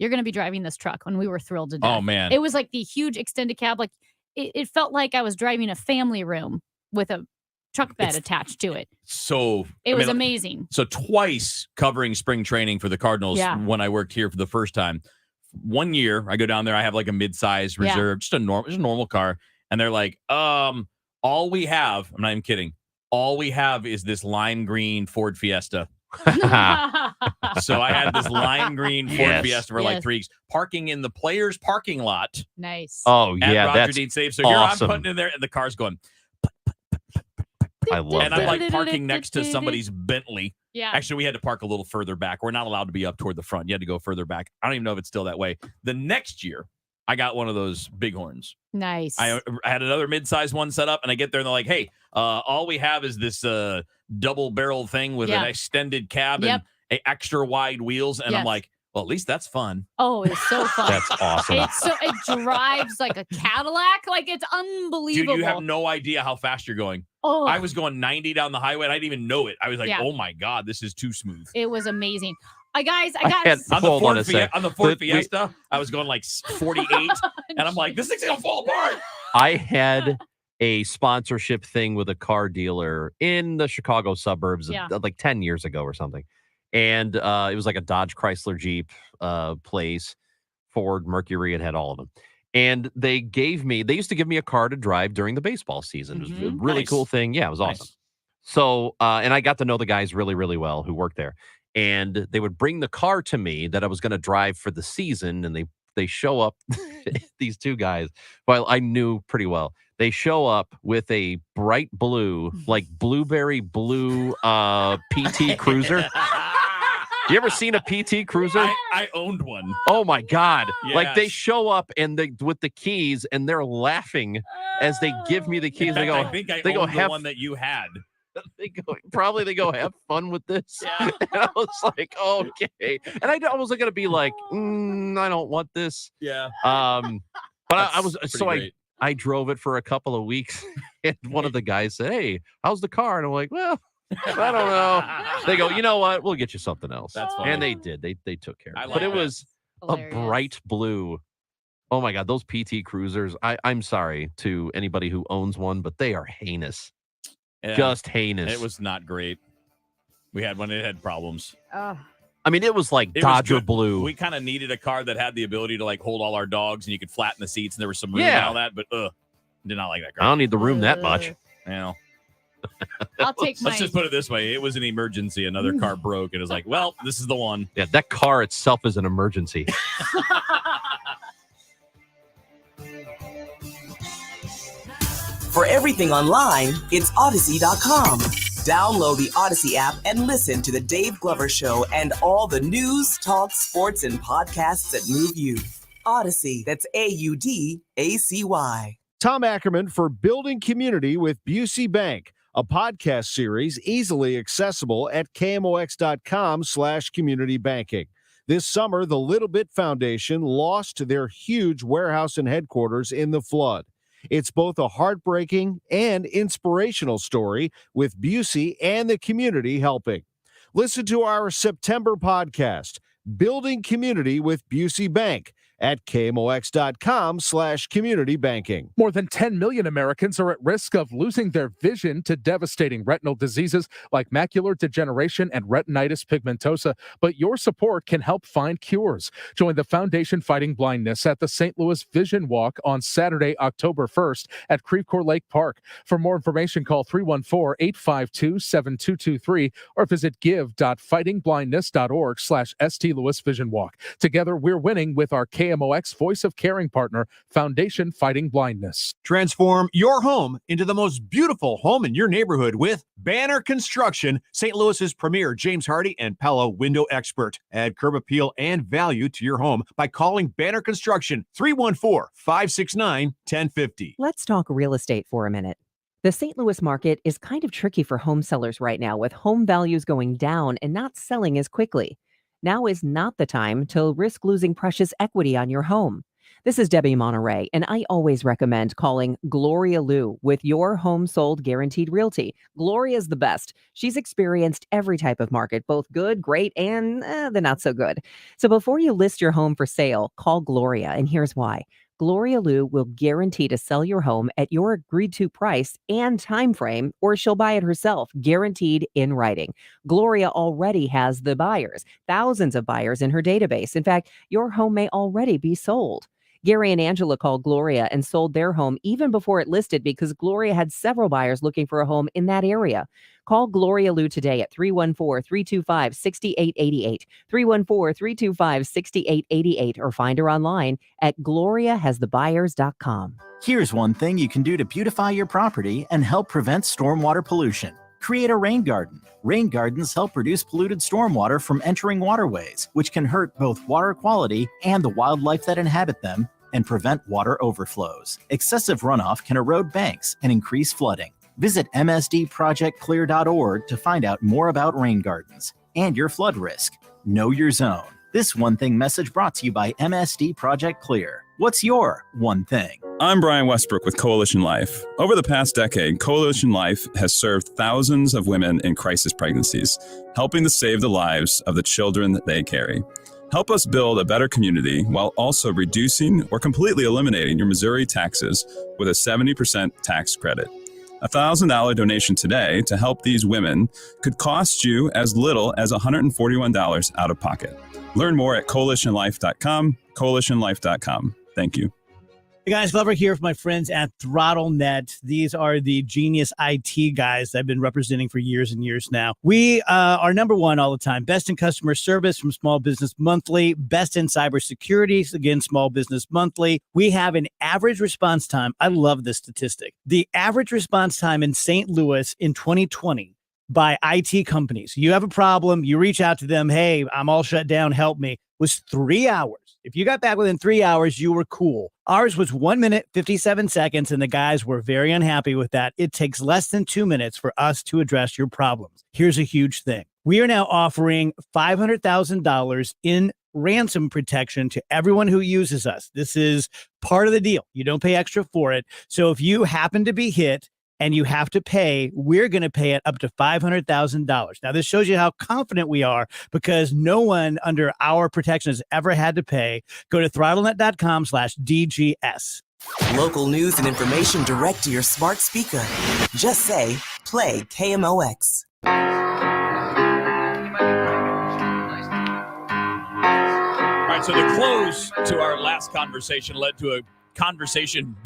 you're going to be driving this truck." And we were thrilled to death. Oh, man. It was like the huge extended cab. Like it felt like I was driving a family room with a truck bed attached to it. So It was amazing. So twice covering spring training for the Cardinals Yeah. when I worked here for the first time. 1 year I go down there, I have like a mid-size Yeah. reserve, just a normal car. And they're like, all we have, I'm not even kidding, all we have is this lime green Ford Fiesta. So I had this lime green Ford Yes. Fiesta for like Yes. 3 weeks, parking in the players' parking lot Nice. Oh at yeah, Roger that's Dean Stadium. So here awesome. I'm putting in there, and the car's going, I love and I'm that. like parking next to somebody's Bentley. Yeah. Actually, we had to park a little further back. We're not allowed to be up toward the front. You had to go further back. I don't even know if it's still that way. The next year, I got one of those bighorns. Nice. I had another mid-sized one set up, and I get there, and they're like, hey, all we have is this double-barrel thing with Yeah. an extended cab, Yep. extra wide wheels, and I'm Yes. like, well, at least that's fun. Oh, it's so fun. That's awesome. It drives like a Cadillac. Like it's unbelievable. Dude, you have no idea how fast you're going. Oh, I was going 90 down the highway, and I didn't even know it. I was like, Yeah. oh my God, this is too smooth. it was amazing. I got On the Hold on Ford, a sec. on the Ford We- Fiesta, I was going like 48, and I'm like, this thing's gonna fall apart. I had a sponsorship thing with a car dealer in the Chicago suburbs Yeah. like 10 years ago or something. And it was like a Dodge Chrysler Jeep place, Ford, Mercury, it had all of them. And they used to give me a car to drive during the baseball season. It was a really Nice. cool thing. Yeah, it was awesome. Nice. So, and I got to know the guys really, really well who worked there. And they would bring the car to me that I was going to drive for the season. And they show up, these two guys, well, I knew pretty well. They show up with a bright blue, like blueberry blue PT Cruiser. You ever seen a PT Cruiser? I owned one. Oh my God. Like they Yes. show up and they with the keys and they're laughing as they give me the keys. In They fact, go, I think I they go owned the have one that you had. they go have fun with this. And I was like, okay. And I was going to be like, I don't want this. Yeah. But I was That's so pretty great. I drove it for a couple of weeks and one of the guys said, "Hey, how's the car?" And I'm like, "Well, I don't know." They go, "You know what? We'll get you something else." That's funny. And they did. They took care of I it. like But it that. was Hilarious. a bright blue. Oh my God, those PT Cruisers. I'm sorry to anybody who owns one, but they are heinous. Yeah. Just heinous. It was not great. We had one, it had problems. I mean, it was like It was Dodger good. blue. We kind of needed a car that had the ability to like hold all our dogs and you could flatten the seats and there was some room Yeah. and all that, but did not like that I car. don't need the room that much. You know. I'll take my Let's just put it this way. It was an emergency. Another car broke. It was like, well, this is the one. Yeah, that car itself is an emergency. For everything online, it's Odyssey.com. Download the Odyssey app and listen to The Dave Glover Show and all the news, talk, sports, and podcasts that move you. Odyssey, that's AUDACY. Tom Ackerman for Building Community with Busey Bank, a podcast series easily accessible at KMOX.com/community banking. This summer, the Little Bit Foundation lost their huge warehouse and headquarters in the flood. It's both a heartbreaking and inspirational story, with Busey and the community helping. Listen to our September podcast, Building Community with Busey Bank, at KMOX.com/community banking. More than 10 million Americans are at risk of losing their vision to devastating retinal diseases like macular degeneration and retinitis pigmentosa, but your support can help find cures. Join the Foundation Fighting Blindness at the St. Louis Vision Walk on Saturday, October 1st at Creve Coeur Lake Park. For more information, call 314-852-7223 or visit give.fightingblindness.org/ST Louis Vision Walk. Together, we're winning with our KMOX Voice of Caring partner, Foundation Fighting Blindness. Transform your home into the most beautiful home in your neighborhood with Banner Construction, St. Louis's premier James Hardy and Pella window expert. Add curb appeal and value to your home by calling Banner Construction 314-569-1050. Let's talk real estate for a minute. The St. Louis market is kind of tricky for home sellers right now, with home values going down and not selling as quickly. Now is not the time to risk losing precious equity on your home. This is Debbie Monterey, and I always recommend calling Gloria Liu with Your Home Sold Guaranteed Realty. Gloria's the best. She's experienced every type of market, both good, great, and the not so good. So before you list your home for sale, call Gloria, and here's why. Gloria Liu will guarantee to sell your home at your agreed to price and time frame, or she'll buy it herself, guaranteed in writing. Gloria already has the buyers, thousands of buyers in her database. In fact, your home may already be sold. Gary and Angela called Gloria and sold their home even before it listed because Gloria had several buyers looking for a home in that area. Call Gloria Liu today at 314-325-6888, 314-325-6888, or find her online at gloriahasthebuyers.com. Here's one thing you can do to beautify your property and help prevent stormwater pollution. Create a rain garden. Rain gardens help reduce polluted stormwater from entering waterways, which can hurt both water quality and the wildlife that inhabit them, and prevent water overflows. Excessive runoff can erode banks and increase flooding. Visit msdprojectclear.org to find out more about rain gardens. and your flood risk. Know your zone. This One Thing message brought to you by MSD Project Clear. What's your one thing? I'm Brian Westbrook with Coalition Life. Over the past decade, Coalition Life has served thousands of women in crisis pregnancies, helping to save the lives of the children that they carry. Help us build a better community while also reducing or completely eliminating your Missouri taxes with a 70% tax credit. A $1,000 donation today to help these women could cost you as little as $141 out of pocket. Learn more at coalitionlife.com, coalitionlife.com. Thank you. Hey guys, Glover here with my friends at ThrottleNet. These are the genius IT guys that I've been representing for years and years now. We are number one all the time. Best in customer service from Small Business Monthly. Best in cybersecurity, again, Small Business Monthly. We have an average response time. I love this statistic. The average response time in St. Louis in 2020 by IT companies. You have a problem, you reach out to them, hey, I'm all shut down, help me, was 3 hours. If you got back within 3 hours, you were cool. Ours was 1 minute, 57 seconds, and the guys were very unhappy with that. It takes less than 2 minutes for us to address your problems. Here's a huge thing. We are now offering $500,000 in ransom protection to everyone who uses us. This is part of the deal. You don't pay extra for it. So if you happen to be hit, and you have to pay, we're going to pay it up to $500,000. Now, this shows you how confident we are because no one under our protection has ever had to pay. Go to throttlenet.com/DGS. Local news and information direct to your smart speaker. Just say, play KMOX. All right, so the close to our last conversation led to a conversation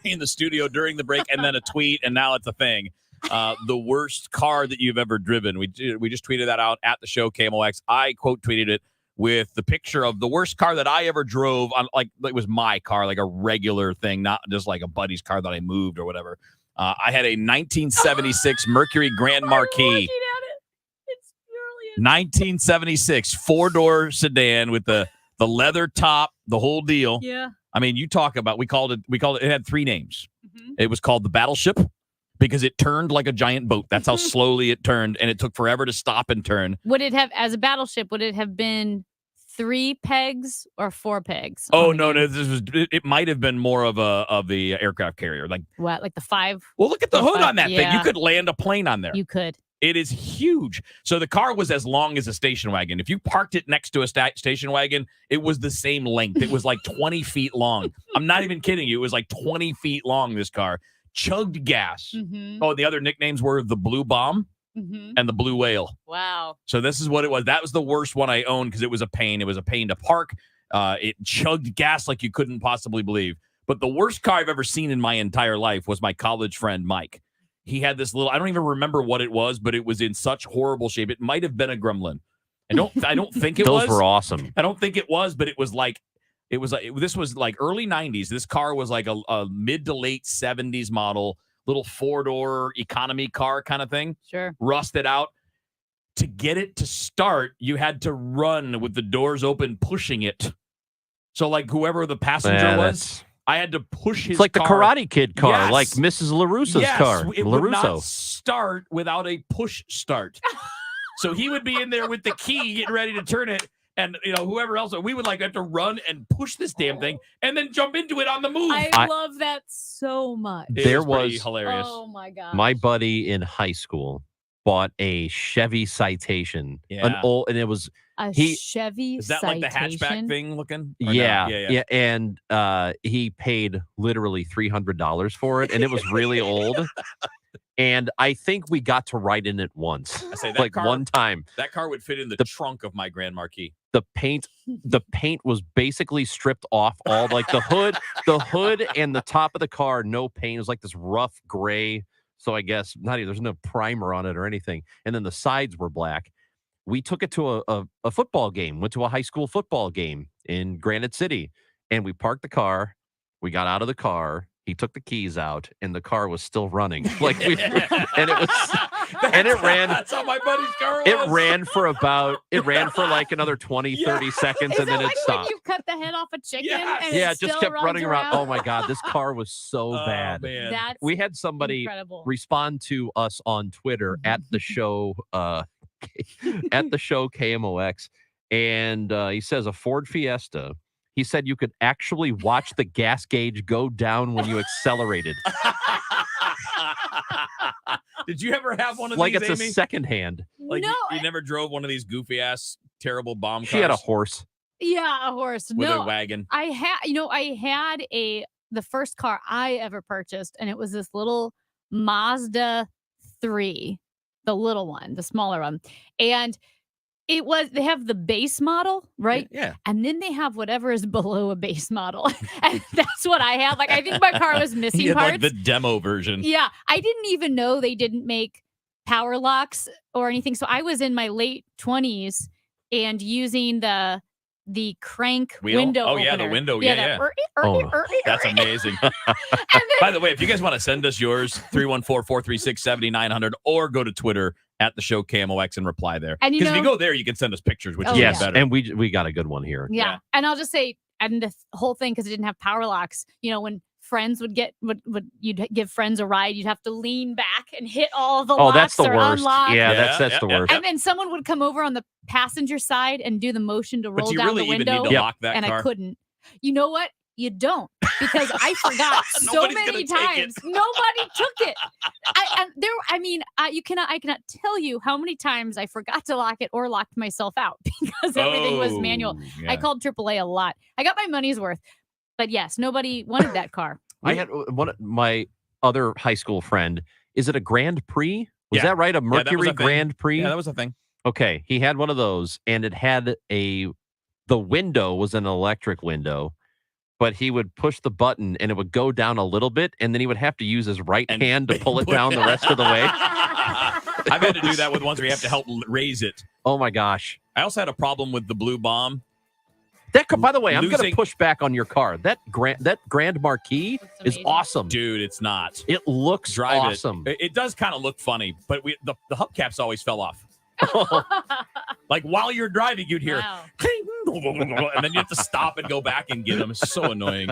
in the studio during the break, and then a tweet, and now it's a thing. The worst car that you've ever driven. We just tweeted that out at the show KMOX. I quote tweeted it with the picture of the worst car that I ever drove on, like it was my car, like a regular thing, not just like a buddy's car that I moved or whatever. I had a 1976 Mercury Grand Marquis. 1976 4-door sedan with the leather top, the whole deal. Yeah. I mean, you talk about, we called it, it had 3 names. It was called the Battleship because it turned like a giant boat. That's how slowly it turned, and it took forever to stop and turn. Would it have, as a battleship, would it have been 3 pegs or 4 pegs? Oh, no, it might have been more of the aircraft carrier. Like what, like the 5? Well, look at the hood 5, on that thing. You could land a plane on there. You could. It is huge. So the car was as long as a station wagon. If you parked it next to a station wagon, it was the same length. It was like 20 feet long. I'm not even kidding you. It was like 20 feet long, this car. Chugged gas. Oh, the other nicknames were the Blue Bomb and the Blue Whale. Wow. So this is what it was. That was the worst one I owned because it was a pain. It was a pain to park. It chugged gas like you couldn't possibly believe. But the worst car I've ever seen in my entire life was my college friend, Mike. He had this little, I don't even remember what it was, but it was in such horrible shape. It might have been a Gremlin. I don't think it was. Those were awesome. I don't think it was, but this was like early 90s. This car was like a mid to late 70s model, little 4-door economy car kind of thing. Sure. Rusted out. To get it to start, you had to run with the doors open, pushing it. So like whoever the passenger was, I had to push his It's like car. the Karate Kid car, Yes. like Mrs. LaRusso's car. It would not start without a push start. So he would be in there with the key getting ready to turn it. And, whoever else, we would like have to run and push this damn thing and then jump into it on the move. I love that so much. There was pretty hilarious. Oh, my God. My buddy in high school bought a Chevy Citation. Yeah. And it was Chevy Is that Citation? like the hatchback thing looking? Or no? Yeah. And he paid literally $300 for it, and it was really old. And I think we got to ride in it once, I say that like car, one time. That car would fit in the trunk of my Grand Marquis. The paint was basically stripped off all, like the hood and the top of the car, no paint. It was like this rough gray. So I guess there's no primer on it or anything. And then the sides were black. We took it to a football game, went to a high school football game in Granite City, and we parked the car. We got out of the car. He took the keys out, and the car was still running. And it ran. That's how my buddy's car was. It ran for like another 20, 30 seconds, and then it When stopped. you cut the head off a chicken and Yeah, it it just still kept runs running around. Oh my God, this car was so bad. Man. That's We had somebody incredible. respond to us on Twitter at the show at the show KMOX, and he says a Ford Fiesta. He said you could actually watch the gas gauge go down when you accelerated. Did you ever have one of Like these, it's Amy? a second hand. Like No, you never drove one of these goofy ass terrible bomb cars? She had a horse. Yeah, a horse. With No, a wagon. I had the first car I ever purchased, and it was this little Mazda 3, the little one, the smaller one. And they have the base model, right? Yeah. And then they have whatever is below a base model. And that's what I had. Like, I think my car was missing You had parts. like the demo version. Yeah. I didn't even know they didn't make power locks or anything. So I was in my late 20s and using the crank Wheel? window Oh, yeah, the opener. window. Yeah, that yeah. That's amazing. By the way, if you guys want to send us yours, 314-436-7900, or go to Twitter at the show KMOX and reply there. And Because if you go there, you can send us pictures, which is Yes, better. and we got a good one here. Yeah. And I'll just say, and the whole thing, because it didn't have power locks, when friends would you'd give friends a ride, you'd have to lean back and hit all the locks that's the or worst. unlock. Yeah, that's the worst. And then someone would come over on the passenger side and do the motion to roll do you down really the even window. need to lock that and car? I couldn't. You know what? You don't, because I forgot so Nobody's many gonna take times. Nobody took it. I cannot tell you how many times I forgot to lock it or locked myself out because everything was manual. yeah. I called AAA a lot. I got my money's worth, but yes, nobody wanted that car. I had one of my other high school friend. Is it a Grand Prix? Was Yeah. that right? A Yeah, that was Mercury a thing. Grand Prix? Yeah, that was a thing. Okay, he had one of those, and it had the window was an electric window, but he would push the button and it would go down a little bit, and then he would have to use his right hand to pull it down the rest of the way. I've had to do that with ones where you have to help raise it. Oh my gosh. I also had a problem with the Blue Bomb. By the way, I'm going to Losing- push back on your car. That Grand Marquis is awesome. Dude, it's not. It looks awesome. It does kind of look funny, but the hubcaps always fell off. Like while you're driving, you'd hear, "Cling," and then you have to stop and go back and get them. It's so annoying.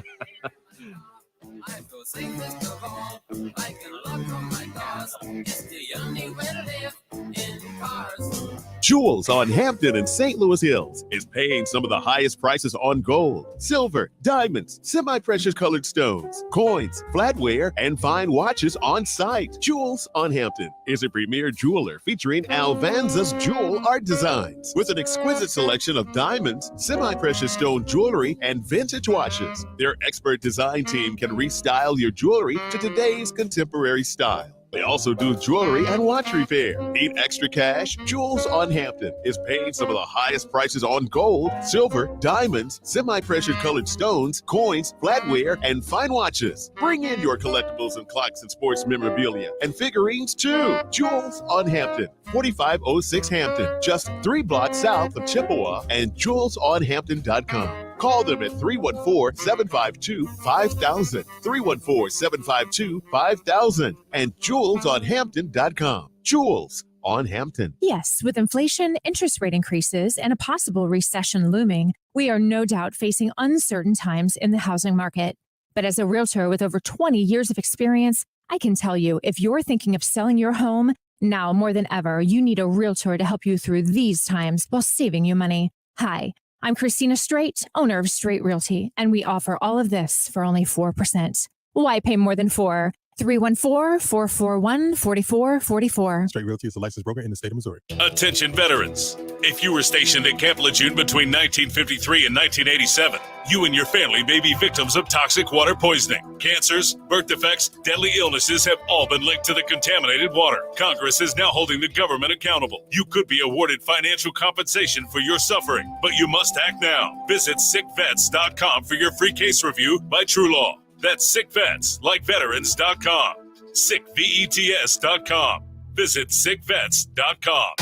Jewels on Hampton and St. Louis Hills is paying some of the highest prices on gold, silver, diamonds, semi-precious colored stones, coins, flatware, and fine watches on site. Jewels on Hampton is a premier jeweler featuring Alvanza's jewel art designs with an exquisite selection of diamonds, semi-precious stone jewelry, and vintage watches. Their expert design team can restyle your jewelry to today's contemporary style. They also do jewelry and watch repair. Need extra cash? Jewels on Hampton is paying some of the highest prices on gold, silver, diamonds, semi-precious colored stones, coins, flatware, and fine watches. Bring in your collectibles and clocks and sports memorabilia and figurines too. Jewels on Hampton, 4506 Hampton, just 3 blocks south of Chippewa, and jewelsonhampton.com. Call them at 314-752-5000, 314-752-5000, and jewelsonhampton.com. Jewels on Hampton. Yes, with inflation, interest rate increases, and a possible recession looming, we are no doubt facing uncertain times in the housing market. But as a realtor with over 20 years of experience, I can tell you, if you're thinking of selling your home, now more than ever, you need a realtor to help you through these times while saving you money. Hi, I'm Christina Straight, owner of Straight Realty, and we offer all of this for only 4%. Why pay more than 4? 314-441-4444. Straight Realty is a licensed broker in the state of Missouri. Attention veterans. If you were stationed at Camp Lejeune between 1953 and 1987, you and your family may be victims of toxic water poisoning. Cancers, birth defects, deadly illnesses have all been linked to the contaminated water. Congress is now holding the government accountable. You could be awarded financial compensation for your suffering, but you must act now. Visit sickvets.com for your free case review by True Law. That's sickvets, like veterans.com. Sickvets.com. Visit sickvets.com.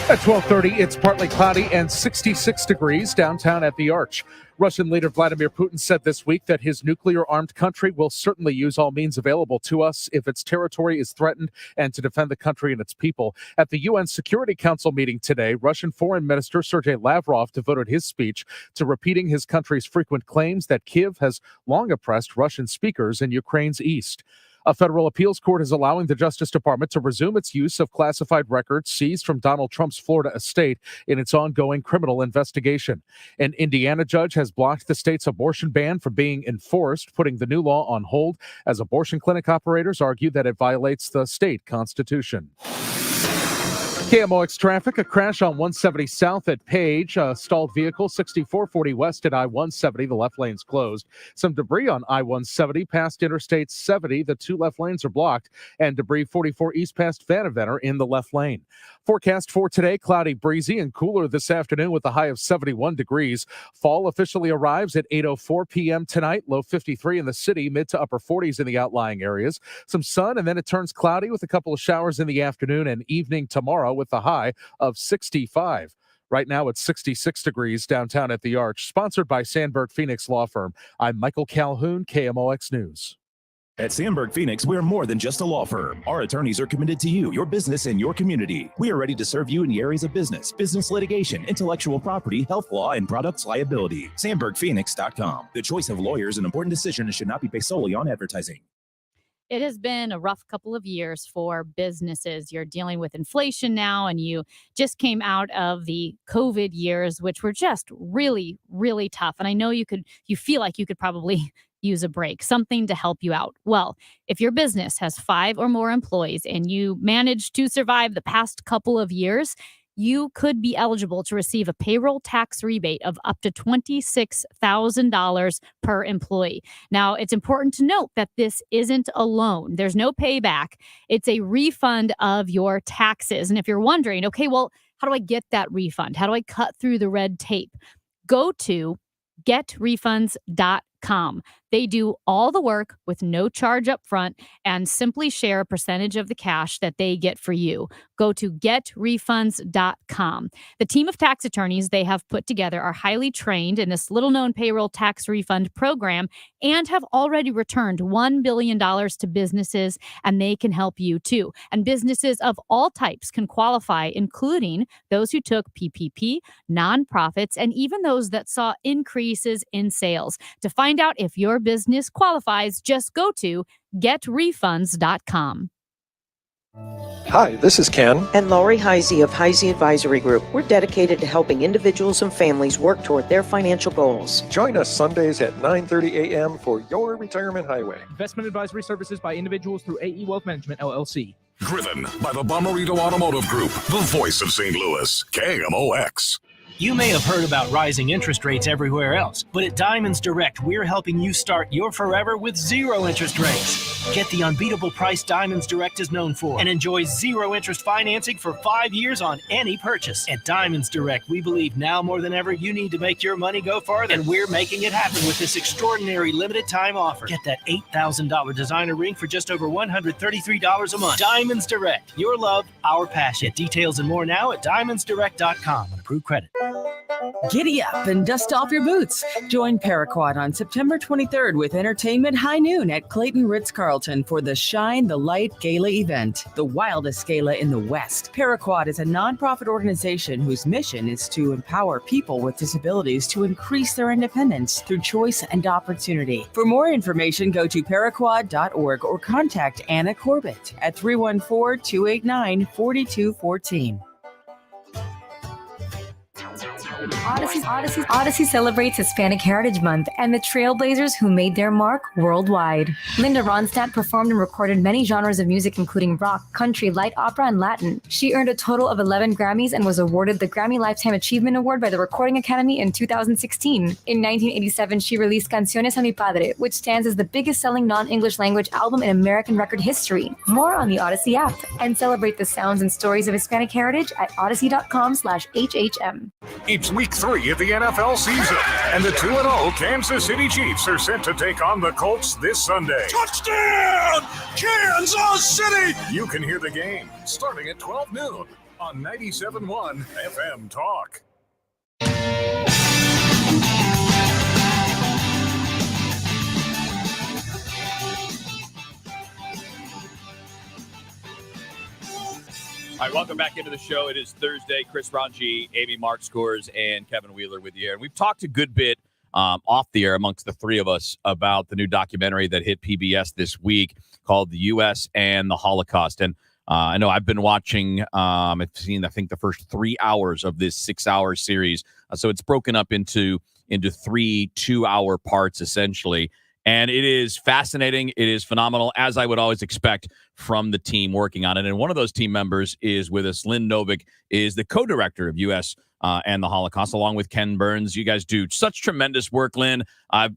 At 12:30, it's partly cloudy and 66 degrees downtown at the Arch. Russian leader Vladimir Putin said this week that his nuclear-armed country will certainly use all means available to us if its territory is threatened and to defend the country and its people. At the UN Security Council meeting today, Russian Foreign Minister Sergei Lavrov devoted his speech to repeating his country's frequent claims that Kyiv has long oppressed Russian speakers in Ukraine's east. A federal appeals court is allowing the Justice Department to resume its use of classified records seized from Donald Trump's Florida estate in its ongoing criminal investigation. An Indiana judge has blocked the state's abortion ban from being enforced, putting the new law on hold as abortion clinic operators argue that it violates the state constitution. KMOX traffic, a crash on 170 south at Page, a stalled vehicle 6440 west at I-170, the left lane's closed. Some debris on I-170 past Interstate 70, the two left lanes are blocked, and debris 44 east past Vanaventer in the left lane. Forecast for today, cloudy, breezy, and cooler this afternoon with a high of 71 degrees. Fall officially arrives at 8:04 p.m. tonight, low 53 in the city, mid to upper 40s in the outlying areas. Some sun, and then it turns cloudy with a couple of showers in the afternoon and evening tomorrow with a high of 65. Right now it's 66 degrees downtown at the Arch. Sponsored by Sandberg Phoenix Law Firm. I'm Michael Calhoun, KMOX News. At Sandberg Phoenix, we're more than just a law firm. Our attorneys are committed to you, your business, and your community. We are ready to serve you in the areas of business litigation, intellectual property, health law, and products liability. SandbergPhoenix.com. The choice of lawyers is an important decision and should not be based solely on advertising. It has been a rough couple of years for businesses. You're dealing with inflation now, and you just came out of the COVID years, which were just really, really tough. And I know you feel like you could probably use a break, something to help you out. Well, if your business has 5 or more employees and you managed to survive the past couple of years, you could be eligible to receive a payroll tax rebate of up to $26,000 per employee. Now, it's important to note that this isn't a loan. There's no payback. It's a refund of your taxes. And if you're wondering, okay, well, how do I get that refund? How do I cut through the red tape? Go to getrefunds.com. They do all the work with no charge up front and simply share a percentage of the cash that they get for you. Go to getrefunds.com. The team of tax attorneys they have put together are highly trained in this little-known payroll tax refund program and have already returned $1 billion to businesses, and they can help you too. And businesses of all types can qualify, including those who took PPP, nonprofits, and even those that saw increases in sales. To find out if your business qualifies, just go to getrefunds.com. Hi, this is Ken. And Laurie Heisey of Heisey Advisory Group. We're dedicated to helping individuals and families work toward their financial goals. Join us Sundays at 9:30 a.m. for Your Retirement Highway. Investment advisory services by individuals through AE Wealth Management, LLC. Driven by the Bomarito Automotive Group, the voice of St. Louis, KMOX. You may have heard about rising interest rates everywhere else, but at Diamonds Direct, we're helping you start your forever with zero interest rates. Get the unbeatable price Diamonds Direct is known for and enjoy zero interest financing for 5 years on any purchase. At Diamonds Direct, we believe now more than ever you need to make your money go farther, and we're making it happen with this extraordinary limited time offer. Get that $8,000 designer ring for just over $133 a month. Diamonds Direct, your love, our passion. Get details and more now at diamondsdirect.com. Approved credit. Giddy up and dust off your boots. Join Paraquat on September 23rd with Entertainment High Noon at Clayton Ritz-Carlton for the Shine the Light Gala event, the wildest gala in the West. Paraquat is a nonprofit organization whose mission is to empower people with disabilities to increase their independence through choice and opportunity. For more information, go to paraquat.org or contact Anna Corbett at 314-289-4214. Odyssey celebrates Hispanic Heritage Month and the trailblazers who made their mark worldwide. Linda Ronstadt performed and recorded many genres of music, including rock, country, light opera, and Latin. She earned a total of 11 Grammys and was awarded the Grammy Lifetime Achievement Award by the Recording Academy in 2016. In 1987, she released Canciones a mi Padre, which stands as the biggest-selling non-English language album in American record history. More on the Odyssey app, and celebrate the sounds and stories of Hispanic heritage at odyssey.com/HHM. It's week 3 of the NFL season, and the 2-0 Kansas City Chiefs are set to take on the Colts this Sunday. Touchdown, Kansas City! You can hear the game starting at 12 noon on 97.1 FM Talk. All right, welcome back into the show. It is Thursday. Chris Ranji, Amy Mark Scores, and Kevin Wheeler with you here. And we've talked a good bit off the air amongst the three of us about the new documentary that hit PBS this week called The U.S. and the Holocaust. And I know I've been watching, I've seen, I think, the first 3 hours of this 6-hour series. So it's broken up into 3 2-hour parts, essentially. And it is fascinating. It is phenomenal, as I would always expect from the team working on it. And one of those team members is with us. Lynn Novick is the co-director of U.S. And the Holocaust, along with Ken Burns. You guys do such tremendous work, Lynn. I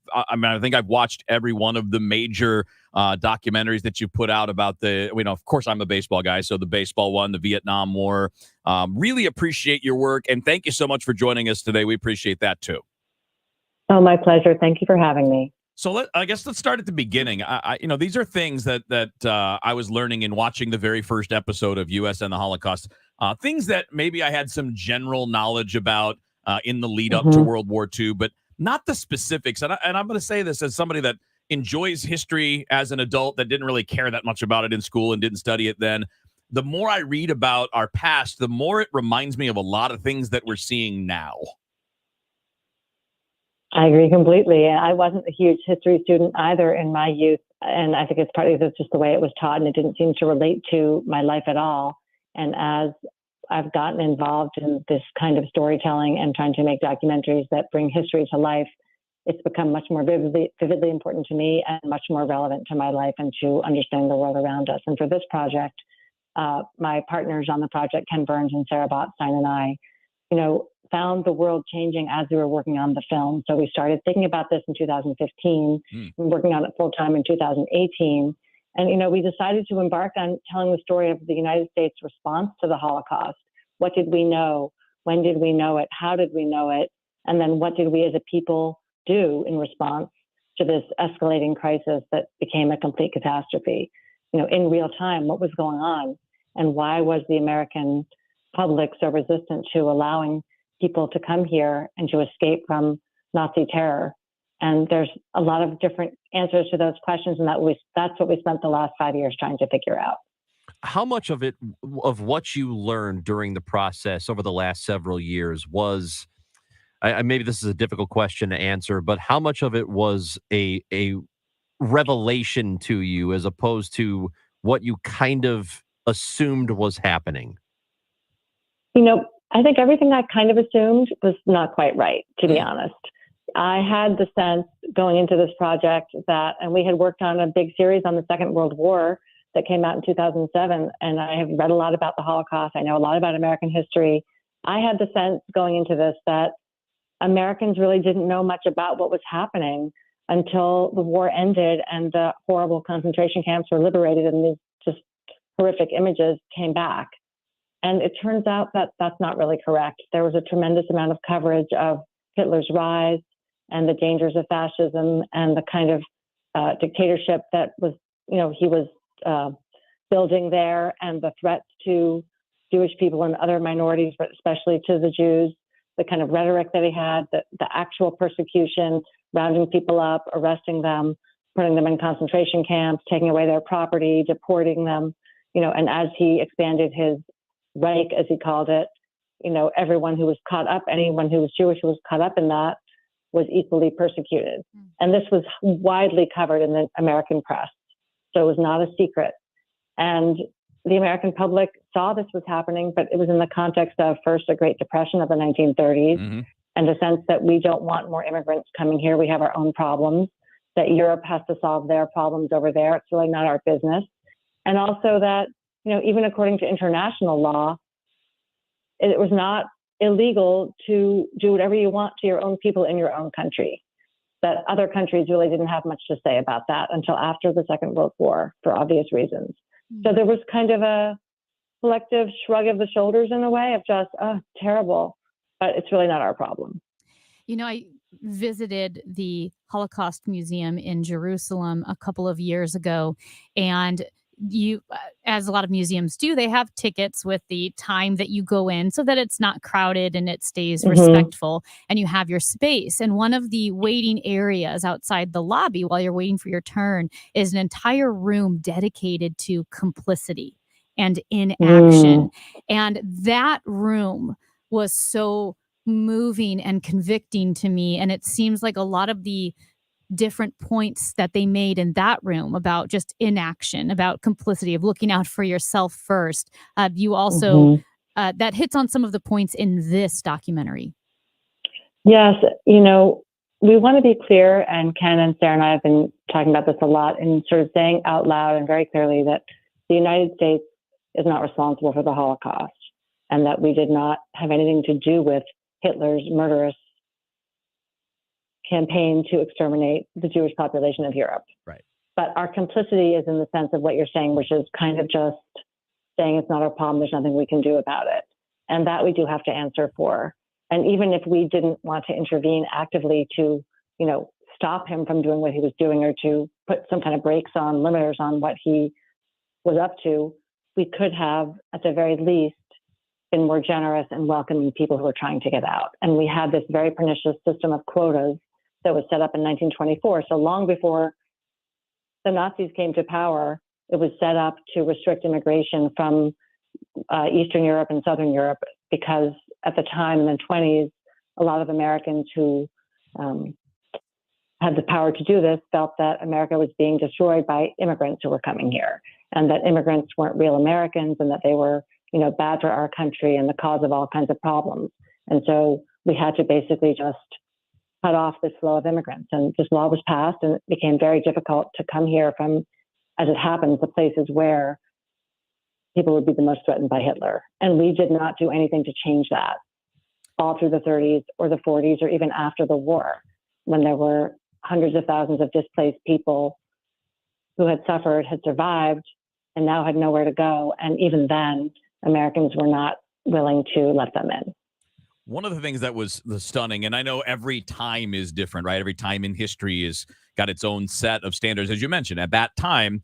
think I've watched every one of the major documentaries that you put out about of course, I'm a baseball guy, so the baseball one, the Vietnam War. Really appreciate your work, and thank you so much for joining us today. We appreciate that, too. Oh, my pleasure. Thank you for having me. So I guess let's start at the beginning. These are things that I was learning in watching the very first episode of U.S. and the Holocaust. Things that maybe I had some general knowledge about in the lead up to World War II, but not the specifics. And I'm going to say this as somebody that enjoys history as an adult, that didn't really care that much about it in school and didn't study it then. The more I read about our past, the more it reminds me of a lot of things that we're seeing now. I agree completely. I wasn't a huge history student either in my youth. And I think it's partly just the way it was taught, and it didn't seem to relate to my life at all. And as I've gotten involved in this kind of storytelling and trying to make documentaries that bring history to life, it's become much more vividly important to me and much more relevant to my life and to understand the world around us. And for this project, my partners on the project, Ken Burns and Sarah Botstein, and I, found the world changing as we were working on the film. So we started thinking about this in 2015, and working on it full time in 2018. And, we decided to embark on telling the story of the United States response to the Holocaust. What did we know? When did we know it? How did we know it? And then what did we as a people do in response to this escalating crisis that became a complete catastrophe? In real time, what was going on? And why was the American public so resistant to allowing people to come here and to escape from Nazi terror? And there's a lot of different answers to those questions, and that's what we spent the last 5 years trying to figure out. How much of what you learned during the process over the last several years was, maybe this is a difficult question to answer, but how much of it was a revelation to you as opposed to what you kind of assumed was happening? I think everything I kind of assumed was not quite right, to be honest. I had the sense going into this project that, and we had worked on a big series on the Second World War that came out in 2007, and I have read a lot about the Holocaust. I know a lot about American history. I had the sense going into this that Americans really didn't know much about what was happening until the war ended and the horrible concentration camps were liberated and these just horrific images came back. And it turns out that that's not really correct. There was a tremendous amount of coverage of Hitler's rise and the dangers of fascism and the kind of dictatorship that was, he was building there, and the threats to Jewish people and other minorities, but especially to the Jews, the kind of rhetoric that he had, the actual persecution, rounding people up, arresting them, putting them in concentration camps, taking away their property, deporting them, and as he expanded his Reich, as he called it, everyone who was caught up, anyone who was Jewish who was caught up in that was equally persecuted. And this was widely covered in the American press. So it was not a secret. And the American public saw this was happening, but it was in the context of first the Great Depression of the 1930s and the sense that we don't want more immigrants coming here. We have our own problems, that Europe has to solve their problems over there. It's really not our business. And also that, even according to international law, it was not illegal to do whatever you want to your own people in your own country. That other countries really didn't have much to say about that until after the Second World War, for obvious reasons. So there was kind of a collective shrug of the shoulders in a way of just, oh, terrible, but it's really not our problem. I visited the Holocaust Museum in Jerusalem a couple of years ago, and as a lot of museums do, they have tickets with the time that you go in so that it's not crowded and it stays respectful, and you have your space. And one of the waiting areas outside the lobby while you're waiting for your turn is an entire room dedicated to complicity and inaction. And that room was so moving and convicting to me. And it seems like a lot of the different points that they made in that room about just inaction, about complicity, of looking out for yourself first. You also, that hits on some of the points in this documentary. Yes, we want to be clear, and Ken and Sarah and I have been talking about this a lot, and sort of saying out loud and very clearly that the United States is not responsible for the Holocaust, and that we did not have anything to do with Hitler's murderous campaign to exterminate the Jewish population of Europe. Right. But our complicity is in the sense of what you're saying, which is kind of just saying it's not our problem, there's nothing we can do about it. And that we do have to answer for. And even if we didn't want to intervene actively to, stop him from doing what he was doing, or to put some kind of brakes on, limiters on what he was up to, we could have, at the very least, been more generous in welcoming people who were trying to get out. And we had this very pernicious system of quotas that was set up in 1924. So long before the Nazis came to power, it was set up to restrict immigration from Eastern Europe and Southern Europe, because at the time in the 20s, a lot of Americans who had the power to do this felt that America was being destroyed by immigrants who were coming here, and that immigrants weren't real Americans, and that they were, bad for our country and the cause of all kinds of problems. And so we had to basically just cut off this flow of immigrants. And this law was passed, and it became very difficult to come here from, as it happens, the places where people would be the most threatened by Hitler. And we did not do anything to change that all through the 30s or the 40s, or even after the war, when there were hundreds of thousands of displaced people who had suffered, had survived, and now had nowhere to go. And even then, Americans were not willing to let them in. One of the things that was stunning, and I know every time is different, right? Every time in history is got its own set of standards. As you mentioned, at that time,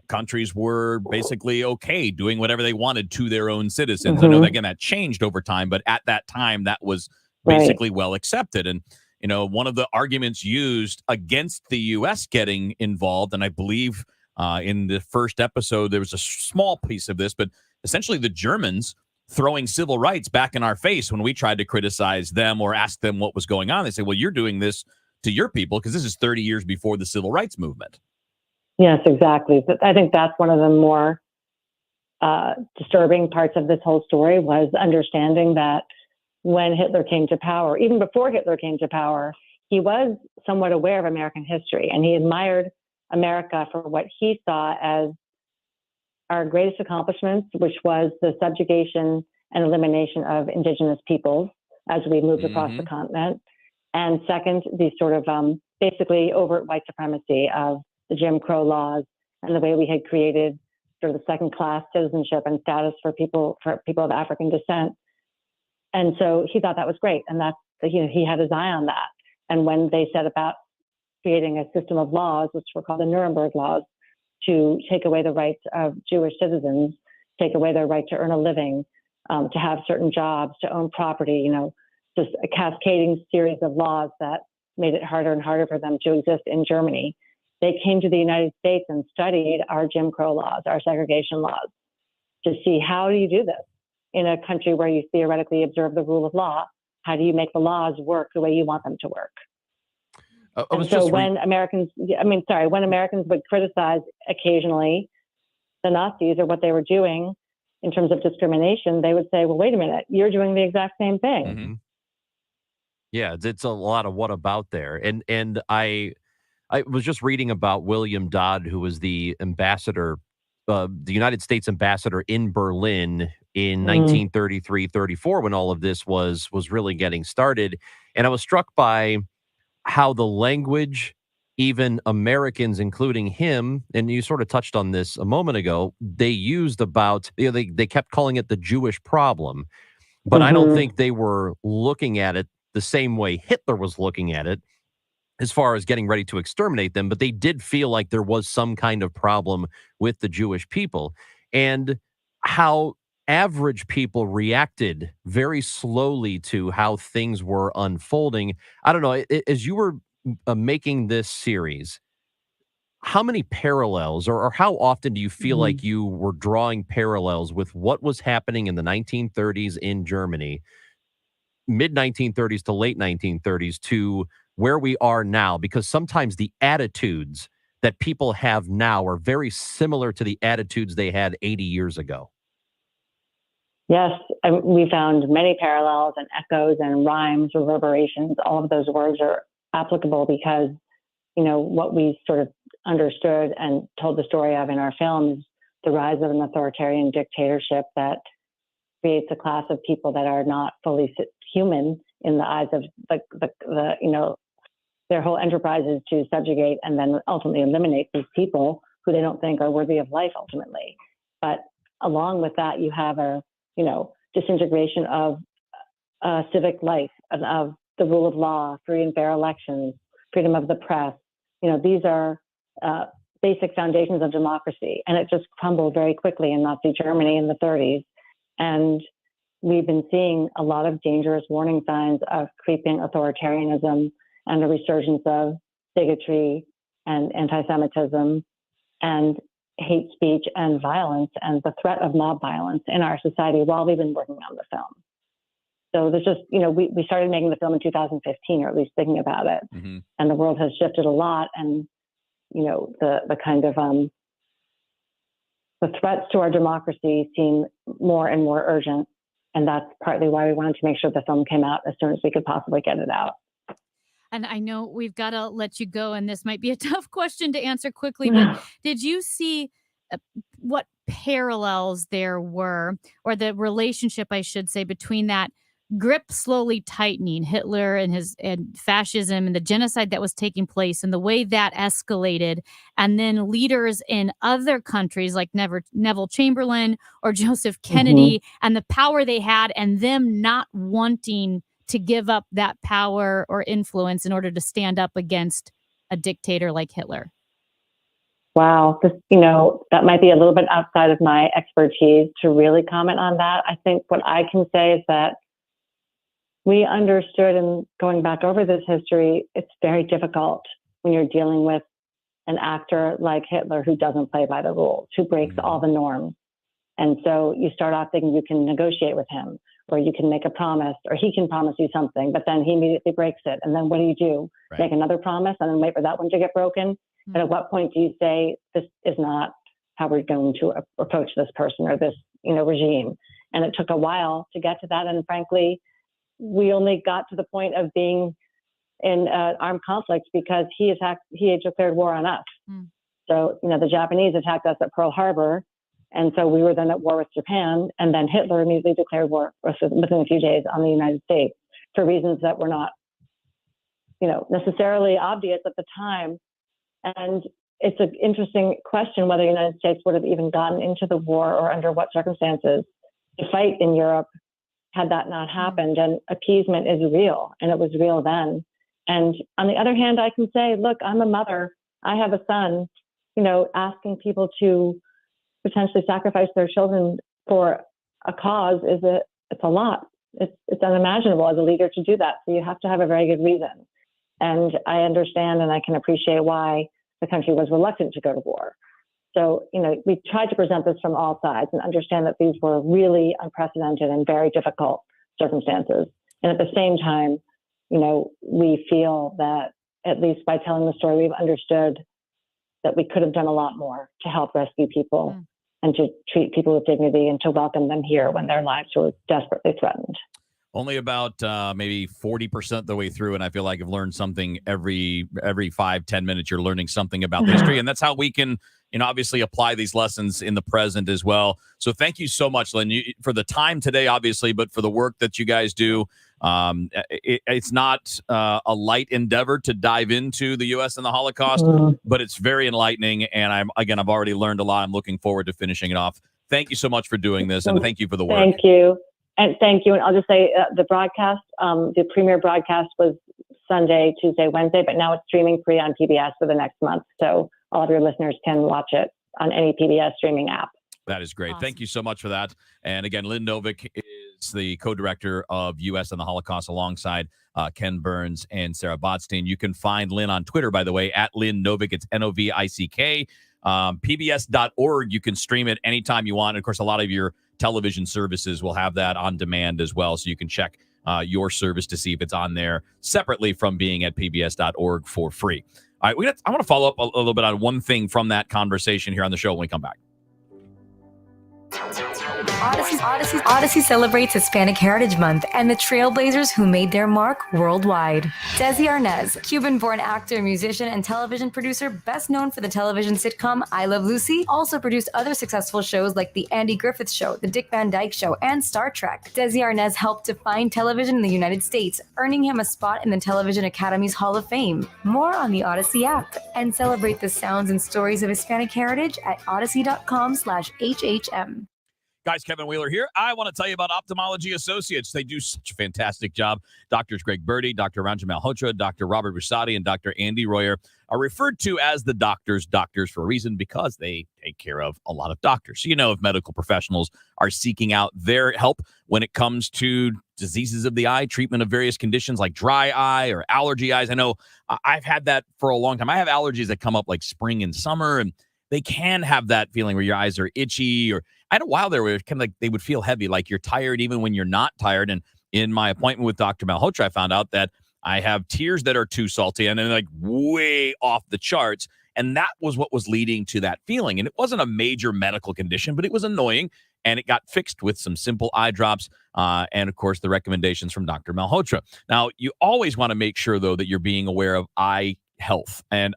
countries were basically okay doing whatever they wanted to their own citizens. I know that, again, that changed over time, but at that time, that was basically well accepted. And, one of the arguments used against the U.S. getting involved, and I believe in the first episode, there was a small piece of this, but essentially the Germans throwing civil rights back in our face when we tried to criticize them or ask them what was going on. They say, well, you're doing this to your people because this is 30 years before the civil rights movement. Yes, exactly. But I think that's one of the more disturbing parts of this whole story, was understanding that when Hitler came to power, even before Hitler came to power, he was somewhat aware of American history, and he admired America for what he saw as our greatest accomplishments, which was the subjugation and elimination of indigenous peoples as we moved across the continent. And second, the sort of basically overt white supremacy of the Jim Crow laws, and the way we had created sort of the second-class citizenship and status for people of African descent. And so he thought that was great, and that's, he had his eye on that. And when they set about creating a system of laws, which were called the Nuremberg laws, to take away the rights of Jewish citizens, take away their right to earn a living, to have certain jobs, to own property, just a cascading series of laws that made it harder and harder for them to exist in Germany. They came to the United States and studied our Jim Crow laws, our segregation laws, to see, how do you do this in a country where you theoretically observe the rule of law? How do you make the laws work the way you want them to work? When Americans would criticize occasionally the Nazis or what they were doing in terms of discrimination, they would say, well, wait a minute, you're doing the exact same thing. Yeah, it's a lot of what about there. And I was just reading about William Dodd, who was the ambassador, the United States ambassador in Berlin in 1933-34, when all of this was really getting started. And I was struck by how the language, even Americans, including him, and you sort of touched on this a moment ago, they used about, they kept calling it the Jewish problem. But I don't think they were looking at it the same way Hitler was looking at it, as far as getting ready to exterminate them. But they did feel like there was some kind of problem with the Jewish people, and how average people reacted very slowly to how things were unfolding. I don't know, as you were making this series, how many parallels, or how often do you feel like you were drawing parallels with what was happening in the 1930s in Germany mid 1930s to late 1930s to where we are now, because sometimes the attitudes that people have now are very similar to the attitudes they had 80 years ago. Yes, we found many parallels and echoes and rhymes, reverberations. All of those words are applicable because, what we sort of understood and told the story of in our film is the rise of an authoritarian dictatorship that creates a class of people that are not fully human in the eyes of their whole enterprise is to subjugate and then ultimately eliminate these people who they don't think are worthy of life ultimately. But along with that, you have a disintegration of civic life, of the rule of law, free and fair elections, freedom of the press. These are basic foundations of democracy. And it just crumbled very quickly in Nazi Germany in the 30s. And we've been seeing a lot of dangerous warning signs of creeping authoritarianism and a resurgence of bigotry and anti-Semitism and hate speech and violence and the threat of mob violence in our society while we've been working on the film. So there's just, we started making the film in 2015, or at least thinking about it. Mm-hmm. And the world has shifted a lot. And, the kind of, the threats to our democracy seem more and more urgent. And that's partly why we wanted to make sure the film came out as soon as we could possibly get it out. And I know we've got to let you go, and this might be a tough question to answer quickly, but did you see what parallels there were, or the relationship, I should say, between that grip slowly tightening, Hitler and fascism and the genocide that was taking place and the way that escalated, and then leaders in other countries like Neville Chamberlain or Joseph Kennedy and the power they had, and them not wanting to give up that power or influence in order to stand up against a dictator like Hitler? Wow. That might be a little bit outside of my expertise to really comment on that. I think what I can say is that we understood, and going back over this history, it's very difficult when you're dealing with an actor like Hitler who doesn't play by the rules, who breaks all the norms. And so you start off thinking you can negotiate with him, or you can make a promise, or he can promise you something, but then he immediately breaks it. And then what do? Right. Make another promise and then wait for that one to get broken? And at what point do you say, this is not how we're going to approach this person or this, regime? And it took a while to get to that. And frankly, we only got to the point of being in armed conflict because he had declared war on us. So, the Japanese attacked us at Pearl Harbor. And so we were then at war with Japan. And then Hitler immediately declared war within a few days on the United States for reasons that were not, necessarily obvious at the time. And it's an interesting question whether the United States would have even gotten into the war or under what circumstances to fight in Europe had that not happened. And appeasement is real, and it was real then. And on the other hand, I can say, look, I'm a mother. I have a son. Asking people to potentially sacrifice their children for a cause it's a lot. It's unimaginable as a leader to do that. So you have to have a very good reason. And I understand and I can appreciate why the country was reluctant to go to war. So, we tried to present this from all sides and understand that these were really unprecedented and very difficult circumstances. And at the same time, we feel that at least by telling the story, we've understood that we could have done a lot more to help rescue people and to treat people with dignity and to welcome them here when their lives were desperately threatened. Only about maybe 40% the way through, and I feel like I've learned something every 5-10 minutes. You're learning something about the history, and that's how we can, obviously apply these lessons in the present as well. So thank you so much, Lynn, for the time today, obviously, but for the work that you guys do. It's not a light endeavor to dive into the U.S. and the Holocaust, but it's very enlightening, and I've already learned a lot. I'm looking forward to finishing it off. Thank you so much for doing this, and thank you for the work. Thank you. And thank you. And I'll just say the broadcast, the premiere broadcast was Sunday, Tuesday, Wednesday, but now it's streaming free on PBS for the next month. So all of your listeners can watch it on any PBS streaming app. That is great. Awesome. Thank you so much for that. And again, Lynn Novick is the co-director of U.S. and the Holocaust alongside Ken Burns and Sarah Botstein. You can find Lynn on Twitter, by the way, at Lynn Novick. It's Novick. PBS.org. You can stream it anytime you want. And of course, a lot of your television services will have that on demand as well. So you can check your service to see if it's on there separately from being at pbs.org for free. All right, I want to follow up a little bit on one thing from that conversation here on the show when we come back. Odyssey celebrates Hispanic Heritage Month and the trailblazers who made their mark worldwide. Desi Arnaz, Cuban-born actor, musician, and television producer, best known for the television sitcom I Love Lucy, also produced other successful shows like The Andy Griffith Show, The Dick Van Dyke Show, and Star Trek. Desi Arnaz helped define television in the United States, earning him a spot in the Television Academy's Hall of Fame. More on the Odyssey app, and celebrate the sounds and stories of Hispanic heritage at odyssey.com/HHM. Guys, Kevin Wheeler here. I want to tell you about Ophthalmology Associates. They do such a fantastic job. Doctors Greg Birdie, Dr. Ranjan Malhotra, Dr. Robert Busati, and Dr. Andy Royer are referred to as the doctors for a reason, because they take care of a lot of doctors. So, if medical professionals are seeking out their help when it comes to diseases of the eye, treatment of various conditions like dry eye or allergy eyes. I know I've had that for a long time. I have allergies that come up like spring and summer, and they can have that feeling where your eyes are itchy, or I had a while there where it kind of like they would feel heavy, like you're tired even when you're not tired. And in my appointment with Dr. Malhotra, I found out that I have tears that are too salty and then like way off the charts. And that was what was leading to that feeling. And it wasn't a major medical condition, but it was annoying. And it got fixed with some simple eye drops and, of course, the recommendations from Dr. Malhotra. Now, you always want to make sure, though, that you're being aware of eye health. And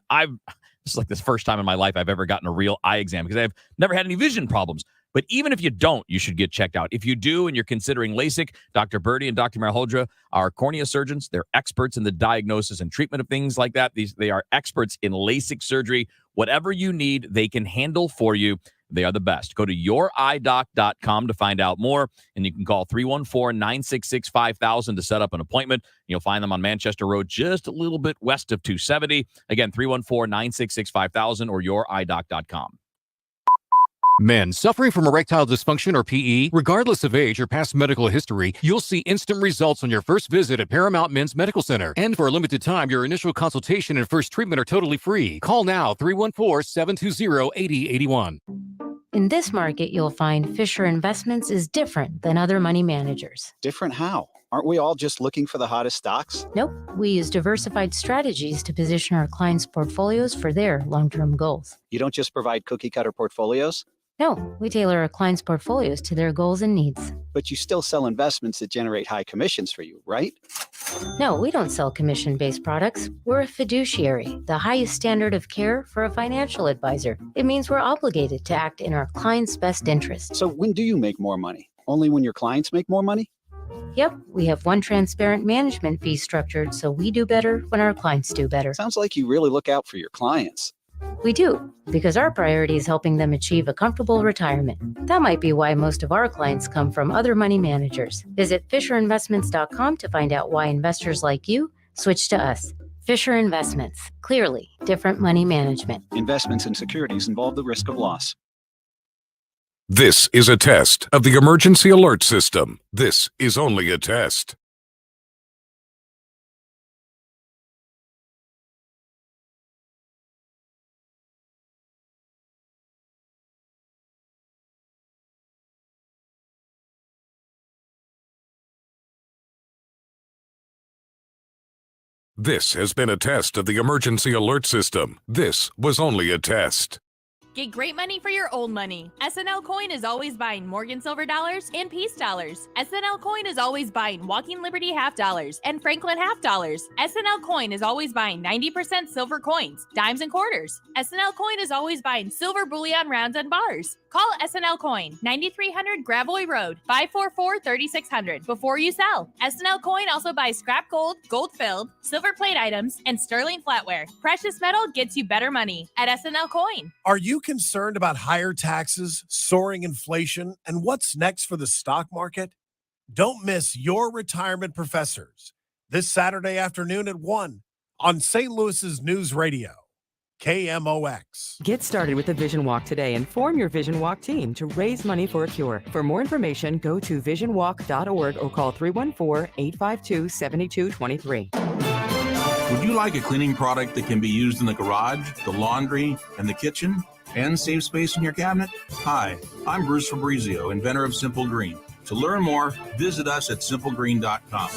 this is like the first time in my life I've ever gotten a real eye exam because I've never had any vision problems. But even if you don't, you should get checked out. If you do and you're considering LASIK, Dr. Birdie and Dr. Malhotra are cornea surgeons. They're experts in the diagnosis and treatment of things like that. They are experts in LASIK surgery. Whatever you need, they can handle for you. They are the best. Go to youridoc.com to find out more, and you can call 314-966-5000 to set up an appointment. You'll find them on Manchester Road, just a little bit west of 270. Again, 314-966-5000 or youridoc.com. Men suffering from erectile dysfunction or PE, regardless of age or past medical history, you'll see instant results on your first visit at Paramount Men's Medical Center. And for a limited time, your initial consultation and first treatment are totally free. Call now, 314-720-8081. In this market, you'll find Fisher Investments is different than other money managers. Different how? Aren't we all just looking for the hottest stocks? Nope. We use diversified strategies to position our clients' portfolios for their long-term goals. You don't just provide cookie-cutter portfolios? No, we tailor our clients' portfolios to their goals and needs. But you still sell investments that generate high commissions for you, right? No, we don't sell commission-based products. We're a fiduciary, the highest standard of care for a financial advisor. It means we're obligated to act in our clients' best interest. So when do you make more money? Only when your clients make more money? Yep, we have one transparent management fee structured, so we do better when our clients do better. Sounds like you really look out for your clients. We do, because our priority is helping them achieve a comfortable retirement. That might be why most of our clients come from other money managers. Visit FisherInvestments.com to find out why investors like you switch to us. Fisher Investments. Clearly, different money management. Investments in securities involve the risk of loss. This is a test of the emergency alert system. This is only a test. This has been a test of the emergency alert system. This was only a test. Get great money for your old money. SNL Coin is always buying Morgan Silver dollars and Peace dollars. SNL Coin is always buying Walking Liberty half dollars and Franklin half dollars. SNL Coin is always buying 90% silver coins, dimes, and quarters. SNL Coin is always buying silver bullion rounds and bars. Call SNL Coin, 9300 Gravoy Road, 544-3600 before you sell. SNL Coin also buys scrap gold, gold-filled, silver plate items, and sterling flatware. Precious metal gets you better money at SNL Coin. Are you concerned about higher taxes, soaring inflation, and what's next for the stock market? Don't miss Your Retirement Professors this Saturday afternoon at 1 on St. Louis's News Radio. KMOX. Get started with the Vision Walk today and form your Vision Walk team to raise money for a cure. For more information, go to visionwalk.org or call 314-852-7223. Would you like a cleaning product that can be used in the garage, the laundry, and the kitchen, and save space in your cabinet? Hi, I'm Bruce Fabrizio, inventor of Simple Green. To learn more, visit us at simplegreen.com.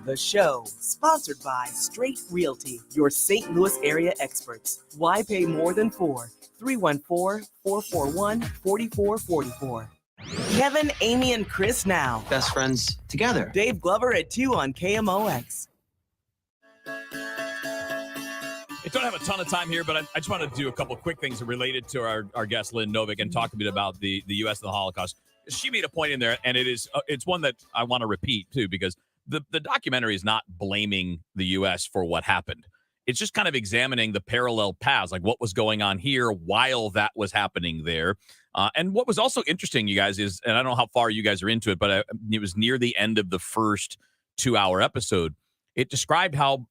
The show, sponsored by Straight Realty, your St. Louis area experts. Why pay more than 4? 314-441-4444. Kevin, Amy, and Chris now. Best friends together. Dave Glover at 2 on KMOX. I don't have a ton of time here, but I just want to do a couple quick things related to our guest, Lynn Novick, and talk a bit about the U.S. and the Holocaust. She made a point in there, and it's one that I want to repeat, too, because the documentary is not blaming the U.S. for what happened. It's just kind of examining the parallel paths, like what was going on here while that was happening there. And what was also interesting, you guys, is, and I don't know how far you guys are into it, but it was near the end of the first 2-hour episode. It described how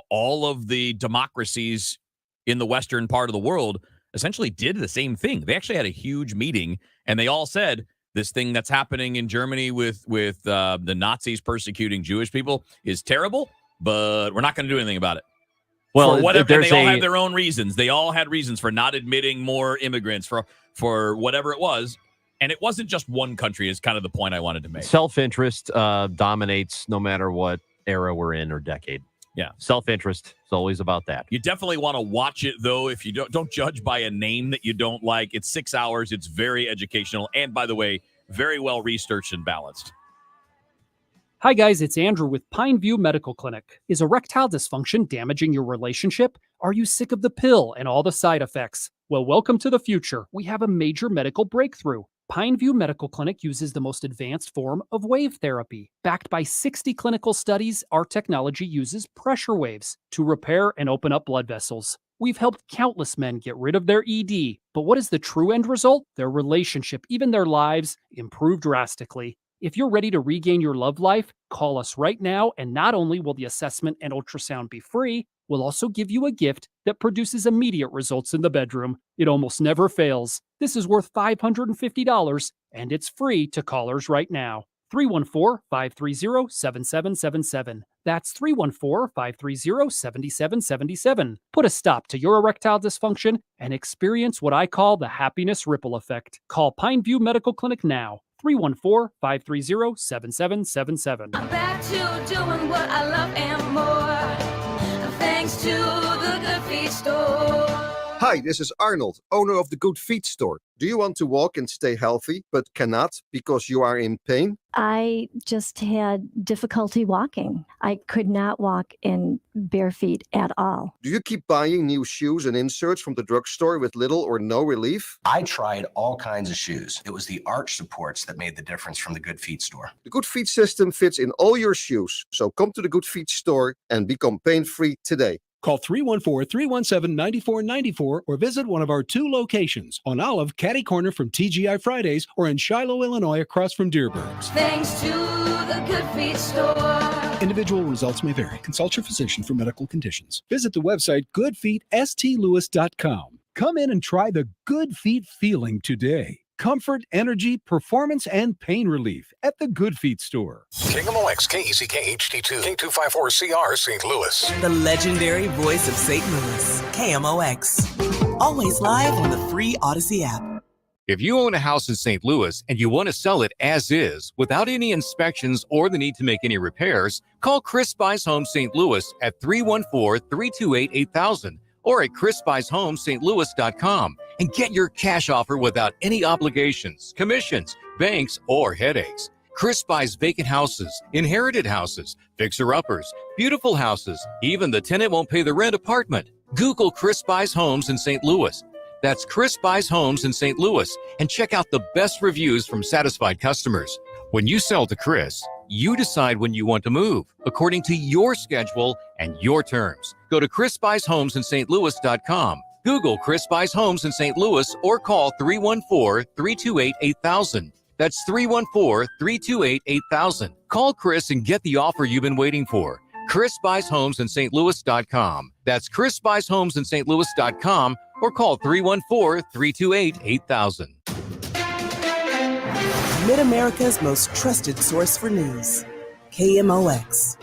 all of the democracies in the Western part of the world essentially did the same thing. They actually had a huge meeting, and they all said, this thing that's happening in Germany with the Nazis persecuting Jewish people is terrible, but we're not going to do anything about it. Well, for whatever, and they all had their own reasons. They all had reasons for not admitting more immigrants for whatever it was. And it wasn't just one country is kind of the point I wanted to make. Self-interest dominates no matter what era we're in or decade. Yeah. Self-interest is always about that. You definitely want to watch it, though. If you don't judge by a name that you don't like. It's 6 hours. It's very educational. And by the way, very well researched and balanced. Hi, guys. It's Andrew with Pineview Medical Clinic. Is erectile dysfunction damaging your relationship? Are you sick of the pill and all the side effects? Well, welcome to the future. We have a major medical breakthrough. Pineview Medical Clinic uses the most advanced form of wave therapy. Backed by 60 clinical studies, our technology uses pressure waves to repair and open up blood vessels. We've helped countless men get rid of their ED. But what is the true end result? Their relationship, even their lives, improve drastically. If you're ready to regain your love life, call us right now, and not only will the assessment and ultrasound be free, we'll also give you a gift that produces immediate results in the bedroom. It almost never fails. This is worth $550, and it's free to callers right now. 314-530-7777. That's 314-530-7777. Put a stop to your erectile dysfunction and experience what I call the happiness ripple effect. Call Pineview Medical Clinic now. 314-530-7777. I'm back to doing what I love and more, thanks to the Good Feet store. Hi, this is Arnold, owner of the Good Feet store. Do you want to walk and stay healthy, but cannot because you are in pain? I just had difficulty walking. I could not walk in bare feet at all. Do you keep buying new shoes and inserts from the drugstore with little or no relief? I tried all kinds of shoes. It was the arch supports that made the difference from the Good Feet store. The Good Feet system fits in all your shoes. So come to the Good Feet store and become pain-free today. Call 314-317-9494 or visit one of our 2 locations on Olive, Catty Corner from TGI Fridays, or in Shiloh, Illinois, across from Deerbergs. Thanks to the Good Feet store. Individual results may vary. Consult your physician for medical conditions. Visit the website goodfeetstlewis.com. Come in and try the Good Feet feeling today. Comfort, energy, performance, and pain relief at the Good Feet store. KMOX, KECK HD2, K254CR, St. Louis. The legendary voice of St. Louis, KMOX. Always live on the free Odyssey app. If you own a house in St. Louis and you want to sell it as is, without any inspections or the need to make any repairs, call Chris Buys Homes St. Louis at 314-328-8000 or at chrisbuyshomes.louis.com and get your cash offer without any obligations, commissions, banks, or headaches. Chris buys vacant houses, inherited houses, fixer-uppers, beautiful houses, even the tenant won't pay the rent apartment. Google Chris Buys Homes in St. Louis. That's Chris Buys Homes in St. Louis, and check out the best reviews from satisfied customers. When you sell to Chris, you decide when you want to move, according to your schedule and your terms. Go to chrisbuyshomesinstlouis.com. Google Chris Buys Homes in St. Louis or call 314-328-8000. That's 314-328-8000. Call Chris and get the offer you've been waiting for. Chris Buys Homes in St. That's Chris Buys Homes in St. or call 314-328-8000. Mid-America's most trusted source for news, KMOX.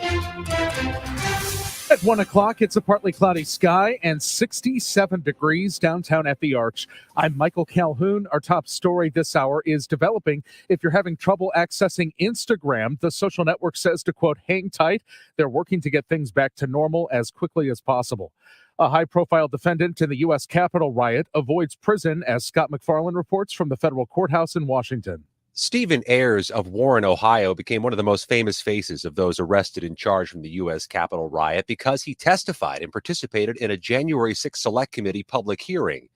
At 1 o'clock, it's a partly cloudy sky and 67 degrees downtown at the Arch. I'm Michael Calhoun. Our top story this hour is developing. If you're having trouble accessing Instagram, the social network says to, quote, hang tight. They're working to get things back to normal as quickly as possible. A high-profile defendant in the U.S. Capitol riot avoids prison, as Scott McFarland reports from the federal courthouse in Washington. Stephen Ayers of Warren, Ohio, became one of the most famous faces of those arrested and charged from the U.S. Capitol riot because he testified and participated in a January 6 Select Committee public hearing.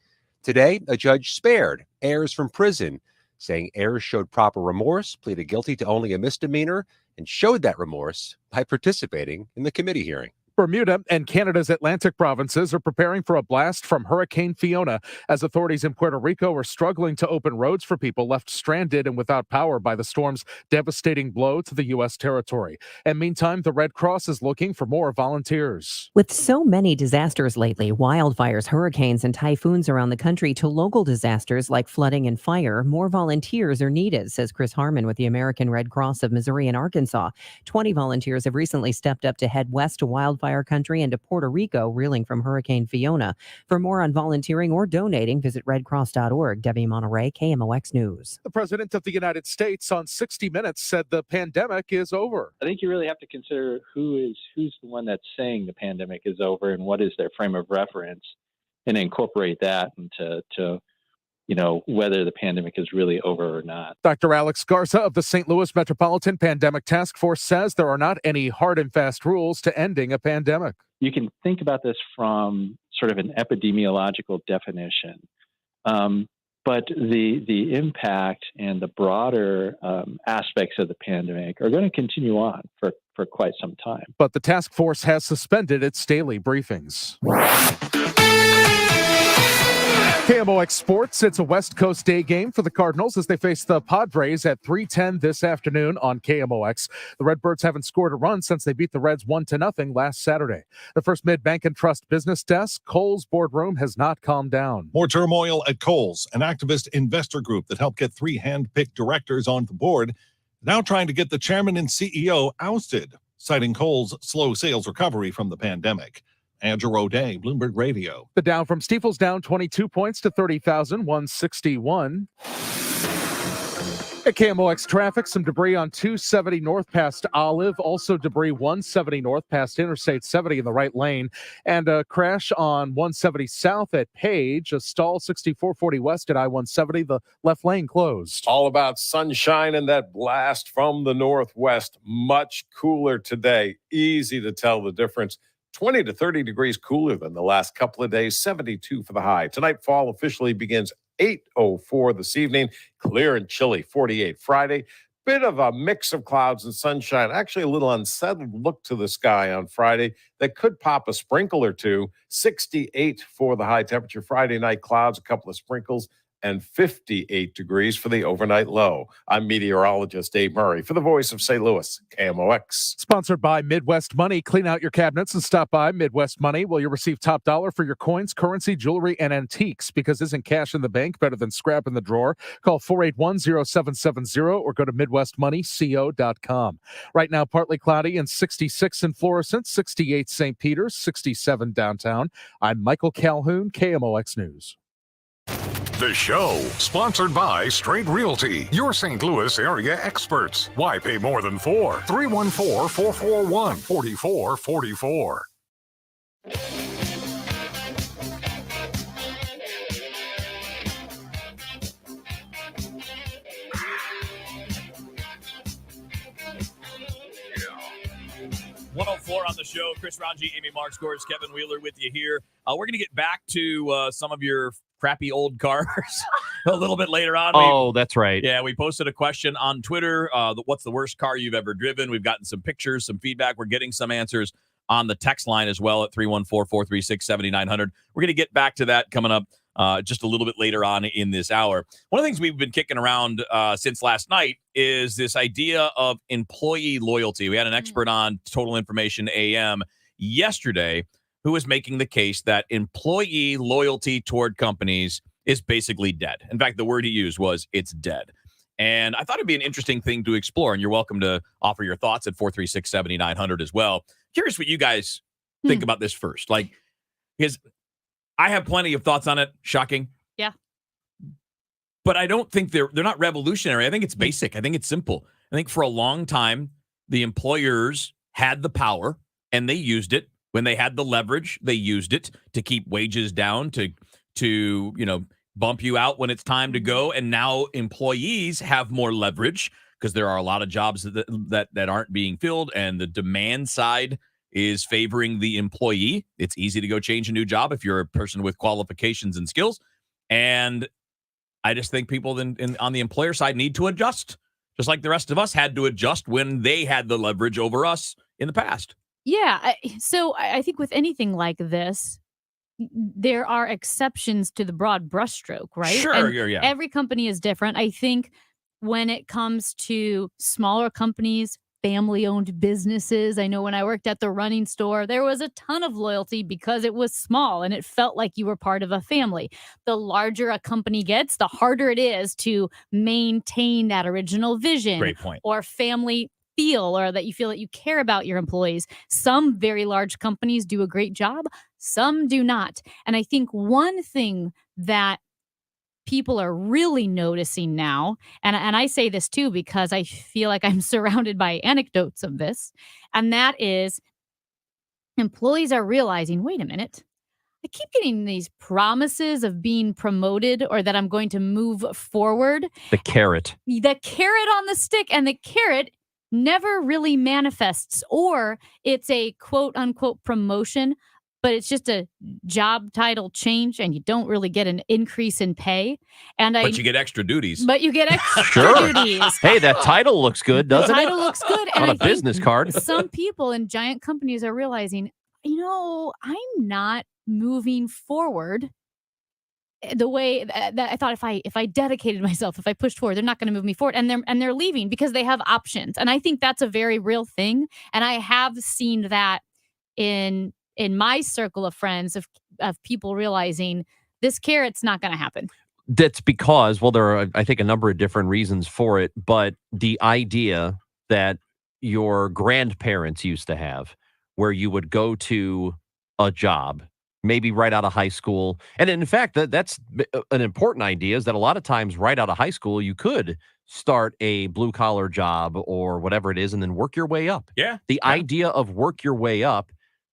Today, a judge spared Ayers from prison, saying Ayers showed proper remorse, pleaded guilty to only a misdemeanor, and showed that remorse by participating in the committee hearing. Bermuda and Canada's Atlantic provinces are preparing for a blast from Hurricane Fiona, as authorities in Puerto Rico are struggling to open roads for people left stranded and without power by the storm's devastating blow to the U.S. territory. And meantime, the Red Cross is looking for more volunteers. With so many disasters lately, wildfires, hurricanes, and typhoons around the country, to local disasters like flooding and fire, more volunteers are needed, says Chris Harmon with the American Red Cross of Missouri and Arkansas. 20 volunteers have recently stepped up to head west to wildfire country and to Puerto Rico, reeling from Hurricane Fiona. For more on volunteering or donating, visit redcross.org. Debbie Monterey, KMOX News. The President of the United States on 60 Minutes said the pandemic is over. I think you really have to consider who's the one that's saying the pandemic is over and what is their frame of reference, and incorporate that into whether the pandemic is really over or not. Dr. Alex Garza of the St. Louis Metropolitan Pandemic Task Force says there are not any hard and fast rules to ending a pandemic. You can think about this from sort of an epidemiological definition, but the impact and the broader aspects of the pandemic are going to continue on for quite some time. But the task force has suspended its daily briefings. KMOX Sports, it's a West Coast day game for the Cardinals as they face the Padres at 3:10 this afternoon on KMOX. The Redbirds haven't scored a run since they beat the Reds 1-0 last Saturday. The First Mid Bank and Trust business desk, Kohl's boardroom has not calmed down. More turmoil at Kohl's, an activist investor group that helped get 3 hand-picked directors on the board, now trying to get the chairman and CEO ousted, citing Kohl's slow sales recovery from the pandemic. Andrew O'Day, Bloomberg Radio. The Dow from Stifel's down 22 points to 30,161. At KMOX traffic, some debris on 270 north past Olive, also debris 170 north past Interstate 70 in the right lane, and a crash on 170 south at Page, a stall 6440 west at I-170, the left lane closed. All about sunshine and that blast from the northwest. Much cooler today. Easy to tell the difference. 20 to 30 degrees cooler than the last couple of days, 72 for the high. Tonight, fall officially begins 8:04 this evening. Clear and chilly, 48 Friday. Bit of a mix of clouds and sunshine. Actually, a little unsettled look to the sky on Friday that could pop a sprinkle or two. 68 for the high temperature. Friday night, clouds, a couple of sprinkles, and 58 degrees for the overnight low. I'm meteorologist Dave Murray for the Voice of St. Louis, KMOX. Sponsored by Midwest Money. Clean out your cabinets and stop by Midwest Money. Will you receive top dollar for your coins, currency, jewelry, and antiques? Because isn't cash in the bank better than scrap in the drawer? Call 481-0770 or go to MidwestMoneyCO.com. Right now, partly cloudy and 66 in Florissant, 68 St. Peter's, 67 downtown. I'm Michael Calhoun, KMOX News. The show, sponsored by Straight Realty, your St. Louis area experts. Why pay more than 4? 314-441-4444. On the show, Chris Ranji, Amy Markscores, Kevin Wheeler with you here. We're going to get back to some of your crappy old cars a little bit later on. Oh, that's right. Yeah, we posted a question on Twitter. What's the worst car you've ever driven? We've gotten some pictures, some feedback. We're getting some answers on the text line as well at 314-436-7900. We're going to get back to that coming up just a little bit later on in this hour. One of the things we've been kicking around since last night is this idea of employee loyalty. We had an expert on Total Information AM yesterday who was making the case that employee loyalty toward companies is basically dead. In fact, the word he used was it's dead. And I thought it'd be an interesting thing to explore, and you're welcome to offer your thoughts at 436-7900 as well. Curious what you guys think about this first. Like, because I have plenty of thoughts on it. Shocking. Yeah. But I don't think they're not revolutionary. I think it's basic. I think it's simple. I think for a long time, the employers had the power and they used it. When they had the leverage, they used it to keep wages down, to bump you out when it's time to go. And now employees have more leverage because there are a lot of jobs that aren't being filled, and the demand side is favoring the employee. It's easy to go change a new job if you're a person with qualifications and skills. And I just think people on the employer side need to adjust, just like the rest of us had to adjust when they had the leverage over us in the past. Yeah. So I think with anything like this, there are exceptions to the broad brushstroke, right? Sure. And Yeah. every company is different. I think when it comes to smaller companies, family-owned businesses, I know when I worked at the running store, there was a ton of loyalty because it was small and it felt like you were part of a family. The larger a company gets, the harder it is to maintain that original vision. Great point. Or family feel, or that you feel that you care about your employees. Some very large companies do a great job, some do not. And I think one thing that people are really noticing now, and I say this too because I feel like I'm surrounded by anecdotes of this, and that is employees are realizing, wait a minute, I keep getting these promises of being promoted or that I'm going to move forward. The carrot. The carrot on the stick, and the carrot never really manifests, or it's a quote unquote promotion, but it's just a job title change and you don't really get an increase in pay. But you get extra duties. But you get extra Sure. duties. Hey, that title looks good, doesn't The it? title looks good. On And a I think business card. some people in giant companies are realizing, I'm not moving forward the way that I thought. If I dedicated myself, if I pushed forward, they're not going to move me forward, and they're leaving because they have options. And I think that's a very real thing. And I have seen that in my circle of friends of people realizing this carrot's not going to happen. That's because, well, there are, I think, a number of different reasons for it, but the idea that your grandparents used to have, where you would go to a job, maybe right out of high school. And in fact, that's an important idea, is that a lot of times right out of high school, you could start a blue collar job or whatever it is and then work your way up. Yeah. The idea of work your way up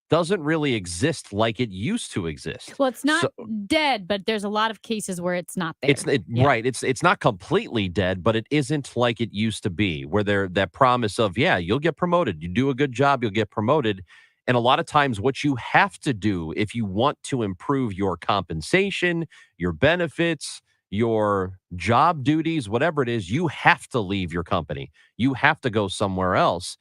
doesn't really exist like it used to exist. Well, it's not dead, but there's a lot of cases where it's not there. Right. It's not completely dead, but it isn't like it used to be, where that promise of, yeah, you'll get promoted. You do a good job, you'll get promoted. And a lot of times what you have to do if you want to improve your compensation, your benefits, your job duties, whatever it is, you have to leave your company. You have to go somewhere else,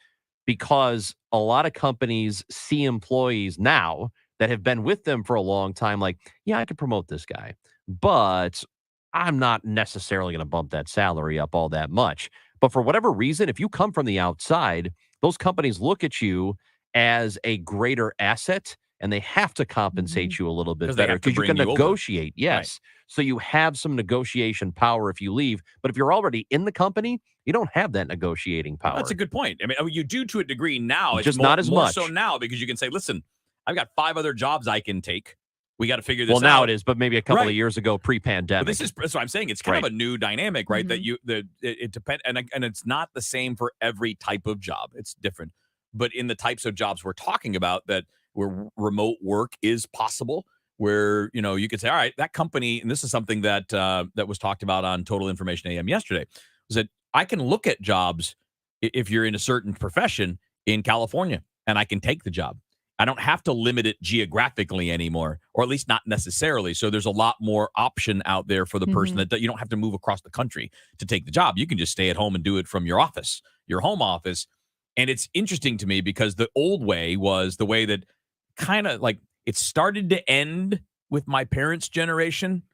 because a lot of companies see employees now that have been with them for a long time like, yeah, I could promote this guy, but I'm not necessarily going to bump that salary up all that much. But for whatever reason, if you come from the outside, those companies look at you as a greater asset, and they have to compensate you a little bit 'Cause they better have to because you bring can you over. negotiate. Yes. So you have some negotiation power if you leave. But if you're already in the company, you don't have that negotiating power. That's a good point. I mean, you do to a degree now. It's Just more, not as more much. so now, because you can say, listen, I've got 5 other jobs I can take. We got to figure this out. Well, now it is, but maybe a couple of Right. years ago, pre-pandemic. But that's what I'm saying. It's kind of a new dynamic, right? That it depends, and it's not the same for every type of job. It's different. But in the types of jobs we're talking about, that where remote work is possible, where you could say, all right, that company, and this is something that that was talked about on Total Information AM yesterday, was that I can look at jobs if you're in a certain profession in California, and I can take the job. I don't have to limit it geographically anymore, or at least not necessarily. So there's a lot more option out there for the person that you don't have to move across the country to take the job. You can just stay at home and do it from your office, your home office. And it's interesting to me because the old way was the way that kind of like it started to end with my parents' generation,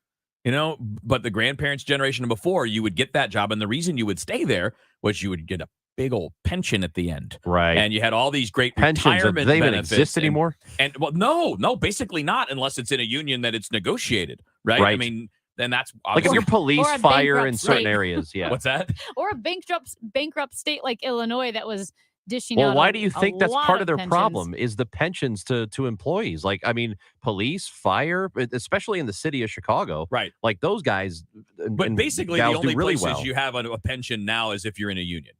but the grandparents' generation before, you would get that job. And the reason you would stay there was you would get a big old pension at the end. Right. And you had all these great Pensions, retirement they even benefits. exist anymore? And well, no, basically not, unless it's in a union that it's negotiated, right? I Right. mean, then that's Like if you're police, Or a fire bankrupt in certain state. areas. Yeah. What's that? Or a bankrupt state like Illinois that was dishing Well, out why a- do you a think that's lot part of their pensions. problem is the pensions to employees? Like, I mean, police, fire, especially in the city of Chicago. Right. Like those guys But and basically, the gals only do really places well. you have a pension now is if you're in a union.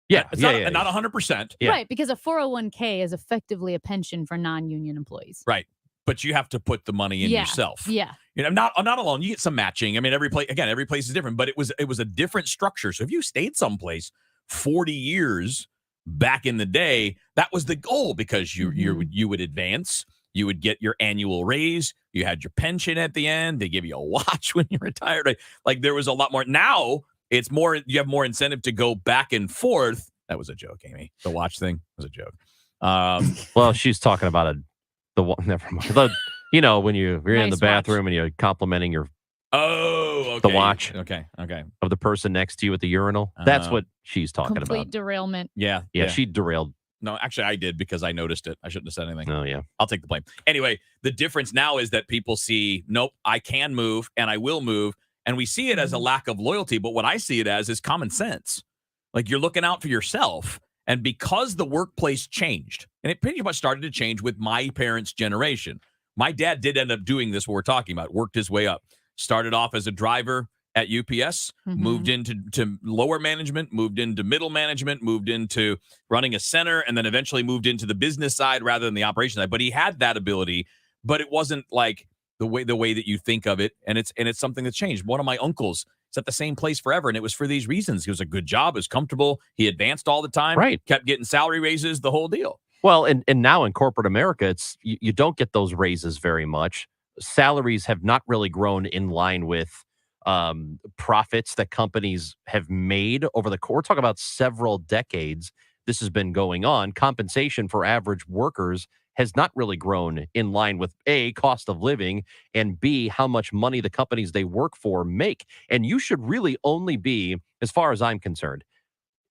Yeah, It's yeah, not 100%. Right, because a 401k is effectively a pension for non-union employees. Right. But you have to put the money in Yeah, yourself. yeah. You know, not alone. You get some matching. I mean, every place is different, but it was a different structure. So if you stayed someplace 40 years back in the day, that was the goal because you would advance, you would get your annual raise, you had your pension at the end, they give you a watch when you retired. Like there was a lot more. Now it's more, you have more incentive to go back and forth. That was a joke, Amy. The watch thing was a joke. Well, she's talking about never mind. When you're in Nice the watch. bathroom and you're complimenting your okay. the watch Okay. of the person next to you at the urinal. That's Oh. what she's talking Complete about. derailment. Yeah. Yeah, she derailed. No, actually, I did because I noticed it. I shouldn't have said anything. Oh, yeah. I'll take the blame. Anyway, the difference now is that people see, nope, I can move and I will move. And we see it as a lack of loyalty. But what I see it as is common sense. Like you're looking out for yourself. And because the workplace changed, and it pretty much started to change with my parents' generation. My dad did end up doing this, what we're talking about, worked his way up. Started off as a driver at UPS, moved into lower management, moved into middle management, moved into running a center, and then eventually moved into the business side rather than the operation side. But he had that ability, but it wasn't like the way that you think of it. And it's something that's changed. One of my uncles is at the same place forever, and it was for these reasons. He was a good job, it was comfortable, he advanced all the time, Right. kept getting salary raises, the whole deal. Well, and now in corporate America, it's you don't get those raises very much. Salaries have not really grown in line with profits that companies have made over the course. We're talking about several decades. This has been going on. Compensation for average workers has not really grown in line with A, cost of living, and B, how much money the companies they work for make. And you should really only be, as far as I'm concerned,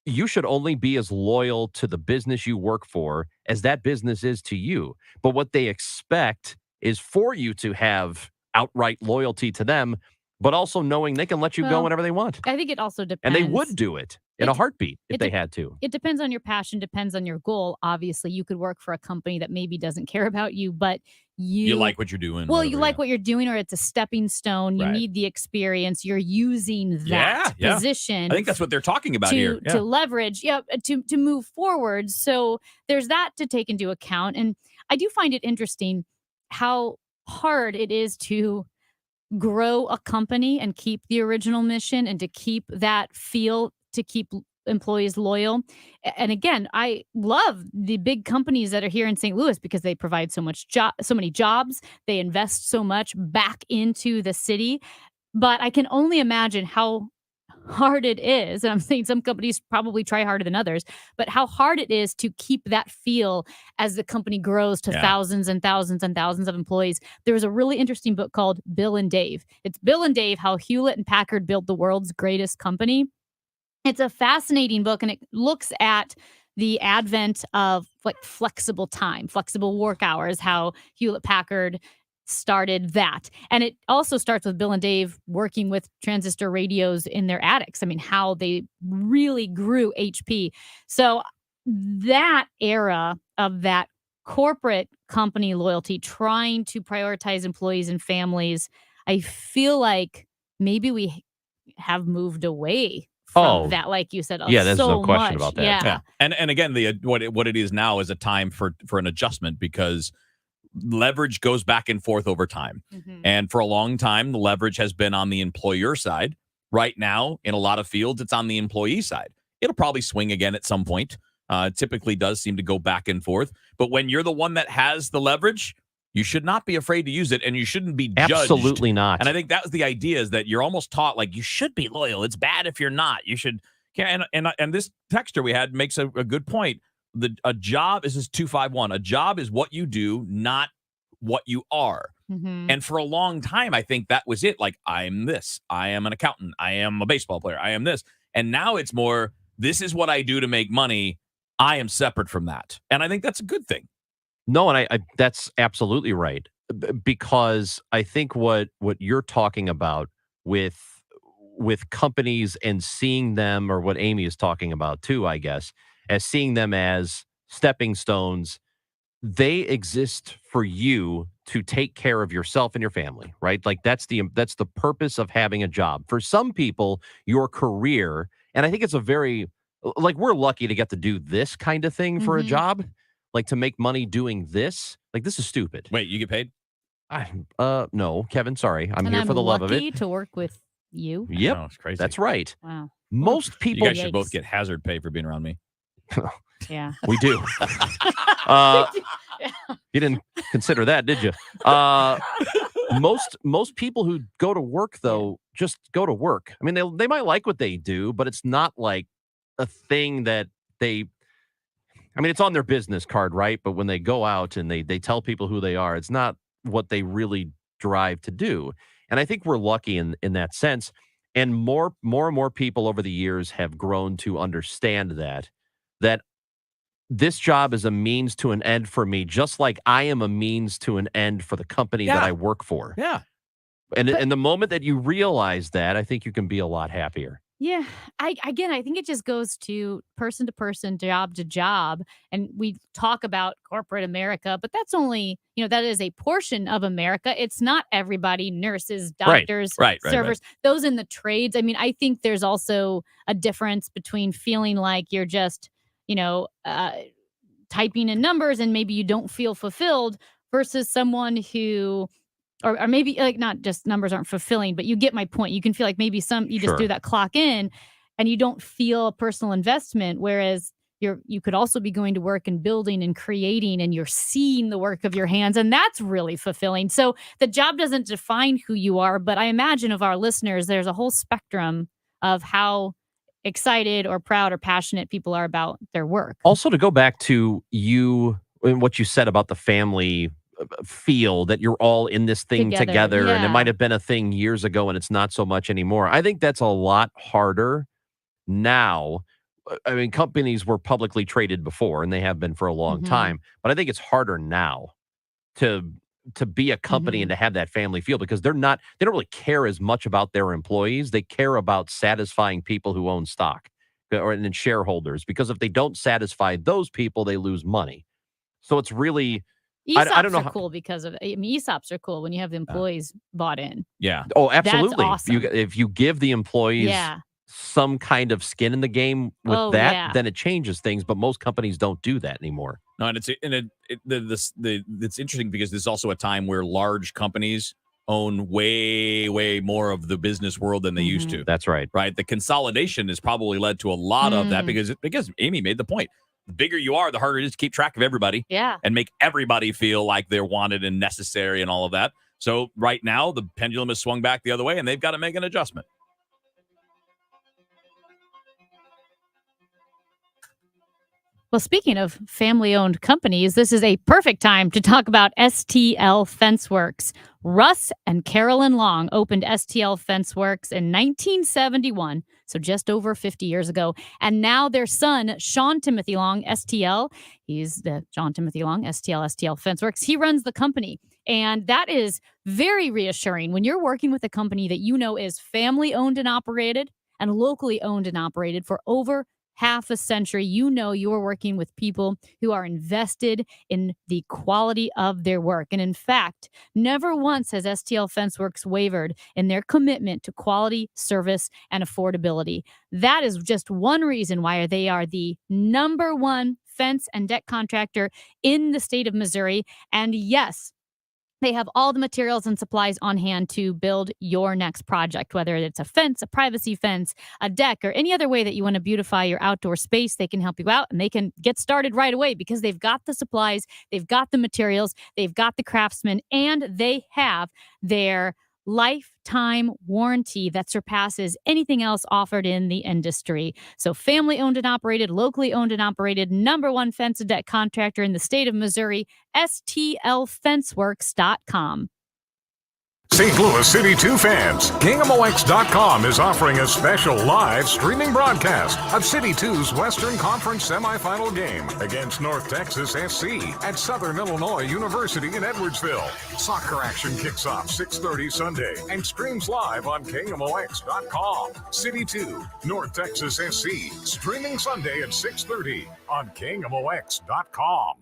you should only be as loyal to the business you work for as that business is to you. But what they expect is for you to have outright loyalty to them, but also knowing they can let you go Well, whenever they want. I think it also And depends. they would do it in a heartbeat if it they de- had to. It depends on your passion, depends on your goal. Obviously, you could work for a company that maybe doesn't care about you, but you like what you're doing. Well, you like what you're doing, or it's a stepping stone. You Right. need the experience. You're using that Yeah. position. I think that's what they're talking about to, here. to leverage, to move forward. So there's that to take into account. And I do find it interesting how hard it is to grow a company and keep the original mission and to keep that feel, to keep employees loyal. And again, I love the big companies that are here in St. Louis because they provide so many jobs. They invest so much back into the city. But I can only imagine how hard it is, and I'm saying some companies probably try harder than others, but how hard it is to keep that feel as the company grows to thousands and thousands and thousands of employees. There was a really interesting book called Bill and Dave. It's Bill and Dave, How Hewlett and Packard Built the World's Greatest Company. It's a fascinating book, and it looks at the advent of like flexible time, flexible work hours, how Hewlett Packard started that. And it also starts with Bill and Dave working with transistor radios in their attics. I mean, how they really grew HP. So that era of that corporate company loyalty, trying to prioritize employees and families, I feel like maybe we have moved away from that, like you said. Yeah, there's so no question much. about that. Yeah. And again, what it is now is a time for an adjustment because leverage goes back and forth over time. And for a long time, the leverage has been on the employer side. Right now, in a lot of fields, it's on the employee side. It'll probably swing again at some point. It typically does seem to go back and forth. But when you're the one that has the leverage, you should not be afraid to use it, and you shouldn't be judged. Absolutely not. And I think that was the idea, is that you're almost taught like you should be loyal. It's bad if you're not. You should. And this texter we had makes a good point. A job is 251. A job is what you do, not what you are. And for a long time, I think that was it. Like, I'm this. I am an accountant. I am a baseball player. I am this. And now it's more, this is what I do to make money. I am separate from that. And I think that's a good thing. No, and I that's absolutely right. Because I think what you're talking about with companies and seeing them, or what Amy is talking about too, I guess, as seeing them as stepping stones. They exist for you to take care of yourself and your family, right? Like that's the purpose of having a job. For some people, your career, and I think it's a very like we're lucky to get to do this kind of thing for a job, like to make money doing this. Like this is stupid. Wait, you get paid? No, Kevin, sorry. I'm And here for the love of lucky it. to work with you. Yep. Oh, it's crazy. That's right. Wow. Most people You guys should both get hazard pay for being around me. Yeah. We do. You didn't consider that, did you? Most people who go to work though just go to work. I mean, they might like what they do, but it's not like a thing that they. I mean, it's on their business card, right? But when they go out and they tell people who they are, it's not what they really drive to do. And I think we're lucky in that sense. And more and more people over the years have grown to understand that this job is a means to an end for me, just like I am a means to an end for the company that I work for. Yeah. And the moment that you realize that, I think you can be a lot happier. Yeah. I think it just goes to person, job to job. And we talk about corporate America, but that's only, that is a portion of America. It's not everybody, nurses, doctors, Right. servers, those in the trades. I mean, I think there's also a difference between feeling like you're just, typing in numbers and maybe you don't feel fulfilled versus someone who or maybe like not just numbers aren't fulfilling, but you get my point. You can feel like maybe you just do that clock in and you don't feel a personal investment, whereas you could also be going to work and building and creating and you're seeing the work of your hands, and that's really fulfilling. So the job doesn't define who you are, but I imagine of our listeners, there's a whole spectrum of how excited or proud or passionate people are about their work. Also, to go back to you and what you said about the family feel that you're all in this thing together and it might have been a thing years ago and it's not so much anymore. I think that's a lot harder now. I mean, companies were publicly traded before and they have been for a long time, but I think it's harder now to be a company and to have that family feel, because they don't really care as much about their employees. They care about satisfying people who own stock and shareholders, because if they don't satisfy those people, they lose money. So it's really, ESOPs I don't know are cool because of, ESOPs are cool when you have the employees bought in. Yeah. Oh, absolutely. That's awesome. If you give the employees some kind of skin in the game with then it changes things. But most companies don't do that anymore. No, and it's interesting because this is also a time where large companies own way more of the business world than they used to. That's right. Right. The consolidation has probably led to a lot of that because Amy made the point. The bigger you are, the harder it is to keep track of everybody. Yeah. And make everybody feel like they're wanted and necessary and all of that. So right now, the pendulum has swung back the other way and they've got to make an adjustment. Well, speaking of family-owned companies, this is a perfect time to talk about STL FenceWorks. Russ and Carolyn Long opened STL FenceWorks in 1971, so just over 50 years ago. And now their son, Sean Timothy Long, STL, he's the Sean Timothy Long, STL FenceWorks. He runs the company. And that is very reassuring when you're working with a company that you know is family-owned and operated and locally owned and operated for over half a century. You know you're working with people who are invested in the quality of their work. And in fact, never once has STL FenceWorks wavered in their commitment to quality, service, and affordability. That is just one reason why they are the #1 fence and deck contractor in the state of Missouri. And yes, they have all the materials and supplies on hand to build your next project, whether it's a fence, a privacy fence, a deck, or any other way that you want to beautify your outdoor space. They can help you out and they can get started right away because they've got the supplies, they've got the materials, they've got the craftsmen, and they have their lifetime warranty that surpasses anything else offered in the industry. So family owned and operated, locally owned and operated, #1 fence and deck contractor in the state of Missouri, STLFenceworks.com. St. Louis City 2 fans, KingMOX.com is offering a special live streaming broadcast of City 2's Western Conference semifinal game against North Texas SC at Southern Illinois University in Edwardsville. Soccer action kicks off 6:30 Sunday and streams live on KingMOX.com. City 2, North Texas SC, streaming Sunday at 6:30 on KingMOX.com.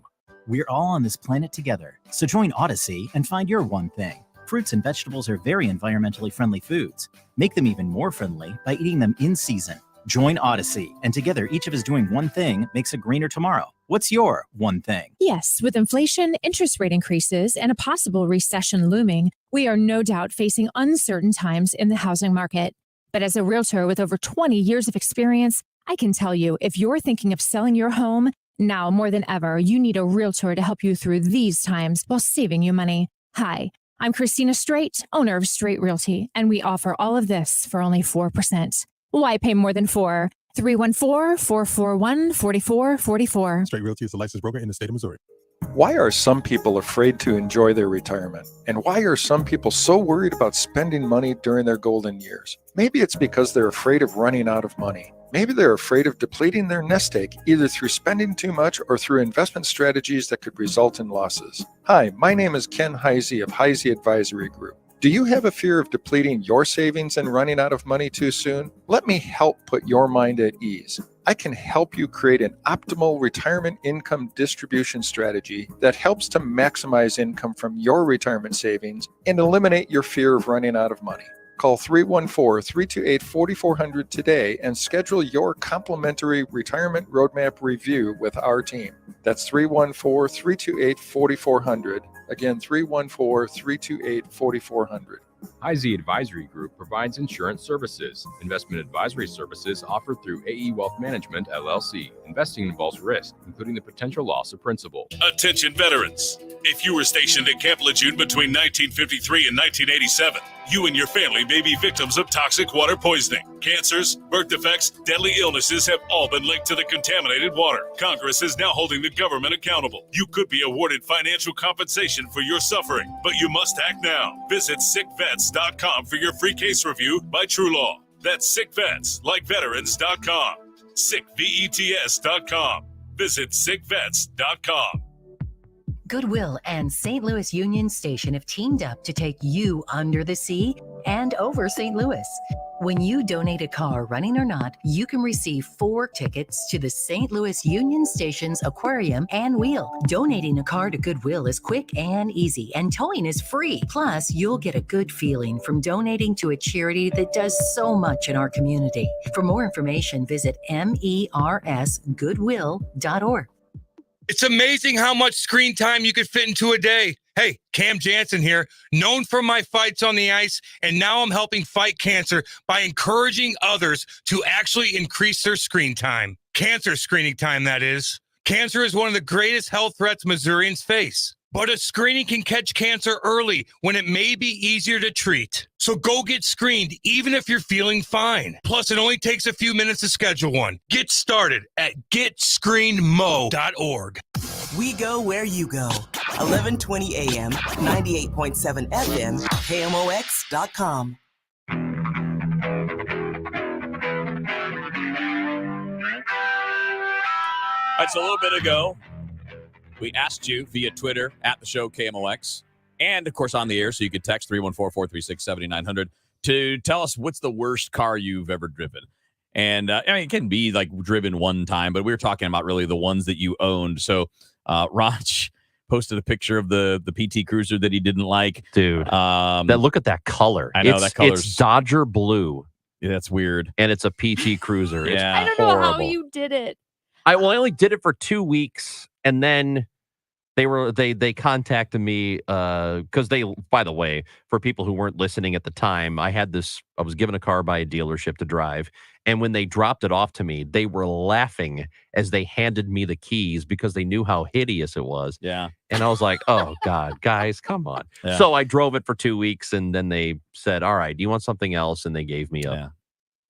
We're all on this planet together, so join Odyssey and find your one thing. Fruits and vegetables are very environmentally friendly foods. Make them even more friendly by eating them in season. Join Odyssey, and together each of us doing one thing makes a greener tomorrow. What's your one thing? Yes, with inflation, interest rate increases, and a possible recession looming, we are no doubt facing uncertain times in the housing market. But as a realtor with over 20 years of experience, I can tell you, if you're thinking of selling your home, now more than ever, you need a realtor to help you through these times while saving you money. Hi, I'm Christina Straight, owner of Straight Realty, and we offer all of this for only 4%. Why pay more than 4? 314-441-4444. Straight Realty is a licensed broker in the state of Missouri. Why are some people afraid to enjoy their retirement? And why are some people so worried about spending money during their golden years? Maybe it's because they're afraid of running out of money. Maybe they're afraid of depleting their nest egg, either through spending too much or through investment strategies that could result in losses. Hi, my name is Ken Heisey of Heisey Advisory Group. Do you have a fear of depleting your savings and running out of money too soon? Let me help put your mind at ease. I can help you create an optimal retirement income distribution strategy that helps to maximize income from your retirement savings and eliminate your fear of running out of money. Call 314-328-4400 today and schedule your complimentary retirement roadmap review with our team. That's 314-328-4400. Again, 314-328-4400. Heisey Advisory Group provides insurance services. Investment advisory services offered through AE Wealth Management, LLC. Investing involves risk, including the potential loss of principal. Attention veterans. If you were stationed at Camp Lejeune between 1953 and 1987, you and your family may be victims of toxic water poisoning. Cancers, birth defects, deadly illnesses have all been linked to the contaminated water. Congress is now holding the government accountable. You could be awarded financial compensation for your suffering, but you must act now. Visit sickvets.com for your free case review by True Law. That's sickvets, like veterans.com. Sickvets.com. Visit sickvets.com. Goodwill and St. Louis Union Station have teamed up to take you under the sea and over St. Louis. When you donate a car, running or not, you can receive 4 tickets to the St. Louis Union Station's aquarium and wheel. Donating a car to Goodwill is quick and easy, and towing is free. Plus, you'll get a good feeling from donating to a charity that does so much in our community. For more information, visit mersgoodwill.org. It's amazing how much screen time you could fit into a day. Hey, Cam Jansen here, known for my fights on the ice, and now I'm helping fight cancer by encouraging others to actually increase their screen time. Cancer screening time, that is. Cancer is one of the greatest health threats Missourians face. But a screening can catch cancer early when it may be easier to treat. So go get screened even if you're feeling fine. Plus, it only takes a few minutes to schedule one. Get started at getscreenedmo.org. We go where you go. 1120 AM, 98.7 FM, KMOX.com. All right, so a little bit ago, we asked you via Twitter at the show KMOX, and of course on the air, so you could text 314-436-7900 to tell us what's the worst car you've ever driven. And I mean, it can be like driven one time, but we were talking about really the ones that you owned. So Raj posted a picture of the PT Cruiser that he didn't like. Dude, look at that color. I know that color. It's Dodger blue. Yeah, that's weird. And it's a PT Cruiser. It's I don't know how you did it. I only did it for 2 weeks, and then they contacted me because by the way, for people who weren't listening at the time, I was given a car by a dealership to drive, and when they dropped it off to me, they were laughing as they handed me the keys because they knew how hideous it was. Yeah. And I was like, oh God, guys, come on. Yeah. So I drove it for 2 weeks, and then they said, all right, do you want something else? And they gave me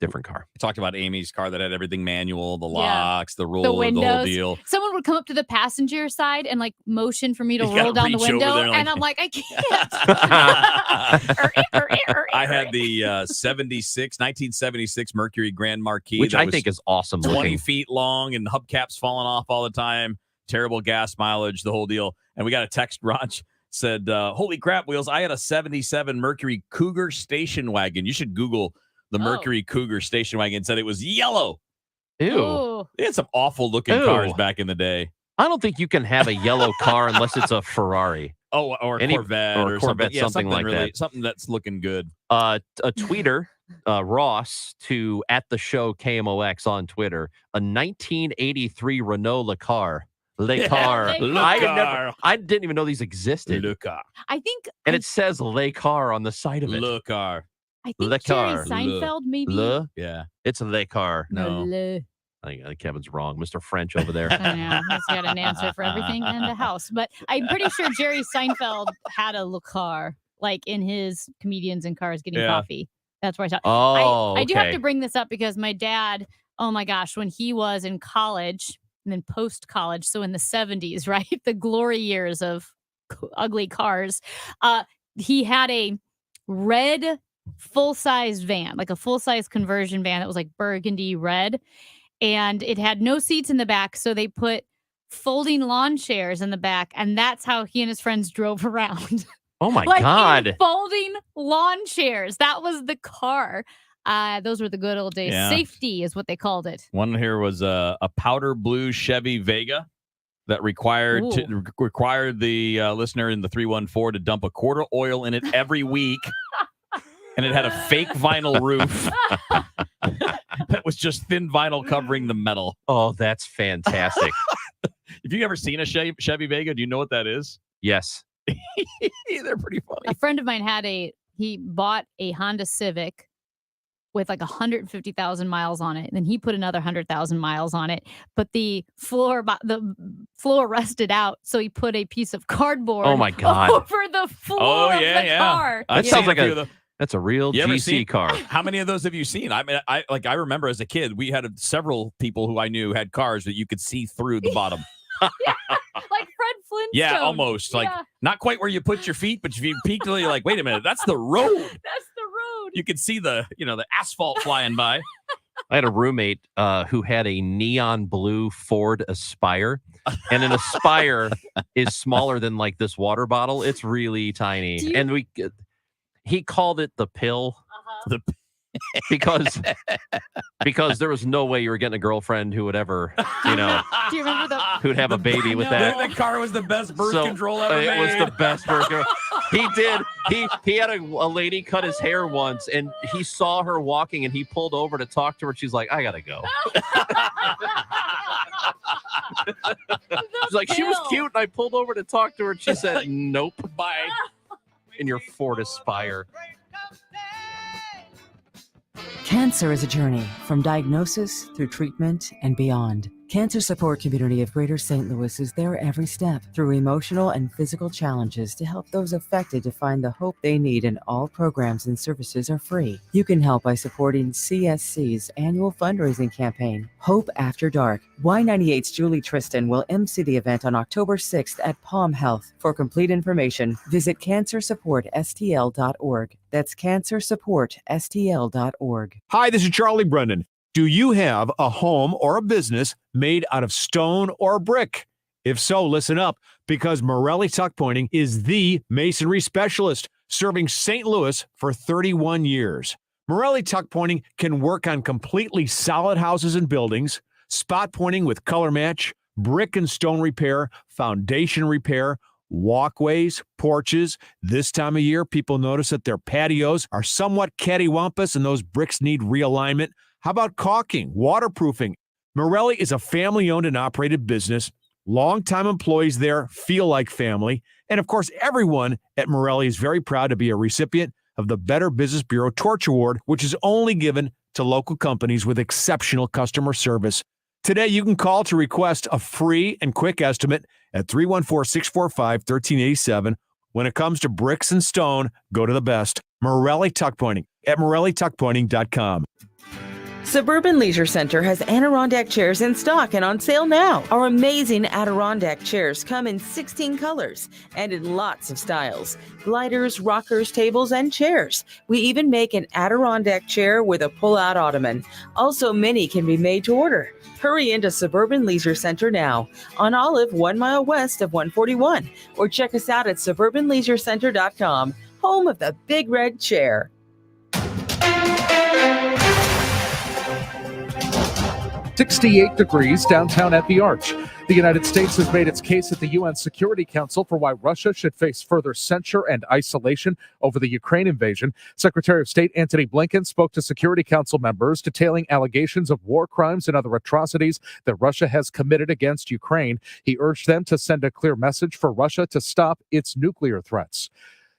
different car. I talked about Amy's car that had everything manual, the Yeah. locks, the roll, The the whole windows. deal. Someone would come up to the passenger side and like motion for me to You gotta roll down the reach over window, there, like- and I'm like, I can't. I had the 1976 Mercury Grand Marquis, Which that I was think is awesome 20 looking. feet long and hubcaps falling off all the time. Terrible gas mileage, the whole deal. And we got a text, Raj said, holy crap, Wheels, I had a 77 Mercury Cougar station wagon. You should Google the Mercury Cougar station wagon. Said it was yellow. Ew. Ooh. They had some awful looking Ew. cars back in the day. I don't think you can have a yellow car unless it's a Ferrari. Oh, or a Any- Corvette or a or Corvette, something. Yeah, something like really, that. Something that's looking good. A tweeter, Ross, to at the show KMOX on Twitter, a 1983 Renault Le Car. Le Car. Le I didn't even know these existed. Le Car. I think And it says Le Car on the side of it. Le Car. I think Le Jerry Car. Seinfeld maybe. Le? Yeah. It's a Le Car. No. Le. I think Kevin's wrong. Mr. French over there. I know. He's got an answer for everything in the house. But I'm pretty sure Jerry Seinfeld had a Le Car, like in his Comedians in Cars Getting Yeah. Coffee. That's where I saw. Oh, I do have okay. to bring this up because my dad, oh my gosh, when he was in college and then post college, so in the 70s, right? The glory years of ugly cars, he had a red full-size van, like a full-size conversion van that was like burgundy red. And it had no seats in the back, so they put folding lawn chairs in the back, and that's how he and his friends drove around. Oh my Like in God. folding lawn chairs. That was the car. Those were the good old days. Yeah. Safety is what they called it. One here was a powder blue Chevy Vega that required the listener in the 314 to dump a quart of oil in it every week. And it had a fake vinyl roof that was just thin vinyl covering the metal. Oh, that's fantastic. If you've ever seen a Chevy Vega, do you know what that is? Yes. They're pretty funny. A friend of mine he bought a Honda Civic with like 150,000 miles on it. And then he put another 100,000 miles on it, but the floor rusted out. So he put a piece of cardboard Oh my God. over the floor of the car. That I've sounds seen like few of them. that's a real You ever GC seen- car. How many of those have you seen? I mean, I remember as a kid, we had several people who I knew had cars that you could see through the bottom. Like Fred Flintstone. Yeah, almost. Like Yeah, not quite where you put your feet, but if you peeked, you're like, wait a minute, that's the road. that's the road. You could see the asphalt flying by. I had a roommate who had a neon blue Ford Aspire, and an Aspire is smaller than like this water bottle. It's really tiny, Do you- and he called it the pill The- because there was no way you were getting a girlfriend who would ever, Do you remember the who'd have a baby with that. The car was the best birth So, control ever it was made. the best burger. He did. He had a lady cut his hair once, and he saw her walking, and he pulled over to talk to her. She's like, "I gotta go." She's like, "She was pill. cute," and I pulled over to talk to her, and she said, "Nope." Bye. In your Ford Aspire. Cancer is a journey from diagnosis through treatment and beyond. Cancer Support Community of Greater St. Louis is there every step through emotional and physical challenges to help those affected to find the hope they need, and all programs and services are free. You can help by supporting CSC's annual fundraising campaign, Hope After Dark. Y98's Julie Tristan will MC the event on October 6th at Palm Health. For complete information, visit cancersupportstl.org. That's cancersupportstl.org. Hi, this is Charlie Brennan. Do you have a home or a business made out of stone or brick? If so, listen up, because Morelli Tuck Pointing is the masonry specialist, serving St. Louis for 31 years. Morelli Tuck Pointing can work on completely solid houses and buildings, spot pointing with color match, brick and stone repair, foundation repair, walkways, porches. This time of year, people notice that their patios are somewhat cattywampus and those bricks need realignment. How about caulking, waterproofing? Morelli is a family-owned and operated business. Longtime employees there feel like family. And of course, everyone at Morelli is very proud to be a recipient of the Better Business Bureau Torch Award, which is only given to local companies with exceptional customer service. Today, you can call to request a free and quick estimate at 314-645-1387. When it comes to bricks and stone, go to the best. Morelli Tuck Pointing at MorelliTuckPointing.com. Suburban Leisure Center has Adirondack chairs in stock and on sale now. Our amazing Adirondack chairs come in 16 colors and in lots of styles. Gliders, rockers, tables, and chairs. We even make an Adirondack chair with a pull-out ottoman. Also, many can be made to order. Hurry into Suburban Leisure Center now on Olive, 1 mile west of 141, or check us out at suburbanleisurecenter.com, home of the Big Red Chair. 68 degrees downtown at the Arch. The United States has made its case at the UN Security Council for why Russia should face further censure and isolation over the Ukraine invasion. Secretary of State Antony Blinken spoke to Security Council members detailing allegations of war crimes and other atrocities that Russia has committed against Ukraine. He urged them to send a clear message for Russia to stop its nuclear threats.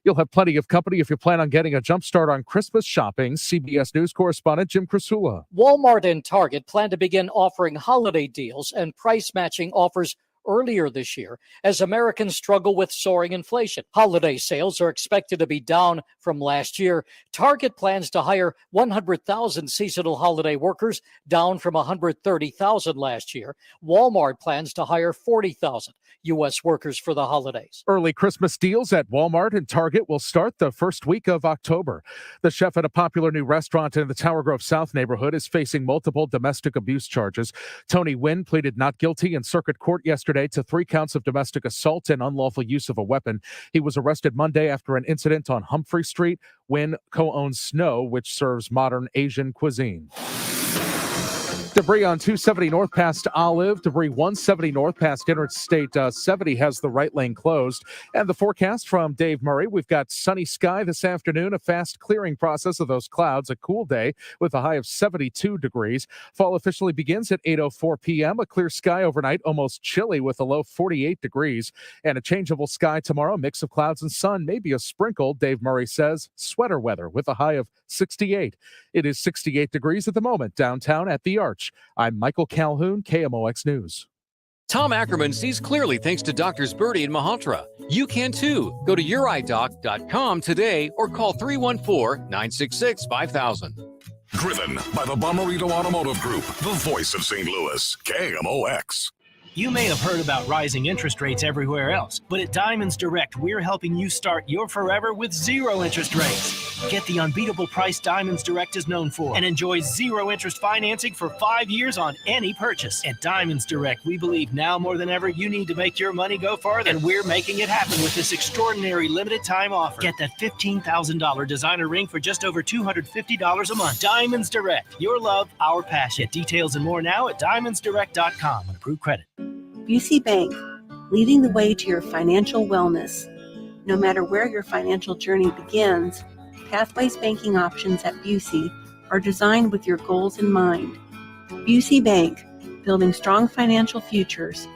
You'll have plenty of company if you plan on getting a jump start on Christmas shopping. CBS News correspondent Jim Krasula. Walmart and Target plan to begin offering holiday deals and price-matching offers earlier this year as Americans struggle with soaring inflation. Holiday sales are expected to be down from last year. Target plans to hire 100,000 seasonal holiday workers, down from 130,000 last year. Walmart plans to hire 40,000 U.S. workers for the holidays. Early Christmas deals at Walmart and Target will start the first week of October. The chef at a popular new restaurant in the Tower Grove South neighborhood is facing multiple domestic abuse charges. Tony Wynn pleaded not guilty in circuit court yesterday to 3 counts of domestic assault and unlawful use of a weapon. He was arrested Monday after an incident on Humphrey Street. Wynn co-owns Snow, which serves modern Asian cuisine. Debris on 270 north past Olive. Debris 170 north past Interstate 70 has the right lane closed. And the forecast from Dave Murray. We've got sunny sky this afternoon, a fast clearing process of those clouds, a cool day with a high of 72 degrees. Fall officially begins at 8:04 p.m. A clear sky overnight, almost chilly with a low 48 degrees. And a changeable sky tomorrow, mix of clouds and sun, maybe a sprinkle. Dave Murray says sweater weather with a high of 68. It is 68 degrees at the moment downtown at the Arch. I'm Michael Calhoun, KMOX News. Tom Ackerman sees clearly thanks to Doctors Birdie and Malhotra. You can too. Go to youridoc.com today or call 314-966-5000. Driven by the Bomarito Automotive Group, the voice of St. Louis, KMOX. You may have heard about rising interest rates everywhere else, but at Diamonds Direct, we're helping you start your forever with zero interest rates. Get the unbeatable price Diamonds Direct is known for and enjoy zero interest financing for 5 years on any purchase. At Diamonds Direct, we believe now more than ever you need to make your money go farther, and we're making it happen with this extraordinary limited time offer. Get that $15,000 designer ring for just over $250 a month. Diamonds Direct, your love, our passion. Get details and more now at diamondsdirect.com on approved credit. Busey Bank, leading the way to your financial wellness. No matter where your financial journey begins, Pathways banking options at Busey are designed with your goals in mind. Busey Bank, building strong financial futures,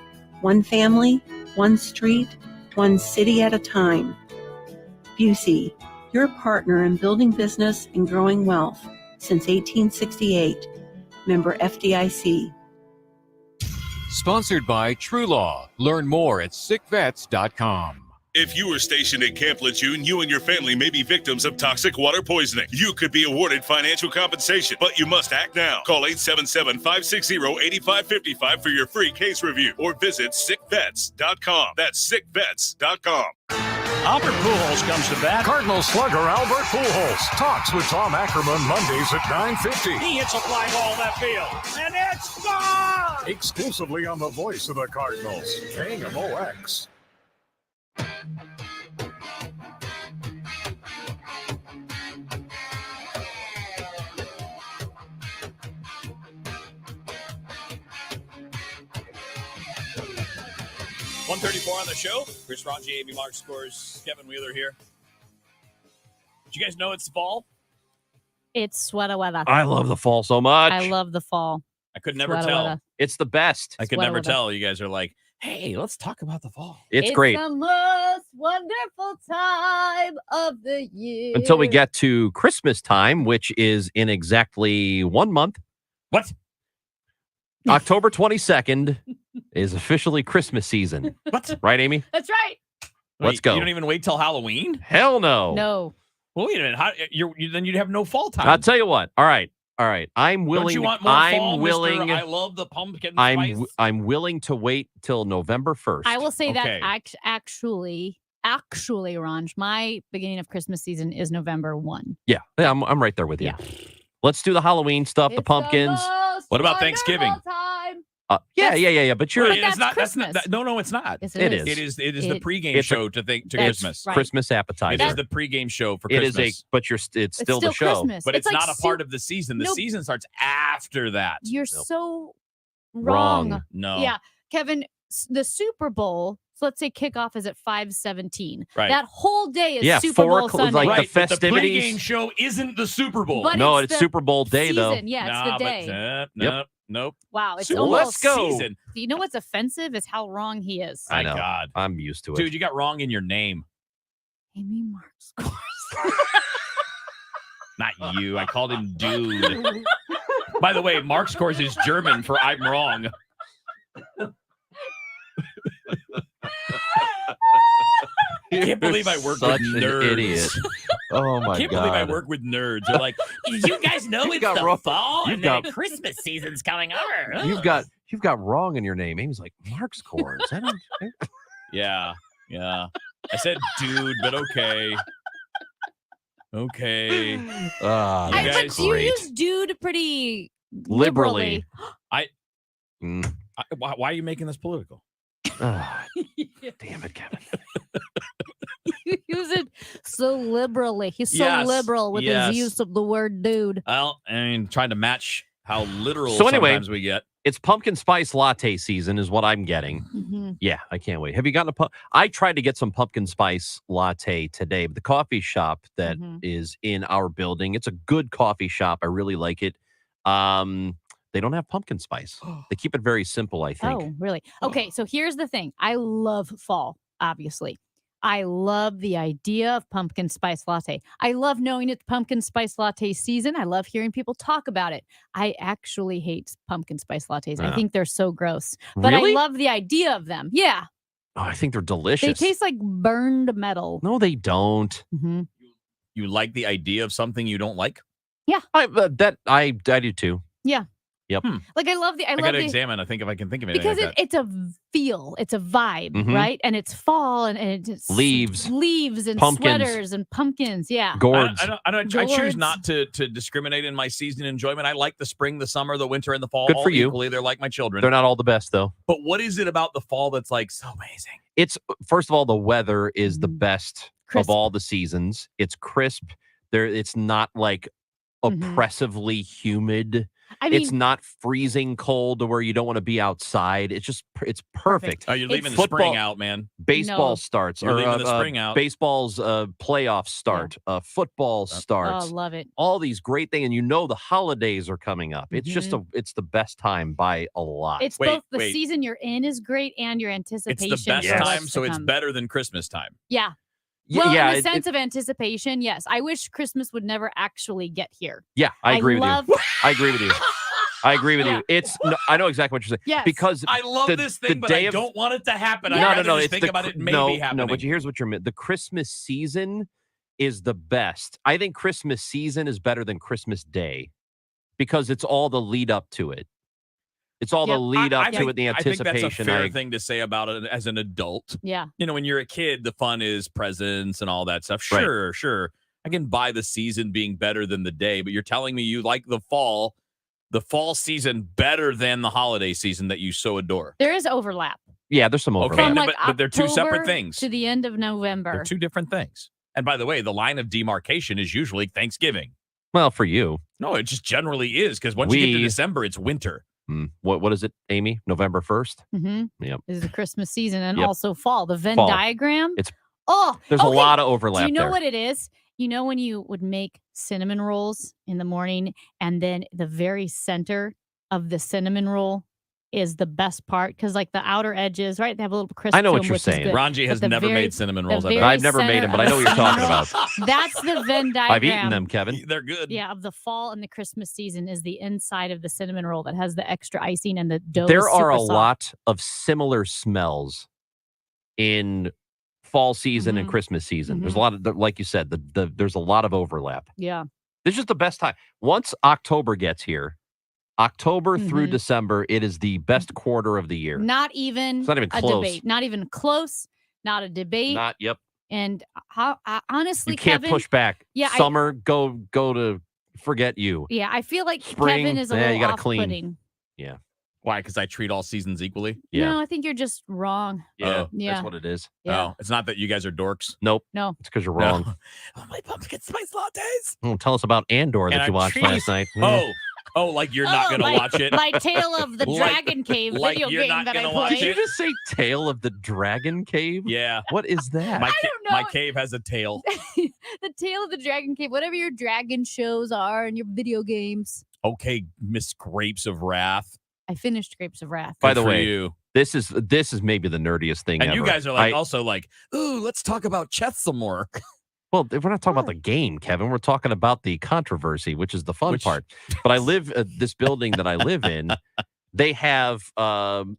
one family, one street, one city at a time. Busey, your partner in building business and growing wealth since 1868. Member FDIC. Sponsored by True Law. Learn more at sickvets.com. If you were stationed at Camp Lejeune, you and your family may be victims of toxic water poisoning. You could be awarded financial compensation, but you must act now. Call 877-560-8555 for your free case review or visit sickvets.com. That's sickvets.com. Albert Pujols comes to bat. Cardinals slugger Albert Pujols talks with Tom Ackerman Mondays at 9:50. He hits a fly ball left field, and it's gone! Exclusively on the voice of the Cardinals, KMOX. $134 on the show. Chris Ranji, Amy Mark Scores, Kevin Wheeler here. Did you guys know it's fall? It's sweater weather. I love the fall so much. I love the fall. I could never Sweater tell. weather. It's the best. I could Sweater never weather. tell. You guys are like, hey, let's talk about the fall. It's great. the most wonderful time of the year. Until we get to Christmas time, which is in exactly 1 month. What? October 22nd is officially Christmas season. What? Right, Amy? That's right. Let's go. You don't even wait till Halloween? Hell no. No. Well, wait a minute. Then you'd have no fall time. I'll tell you what. All right. All right. I'm willing. Don't you want to, more I'm fall, willing. Mr. I love the pumpkin spice. I'm willing to wait till November 1st. I will say Okay. that actually, Ranj, my beginning of Christmas season is November 1. Yeah, I'm right there with you. Let's do the Halloween stuff, the pumpkins. What about Thanksgiving? Yeah. But you're. It's not. That's not. No, it's not. Yes, it is. It is the pregame it's show to Christmas. right. Christmas appetizer. It is the pregame show for It Christmas. is but it's still the show. Christmas. But it's like not a part of the season. The season starts after that. You're so Wrong. wrong. No. Yeah, Kevin, the Super Bowl. So let's say kickoff is at 5:17. Right. That whole day is Super 4 Bowl o'clock, Sunday. like the Right, but festivities. The pregame show isn't the Super Bowl. But No, it's it's the Super Bowl day though. season. Yeah, it's the day. Nope. Wow, it's Super almost Bowl season. You know what's offensive is how wrong he is. I know. God. I'm used to it. Dude, you got wrong in your name. Amy Marks. Not you. I called him dude. By the way, Mark Scores is German for I'm wrong. I can't believe I work Such with an nerds. idiot. Oh my I can't god. believe I work with nerds. They're like, did you guys know it's got the wrong- fall you've and got- the Christmas season's coming over? You've got wrong in your name. Amy's like Mark's Corns. I don't. Yeah. I said dude, but okay. Okay. I You but guys- you use dude pretty Liberally. liberally. Why are you making this political? Damn it, Kevin. You use it so liberally. He's so Yes, liberal with yes. his use of the word dude. Well, I mean, trying to match how literal So anyway, sometimes we get. It's pumpkin spice latte season, is what I'm getting. Mm-hmm. Yeah, I can't wait. Have you gotten I tried to get some pumpkin spice latte today, but the coffee shop that is in our building, it's a good coffee shop. I really like it. They don't have pumpkin spice. They keep it very simple, I think. Oh, really? Okay, so here's the thing. I love fall, obviously. I love the idea of pumpkin spice latte. I love knowing it's pumpkin spice latte season. I love hearing people talk about it. I actually hate pumpkin spice lattes. I think they're so gross. But Really? I love the idea of them. Yeah. Oh, I think they're delicious. They taste like burned metal. No, they don't. Mm-hmm. You like the idea of something you don't like? Yeah. I do too. Yeah. Yep. Like I love the I love got to the examine. I think if I can think of anything because like that. it's a feel, it's a vibe, Mhm. right? And it's fall and it's Leaves. and Pumpkins. sweaters and pumpkins. Yeah. Gourds. I choose Gourds. not to discriminate in my season enjoyment. I like the spring, the summer, the winter, and the fall. Good all for you. Equally. They're like my children. They're not all the best though. But what is it about the fall that's like so amazing? It's first of all, the weather is the best Crisp. of all the seasons. It's crisp. It's not like oppressively humid. I mean, it's not freezing cold to where you don't want to be outside. It's perfect. Oh, you're leaving the Football- spring out, man. Baseball No. starts. You're or, leaving the spring out. Baseball's playoffs start. Football oh, starts. love it. All these great things, and the holidays are coming up. It's just it's the best time by a lot. It's both the season you're in is great and your It's anticipation. the best for what's time, to so it's come. better than Christmas time. Yeah. Y- Well, yeah, in the it- sense of anticipation, yes. I wish Christmas would never actually get here. Yeah, I agree love- with you. I agree with you. I agree with Yeah. you. I know exactly what you're saying. Yes. Because I love the- this the thing, but day I of- don't want it to happen. No, I'd rather just it's think the about cr- it maybe happening. No, but here's what the Christmas season is the best. I think Christmas season is better than Christmas Day because it's all the lead up to it. It's all the lead up to it, the I think anticipation. that's a fair thing to say about it as an adult. Yeah. When you're a kid, the fun is presents and all that stuff. Right. Sure. I can buy the season being better than the day, but you're telling me you like the fall season better than the holiday season that you so adore. There is overlap. Yeah, there's some overlap. From but- like but they're two separate October things. to the end of November. They're two different things. And by the way, the line of demarcation is usually Thanksgiving. Well, for you. No, it just generally is because once you get to We- December, it's winter. What is it, Amy? November 1st? Mm-hmm. Yep. This is the Christmas season and Yep. also fall. The Venn Fall. diagram. It's There's a lot of overlap Do you know there. what it is? You know when you would make cinnamon rolls in the morning and then the very center of the cinnamon roll is the best part because like the outer edges, right? They have a little crisp. I know to what them, you're which is saying. good. Ranji But has the never very- made cinnamon the rolls. very I've never made center them, but I of know what the you're talking cinnamon about. roll, That's the Venn diagram. I've eaten them, Kevin. They're good. Yeah, of the fall and the Christmas season is the inside of the cinnamon roll that has the extra icing and the dough. There is are super a soft. lot of similar smells in fall season and Mhm. Christmas season. There's a Mhm. lot of, like you said, there's a lot of overlap. Yeah. This is the best time. Once October gets here, October through December, it is the best quarter of the year. Not even It's not even a close. debate. Not even close. Not a debate. Yep. And honestly, You can't Kevin, push back. Yeah, Summer, go to forget you. Yeah, I feel like Spring, Kevin is a you little gotta clean. off-putting. Yeah. Why? Because I treat all seasons equally? Yeah. No, I think you're just wrong. Yeah, Yeah. that's what it is. Yeah. Oh, it's not that you guys are dorks? Nope. No. It's because you're No. wrong. Oh, my pumpkin spice lattes. Oh, tell us about Andor And that you I watched treat- last night. like you're not going to watch it? My Tale of the Dragon Cave like video you're game not that I gonna watch played. Did you just say Tale of the Dragon Cave? Yeah. What is that? My cave has a tail. The Tale of the Dragon Cave, whatever your dragon shows are and your video games. Okay, Miss Grapes of Wrath. I finished Grapes of Wrath. By the Good for way, you. this is maybe the nerdiest thing And ever. you guys are also like, ooh, let's talk about chess some more. Well, we're not talking about the game, Kevin. We're talking about the controversy, which is the fun part. But I live this building that I live in. They have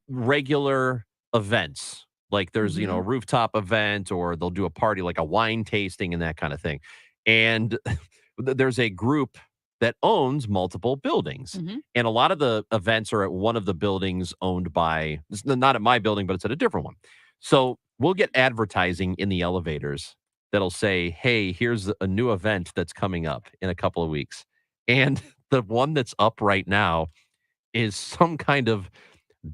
regular events, like there's a rooftop event, or they'll do a party like a wine tasting and that kind of thing. And there's a group that owns multiple buildings, and a lot of the events are at one of the buildings owned by. It's not at my building, but it's at a different one. So we'll get advertising in the elevators that'll say, hey, here's a new event that's coming up in a couple of weeks. And the one that's up right now is some kind of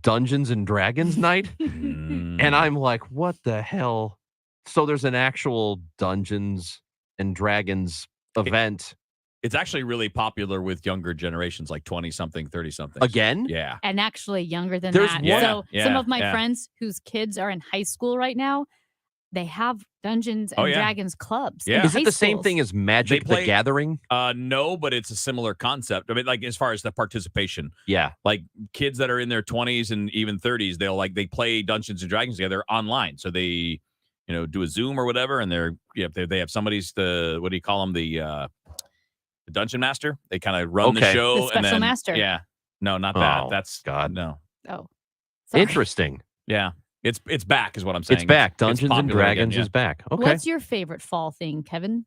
Dungeons and Dragons night. And I'm like, what the hell? So there's an actual Dungeons and Dragons event. It's actually really popular with younger generations, like 20-something, 30-something. Again? Yeah. And actually younger than There's that. one- So some Yeah, of my yeah. friends whose kids are in high school right now, they have Dungeons Oh, and yeah. Dragons clubs. Yeah. in Is it high the same schools. thing as Magic They play- the Gathering? No, but it's a similar concept. I mean, like as far as the participation, Yeah. like kids that are in their 20s and even 30s, they play Dungeons and Dragons together online. So they, do a Zoom or whatever, and they have somebody's what do you call them, the Dungeon Master. They kind of run the Okay. show. The and special then, master. Yeah, no, not that. Oh, That's God. No. Oh. Sorry. Interesting. Yeah, it's back is what I'm saying. It's back. Dungeons and popular again, Dragons yeah. is back. Okay. What's your favorite fall thing, Kevin?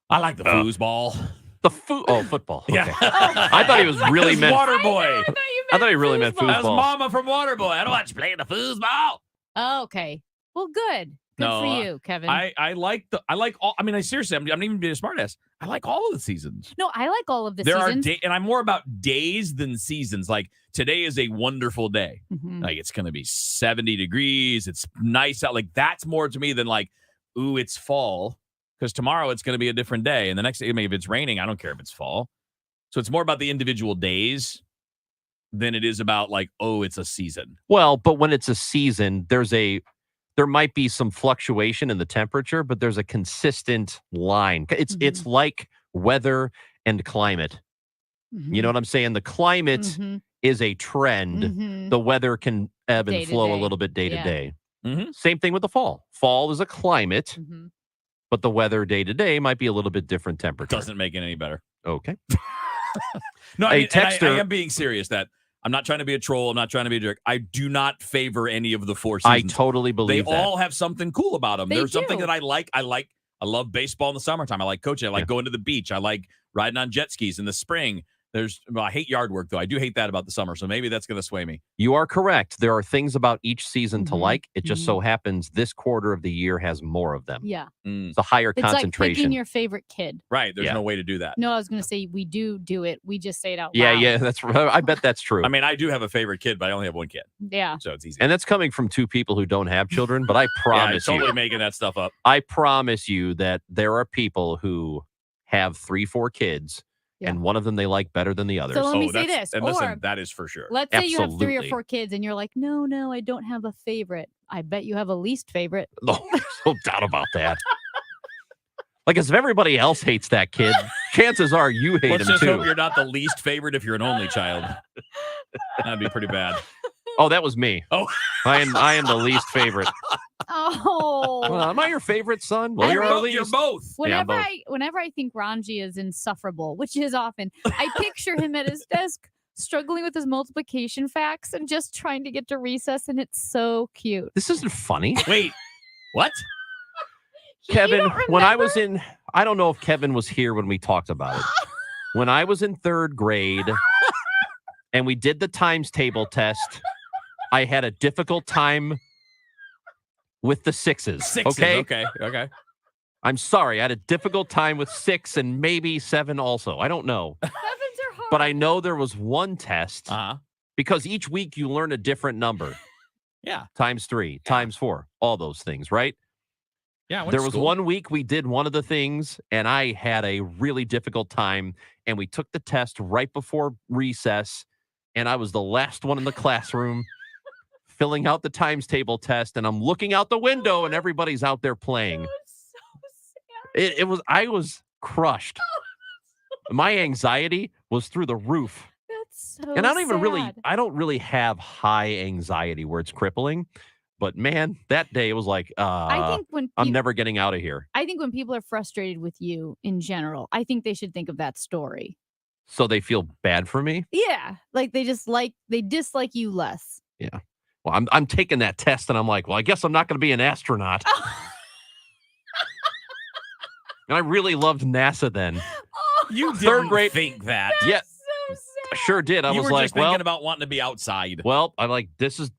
I like the foosball. The football. Okay. Yeah. I thought he was really meant. Water Boy. I thought he really meant That's foosball. Mama from Waterboy. I don't want you playing the foosball. Oh, okay. Well, good. Good No, for you, Kevin. I like all. I mean, I seriously, I'm not even being a smartass. I like all of the seasons. No, I like all of the There seasons. are and I'm more about days than seasons. Like today is a wonderful day. Mhm. Like it's going to be 70 degrees. It's nice out. Like that's more to me than like, ooh, it's fall. Because tomorrow it's going to be a different day, and the next day, I mean, if it's raining, I don't care if it's fall. So it's more about the individual days than it is about like, oh, it's a season. Well, but when it's a season, there might be some fluctuation in the temperature, but there's a consistent line. It's like weather and climate. You know what I'm saying? The climate is a trend. The weather can ebb Day and to flow a day. little bit day to Yeah. day. Mhm. Same thing with the fall. Fall is a climate, but the weather day to day might be a little bit different temperature. Doesn't make it any better. Okay. No, I A mean, and I texter- am being serious. That I'm not trying to be a troll. I'm not trying to be a jerk. I do not favor any of the four I seasons. totally believe They that. all have something cool about them. They There's something do. that I like. I love baseball in the summertime. I like coaching. I like going to the beach. I like riding on jet skis in the spring. I hate yard work though. I do hate that about the summer. So maybe that's going to sway me. You are correct. There are things about each season to like. It just so happens this quarter of the year has more of them. Yeah. It's a higher It's like concentration. picking your favorite kid. Right. There's Yeah. no way to do that. No, I was going to say we do it. We just say it out yeah, loud. yeah, that's I bet that's true. I mean, I do have a favorite kid, but I only have one kid. Yeah. So it's easy. And that's coming from two people who don't have children, but I promise yeah, I'm totally you, making that stuff up. I promise you that there are people who have 3-4 kids, and one of them they like better than the others. So let me say that's- this. And or listen, that is for sure. let's say you have 3 or Absolutely. 4 kids and you're like, no, I don't have a favorite. I bet you have a least favorite. No, no doubt about that. Like, as if everybody else hates that kid, chances are you hate Let's him just hope too. you're not the least favorite if you're an only child. That'd be pretty bad. Oh, that was me. Oh, I am the least favorite. Oh. Well, am I your favorite son? Well, I you're think- our least. You're both. Yeah, I'm Whenever I think Ranji is insufferable, which is often, I picture him at his desk struggling with his multiplication facts and just trying to get to recess, and it's so cute. This isn't funny. Wait, what? Kevin, don't when I was in I don't know if Kevin was here when we talked about it. When I was in 3rd grade and we did the times table test, I had a difficult time with the sixes. Okay. I'm sorry. I had a difficult time with 6 and maybe 7 also. I don't know. 7s are hard. But I know there was one test because each week you learn a different number. Yeah. Times 3, times 4, all those things, right? Yeah. There was one week we did one of the things, and I had a really difficult time, and we took the test right before recess, and I was the last one in the classroom filling out the times table test, and I'm looking out the window, and everybody's out there playing. I was crushed. My anxiety was through the roof. That's so And I don't sad. really have high anxiety where it's crippling. But man, that day it was like, I think when I'm never getting out of here. I think when people are frustrated with you in general, I think they should think of that story. So they feel bad for me. Yeah, like they dislike you less. Yeah. Well, I'm taking that test and I'm like, well, I guess I'm not going to be an astronaut. And I really loved NASA then. You 3rd didn't grade think that. Yeah. I sure did. I You was were like, just thinking well, about wanting to be outside. well, I'm like,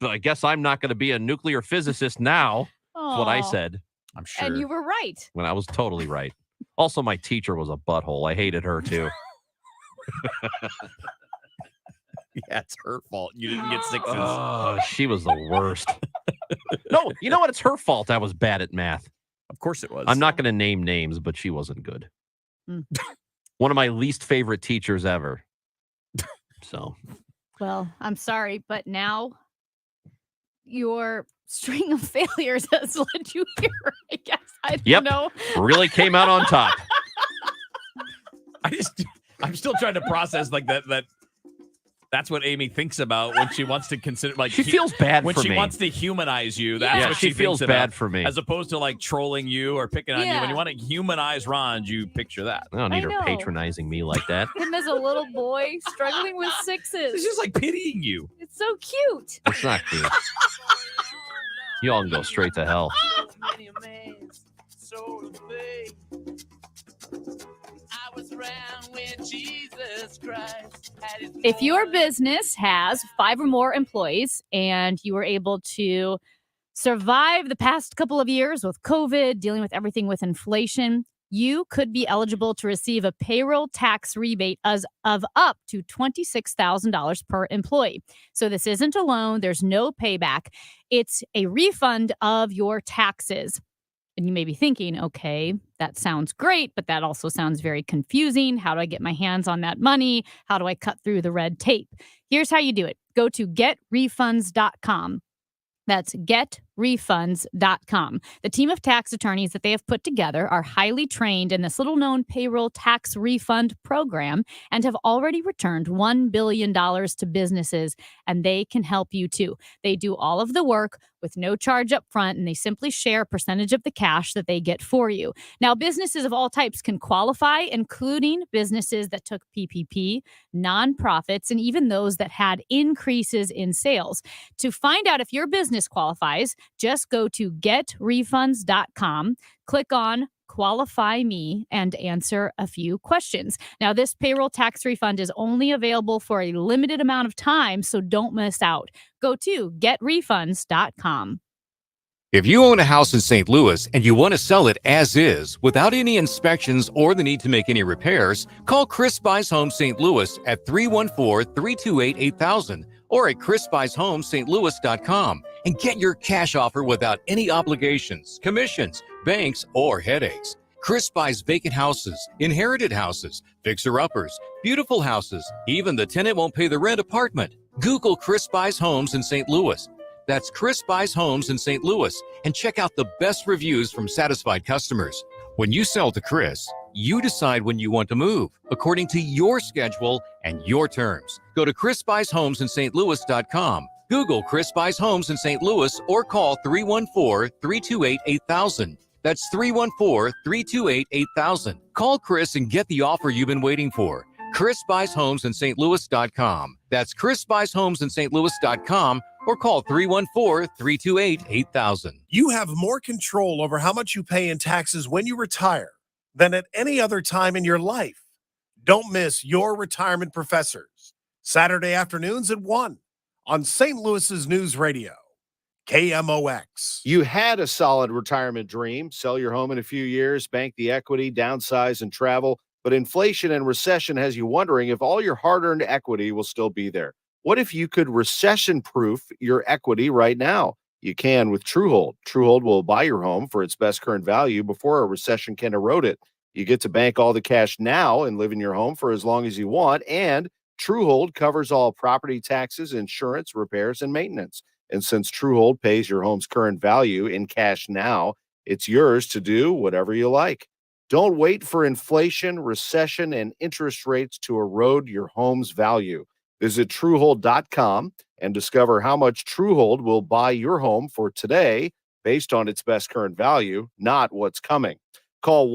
I guess I'm not going to be a nuclear physicist now. That's what I Aw. said. I'm sure. And you were right. When I was totally right. Also, my teacher was a butthole. I hated her too. Yeah, it's her fault. You didn't get 6s. Oh, she was the worst. No, you know what? It's her fault I was bad at math. Of course it was. I'm not going to name names, but she wasn't good. Mm. One of my least favorite teachers ever. So, Well, I'm sorry, but now your string of failures has led you here. I guess I don't yep, know. really came out on top. I'm still trying to process like that. That's what Amy thinks about when she wants to consider She feels bad when for she me. wants to humanize you. That's Yeah, what she she feels thinks bad about, for me. as opposed to like trolling you or picking on you. When Yeah. you want to humanize Ron, you picture that. I don't need I know. her patronizing me like that. Him as a little boy struggling with 6s. She's just like pitying you. It's so cute. It's not cute. You all can go straight to hell. If your business has 5 or more employees and you were able to survive the past couple of years with COVID, dealing with everything with inflation, you could be eligible to receive a payroll tax rebate of up to $26,000 per employee. So this isn't a loan. There's no payback. It's a refund of your taxes. And you may be thinking, okay, that sounds great, but that also sounds very confusing. How do I get my hands on that money? How do I cut through the red tape? Here's how you do it. Go to getrefunds.com. That's getrefunds.com. The team of tax attorneys that they have put together are highly trained in this little-known payroll tax refund program and have already returned $1 billion to businesses, and they can help you too. They do all of the work with no charge up front, and they simply share a percentage of the cash that they get for you. Now, businesses of all types can qualify, including businesses that took PPP, nonprofits, and even those that had increases in sales. To find out if your business qualifies, just go to getrefunds.com, click on Qualify Me, and answer a few questions. Now, this payroll tax refund is only available for a limited amount of time, so don't miss out. Go to getrefunds.com. If you own a house in St. Louis and you want to sell it as is, without any inspections or the need to make any repairs, call Chris Buys Homes St. Louis at 314-328-8000 or at chrisbuyshomes.louis.com and get your cash offer without any obligations, commissions, banks, or headaches. Chris buys vacant houses, inherited houses, fixer-uppers, beautiful houses, even the tenant won't pay the rent apartment. Google Chris Buys Homes in St. Louis. That's Chris Buys Homes in St. Louis, and check out the best reviews from satisfied customers. When you sell to Chris, you decide when you want to move, according to your schedule and your terms. Go to chrisbuyshomesinstlouis.com. Google Chris Buys Homes in St. Louis or call 314-328-8000. That's 314-328-8000. Call Chris and get the offer you've been waiting for. Chris Buys Homes in St. That's Chris Buys Homes in St. or call 314-328-8000. You have more control over how much you pay in taxes when you retire than at any other time in your life. Don't miss Your Retirement Professors, Saturday afternoons at 1 on St. Louis's News Radio, KMOX. You had a solid retirement dream, sell your home in a few years, bank the equity, downsize, and travel. But inflation and recession has you wondering if all your hard-earned equity will still be there. What if you could recession-proof your equity right now? You can with Truehold. Truehold will buy your home for its best current value before a recession can erode it. You get to bank all the cash now and live in your home for as long as you want, and Truehold covers all property taxes, insurance, repairs, and maintenance. And since Truehold pays your home's current value in cash now, it's yours to do whatever you like. Don't wait for inflation, recession, and interest rates to erode your home's value. Visit Truehold.com and discover how much Truehold will buy your home for today based on its best current value, not what's coming. Call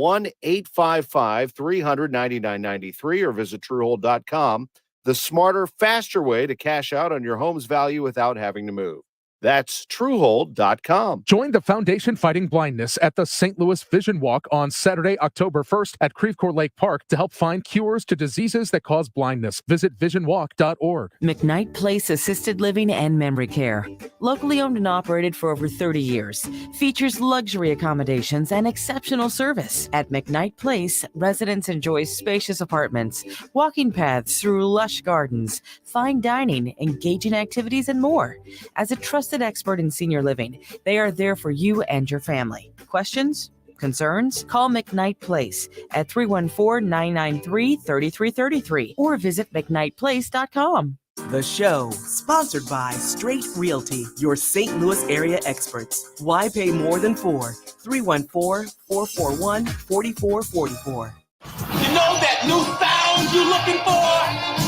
1-855-300-9993 or visit Truehold.com. The smarter, faster way to cash out on your home's value without having to move. That's Truehold.com. Join the Foundation Fighting Blindness at the St. Louis Vision Walk on Saturday, October 1st at Creve Coeur Lake Park to help find cures to diseases that cause blindness. Visit visionwalk.org. McKnight Place Assisted Living and Memory Care. Locally owned and operated for over 30 years. Features luxury accommodations and exceptional service. At McKnight Place, residents enjoy spacious apartments, walking paths through lush gardens, fine dining, engaging activities, and more. As a trusted expert in senior living, they are there for you and your family. Questions? Concerns? Call McKnight Place at 314-993-3333 or visit McKnightPlace.com. The show, sponsored by Straight Realty, your St. Louis area experts. Why pay more than 4? 314-441-4444. You know that new sound you're looking for?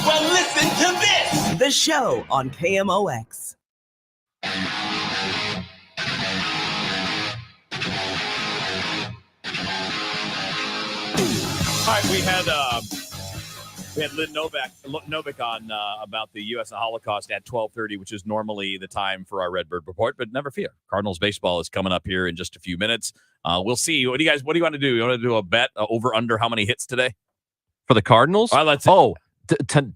Well, listen to this. The show on KMOX. All right, we had Lynn Novick on about the U.S. Holocaust at 12:30, which is normally the time for our Redbird Report, but never fear. Cardinals baseball is coming up here in just a few minutes. We'll see. What do you want to do? You want to do a bet over under how many hits today For the Cardinals? All right,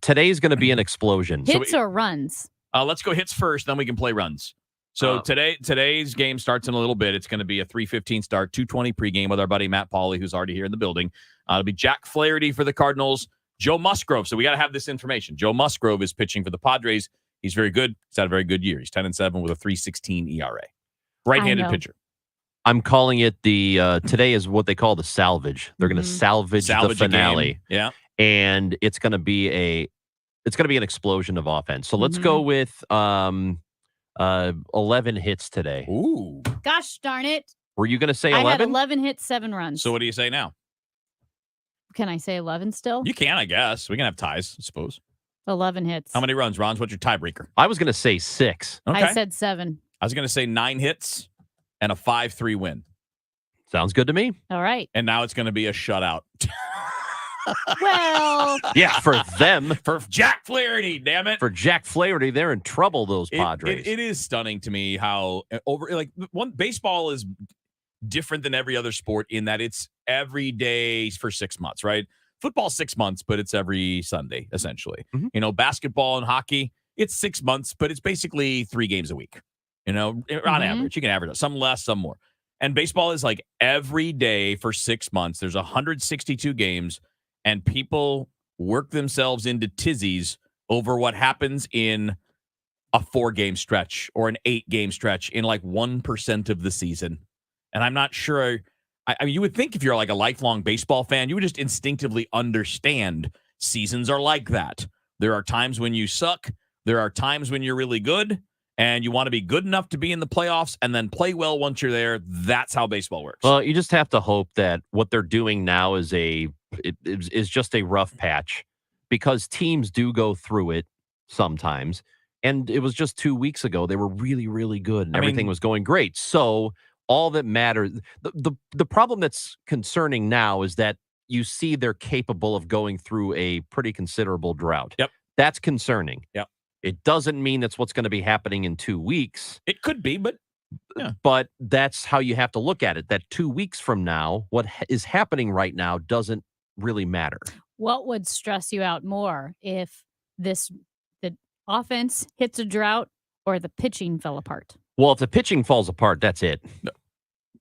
today's going to be an explosion. Hits or runs? Let's go hits first, then we can play runs. So today's game starts in a little bit. It's going to be a 3:15 start, 2:20 pregame with our buddy Matt Pauley, who's already here in the building. It'll be Jack Flaherty for the Cardinals, Joe Musgrove. So we got to have this information. Joe Musgrove is pitching for the Padres. He's very good. He's had a very good year. He's 10-7 with a 3.16 ERA. Right-handed pitcher. I'm calling it today is what they call the salvage. They're going to salvage the finale. Yeah. And it's going to be an explosion of offense. So let's go with 11 hits today. Ooh. Gosh darn it. Were you going to say 11? I had 11 hits, 7 runs. So what do you say now? Can I say 11 still? You can, I guess. We can have ties, I suppose. 11 hits. How many runs, Ron? What's your tiebreaker? I was going to say 6. Okay. I said 7. I was going to say 9 hits and a 5-3 win. Sounds good to me. All right. And now it's going to be a shutout. Well. Yeah, for them. For Jack Flaherty, damn it. For Jack Flaherty, they're in trouble, those Padres. It is stunning to me how baseball is different than every other sport in that it's every day for 6 months, right? Football 6 months, but it's every Sunday, essentially. Basketball and hockey, it's 6 months, but it's basically 3 games a week. On average. You can average some less, some more. And baseball is like every day for 6 months. There's 162 games, and people work themselves into tizzies over what happens in a 4-game stretch or an 8-game stretch in like 1% of the season. And I'm not sure. I mean, you would think if you're like a lifelong baseball fan, you would just instinctively understand seasons are like that. There are times when you suck. There are times when you're really good, and you want to be good enough to be in the playoffs and then play well once you're there. That's how baseball works. Well, you just have to hope that what they're doing now is just a rough patch, because teams do go through it sometimes. And it was just 2 weeks ago. They were really, really good, and everything was going great. So all that matters, the problem that's concerning now is that you see they're capable of going through a pretty considerable drought. Yep. That's concerning. Yep. It doesn't mean that's what's going to be happening in 2 weeks. It could be, but But that's how you have to look at it. That 2 weeks from now, what is happening right now doesn't really matter. What would stress you out more if the offense hits a drought or the pitching fell apart? Well, if the pitching falls apart, that's it.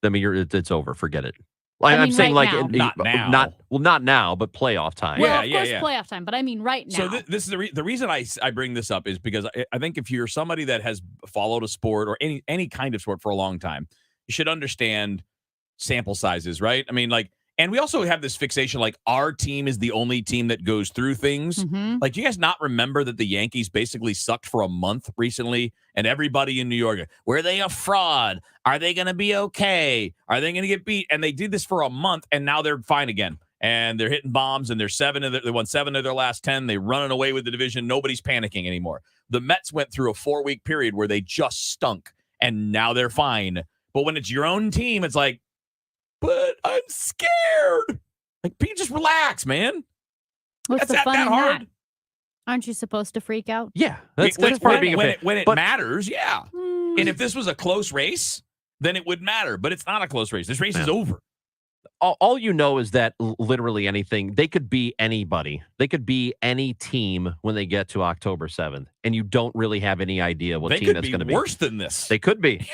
I mean, it's over. Forget it. I'm mean, saying right like now. not now, but playoff time. Well, of course, playoff time, but I mean right now. So this is the reason I bring this up is because I think if you're somebody that has followed a sport or any kind of sport for a long time, you should understand sample sizes, right? I mean, like, and we also have this fixation like our team is the only team that goes through things. Mhm. Like, do you guys not remember that the Yankees basically sucked for a month recently, and everybody in New York, were they a fraud? Are they going to be okay? Are they going to get beat? And they did this for a month, and now they're fine again. And they're hitting bombs, and they won 7 of their last 10. They're running away with the division. Nobody's panicking anymore. The Mets went through a 4-week period where they just stunk, and now they're fine. But when it's your own team, it's like, but I'm scared. Like, just relax, man. What's That's the not fun that in hard. that? Aren't you supposed to freak out? Yeah, When it But- matters, yeah. And if this was a close race, then it would matter. But it's not a close race. This race is over. All you know is that literally anything, they could be anybody. They could be any team when they get to October 7th, and you don't really have any idea what They team could that's be going to be. worse than this. They could be.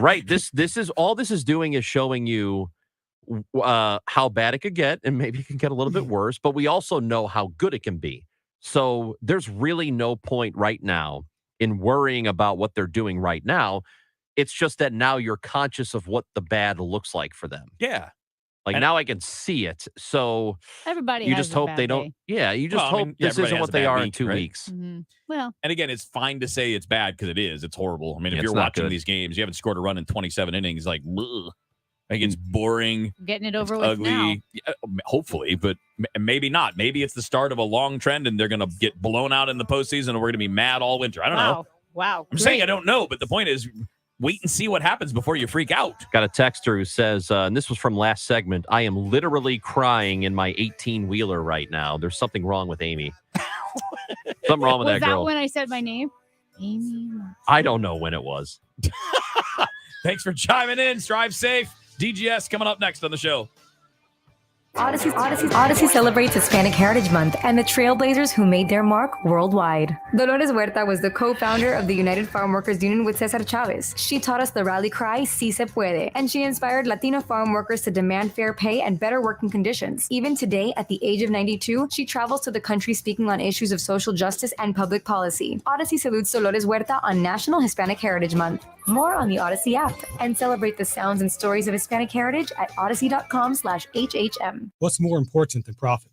Right. This is all this is doing is showing you how bad it could get, and maybe it can get a little bit worse, but we also know how good it can be. So there's really no point right now in worrying about what they're doing right now. It's just that now you're conscious of what the bad looks like for them. Yeah. Like, And- now I can see it. So Everybody you has just a hope bad they don't. day. Yeah, you just Well, I hope mean, yeah, this everybody isn't has what a they bad are in week, 2 right? weeks. Well, And again, it's fine to say it's bad because it is. It's horrible. I mean, if Yeah, you're it's not watching good. these games, you haven't scored a run in 27 innings, like, ugh. Like, it's boring. getting it It's over with ugly. now. Yeah, hopefully, but maybe not. Maybe it's the start of a long trend, and they're going to get blown out in the postseason, and we're going to be mad all winter. I don't know. Wow. I'm saying I don't know, but the point is, wait and see what happens before you freak out. Got a texter who says, and this was from last segment, I am literally crying in my 18-wheeler right now. There's something wrong with Amy. Something wrong with Was that that girl. when I said my name? Amy. I don't know when it was. Thanks for chiming in. Drive safe. DGS coming up next on the show. Odyssey celebrates Hispanic Heritage Month and the trailblazers who made their mark worldwide. Dolores Huerta was the co-founder of the United Farm Workers Union with Cesar Chavez. She taught us the rally cry, Si se puede, and she inspired Latino farm workers to demand fair pay and better working conditions. Even today, at the age of 92, she travels to the country speaking on issues of social justice and public policy. Odyssey salutes Dolores Huerta on National Hispanic Heritage Month. More on the Odyssey app and celebrate the sounds and stories of Hispanic heritage at odyssey.com/HHM. What's more important than profit?